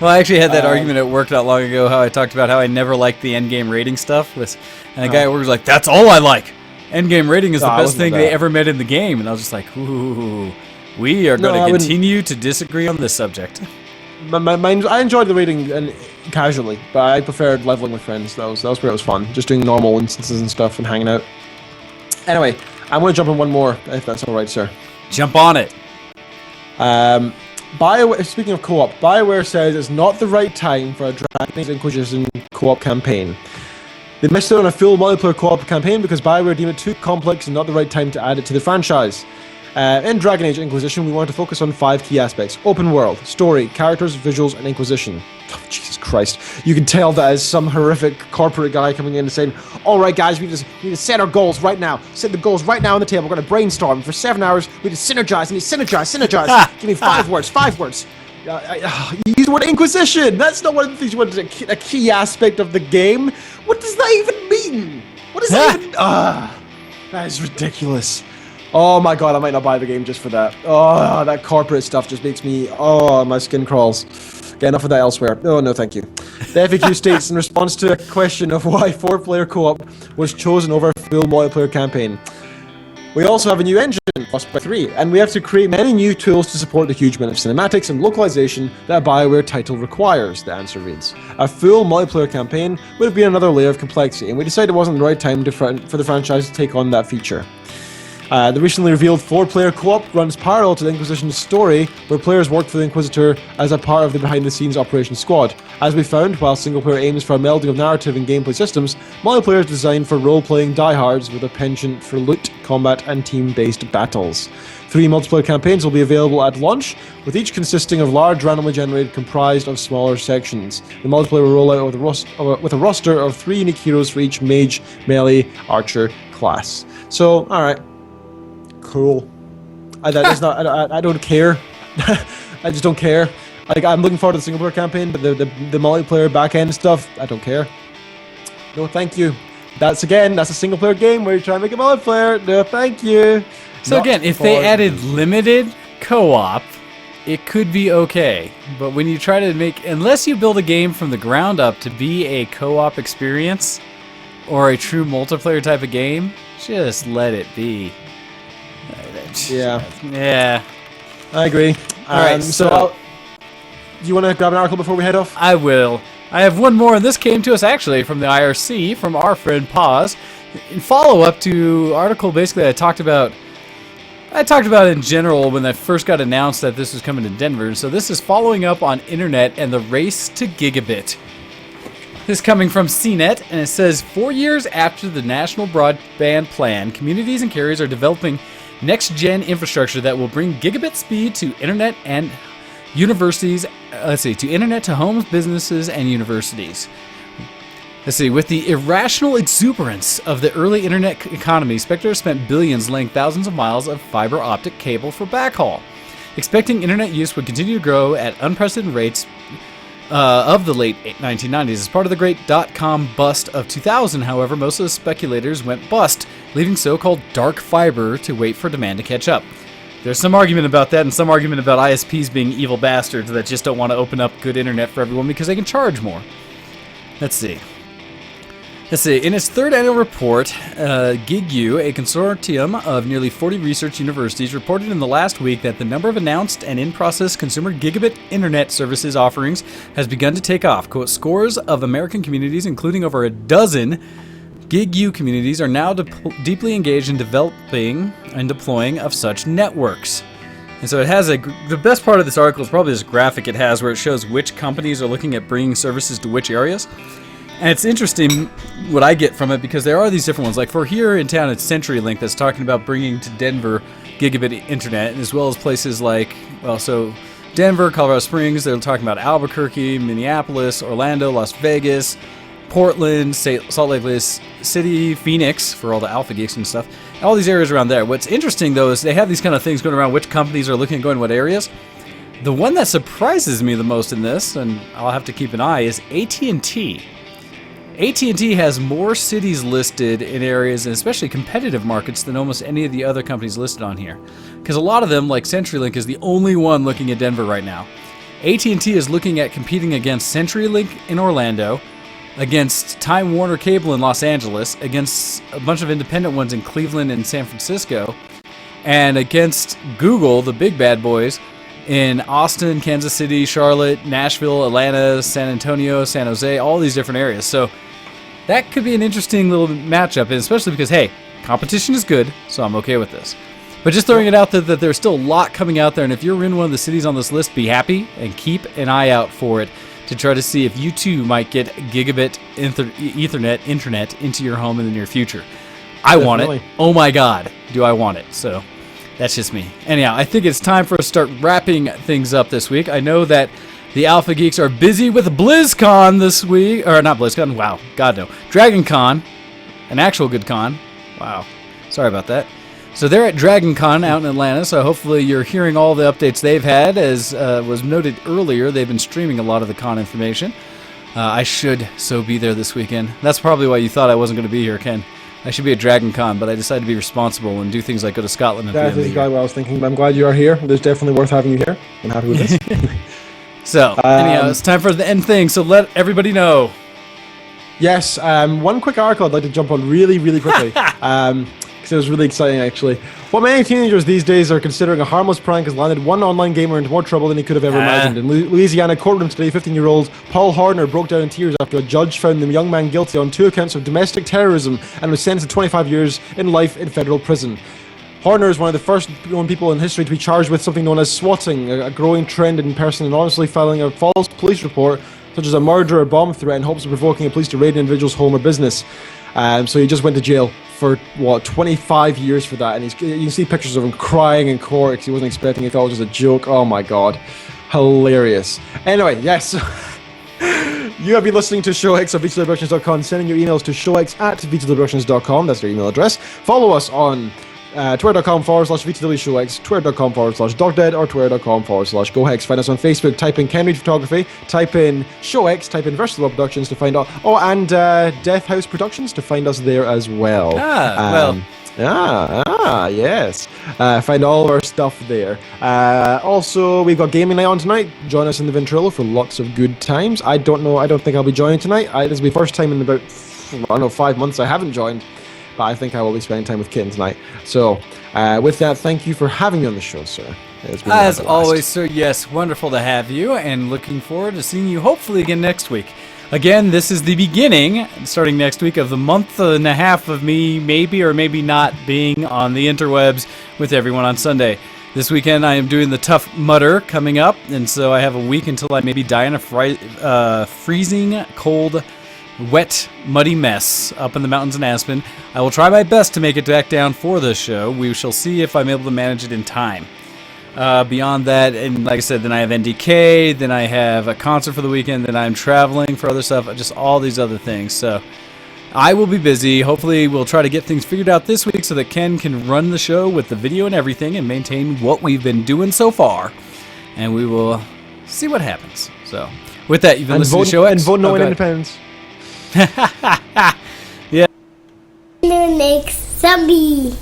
Well, I actually had that argument at work not long ago, how I talked about how I never liked the endgame rating stuff. And a guy at work was like, that's all I like. Endgame rating is the best thing they ever made in the game. And I was just like, ooh, we are going to continue to disagree on this subject. I enjoyed the rating and casually, but I preferred leveling with friends. That was where it was fun. Just doing normal instances and stuff and hanging out. Anyway, I'm going to jump on one more, if that's all right, sir. Jump on it. BioWare, speaking of co-op, BioWare says it's not the right time for a Dragon Age Inquisition co-op campaign. They missed out on a full multiplayer co-op campaign because BioWare deemed it too complex and not the right time to add it to the franchise. In Dragon Age Inquisition, we want to focus on 5 key aspects: open world, story, characters, visuals, and Inquisition. Oh, Jesus Christ. You can tell that as some horrific corporate guy coming in and saying, alright guys, we need to set our goals right now. Set the goals right now on the table. We're going to brainstorm. For 7 hours, we need to synergize. Synergize. Give me 5 words. You use the word Inquisition. That's not one of the things you want to a key aspect of the game. What does that even mean? What does that even... that is ridiculous. Oh my god, I might not buy the game just for that. Oh, that corporate stuff just makes me... Oh, my skin crawls. Get enough of that elsewhere. Oh, no, thank you. The FAQ states, in response to a question of why 4-player co-op was chosen over a full multiplayer campaign. We also have a new engine, Frostbite 3, and we have to create many new tools to support the huge amount of cinematics and localization that a BioWare title requires, the answer reads. A full multiplayer campaign would have been another layer of complexity, and we decided it wasn't the right time for the franchise to take on that feature. The recently revealed 4-player co-op runs parallel to the Inquisition's story, where players work for the Inquisitor as a part of the behind-the-scenes operations squad. As we found, while single-player aims for a melding of narrative and gameplay systems, multiplayer is designed for role-playing diehards with a penchant for loot, combat, and team-based battles. 3 multiplayer campaigns will be available at launch, with each consisting of large randomly generated comprised of smaller sections. The multiplayer will roll out with a roster of 3 unique heroes for each mage, melee, archer class. So, alright. Cool. I don't care. I just don't care. Like, I'm looking forward to the single player campaign, but the multiplayer back end stuff, I don't care. No, thank you. That's a single player game where you try to make a multiplayer. No, thank you. So Not again, if they added limited co-op, it could be okay. But when you try to unless you build a game from the ground up to be a co-op experience or a true multiplayer type of game, just let it be. Yeah. I agree. All right, so do you want to grab an article before we head off? I will. I have one more, and this came to us actually from the IRC, from our friend Paz. In follow-up to article basically I talked about in general when I first got announced that this was coming to Denver. So this is following up on internet and the race to gigabit. This is coming from CNET, and it says 4 years after the National Broadband Plan, communities and carriers are developing next-gen infrastructure that will bring gigabit speed to internet and universities. To internet to homes, businesses, and universities. With the irrational exuberance of the early internet economy, Spectre spent billions laying thousands of miles of fiber optic cable for backhaul. Expecting internet use would continue to grow at unprecedented rates of the late 1990s. As part of the great dot-com bust of 2000, however, most of the speculators went bust, leaving so-called dark fiber to wait for demand to catch up. There's some argument about that and some argument about ISPs being evil bastards that just don't want to open up good internet for everyone because they can charge more. Let's see. In its third annual report, GigU, a consortium of nearly 40 research universities, reported in the last week that the number of announced and in-process consumer gigabit internet services offerings has begun to take off. Quote, scores of American communities, including over a dozen GigU communities, are now deeply engaged in developing and deploying of such networks. And so it has the best part of this article is probably this graphic it has where it shows which companies are looking at bringing services to which areas. And it's interesting what I get from it because there are these different ones. Like for here in town, it's CenturyLink that's talking about bringing to Denver gigabit internet, as well as places like, Denver, Colorado Springs. They're talking about Albuquerque, Minneapolis, Orlando, Las Vegas, Portland, Salt Lake City, Phoenix for all the alpha geeks and stuff. All these areas around there. What's interesting though is they have these kind of things going around which companies are looking at going in what areas. The one that surprises me the most in this, and I'll have to keep an eye, is AT&T. AT&T has more cities listed in areas, and especially competitive markets, than almost any of the other companies listed on here. Because a lot of them, like CenturyLink, is the only one looking at Denver right now. AT&T is looking at competing against CenturyLink in Orlando, against Time Warner Cable in Los Angeles, against a bunch of independent ones in Cleveland and San Francisco, and against Google, the big bad boys, in Austin, Kansas City, Charlotte, Nashville, Atlanta, San Antonio, San Jose, all these different areas. So that could be an interesting little matchup, and especially because, hey, competition is good, so I'm okay with this. But just throwing it out there that there's still a lot coming out there, and if you're in one of the cities on this list, be happy and keep an eye out for it to try to see if you too might get gigabit Ethernet internet into your home in the near future. I want it. Oh my God, do I want it. So that's just me. Anyhow, I think it's time for us to start wrapping things up this week. I know that the Alpha Geeks are busy with BlizzCon this week. Or not BlizzCon, wow, God no. Dragon Con, an actual good con. Wow, sorry about that. So they're at Dragon Con out in Atlanta, so hopefully you're hearing all the updates they've had. As was noted earlier, they've been streaming a lot of the con information. I should be there this weekend. That's probably why you thought I wasn't going to be here, Ken. I should be at Dragon Con, but I decided to be responsible and do things like go to Scotland at the end of the year. That's what I was thinking, but I'm glad you are here. It's definitely worth having you here. I'm happy with this. So, anyhow, it's time for the end thing, so let everybody know. Yes, one quick article I'd like to jump on really, really quickly. Because because it was really exciting, actually. What many teenagers these days are considering a harmless prank has landed one online gamer into more trouble than he could have ever imagined. In Louisiana courtroom today, 15-year-old Paul Horner broke down in tears after a judge found the young man guilty on 2 accounts of domestic terrorism and was sentenced to 25 years in life in federal prison. Horner is one of the first known people in history to be charged with something known as swatting, a growing trend in person anonymously filing a false police report, such as a murder or bomb threat, in hopes of provoking a police to raid an individual's home or business. So he just went to jail for, 25 years for that. And you can see pictures of him crying in court because he wasn't expecting it. He thought it was just a joke. Oh my god. Hilarious. Anyway, yes. You have been listening to Show X on VTWProductions.com, sending your emails to showx@VTWProductions.com. That's their email address. Follow us on twitter.com/VTWShowX, twitter.com/DocDead, or twitter.com/GoHex. Find us on Facebook, type in Ken Reed Photography, type in ShowX, type in Versatile Productions to find out, and Death House Productions to find us there as well. Yes. Find all of our stuff there. Also, we've got gaming night on tonight. Join us in the Ventrilo for lots of good times. I don't think I'll be joining tonight. This will be the first time in about, 5 months I haven't joined. But I think I will be spending time with Kitten tonight. So, with that, thank you for having me on the show, sir. As always, sir, yes, wonderful to have you, and looking forward to seeing you hopefully again next week. Again, this is the beginning, starting next week, of the month and a half of me maybe or maybe not being on the interwebs with everyone on Sunday. This weekend I am doing the Tough Mudder coming up, and so I have a week until I maybe die in a freezing cold, wet, muddy mess up in the mountains in Aspen. I will try my best to make it back down for this show. We shall see if I'm able to manage it in time. Beyond that, and like I said, then I have NDK, then I have a concert for the weekend, then I'm traveling for other stuff, just all these other things. So I will be busy. Hopefully we'll try to get things figured out this week so that Ken can run the show with the video and everything and maintain what we've been doing so far. And we will see what happens. So with that, you've been listening to Show X. And vote no independence. Yeah. The next zombie.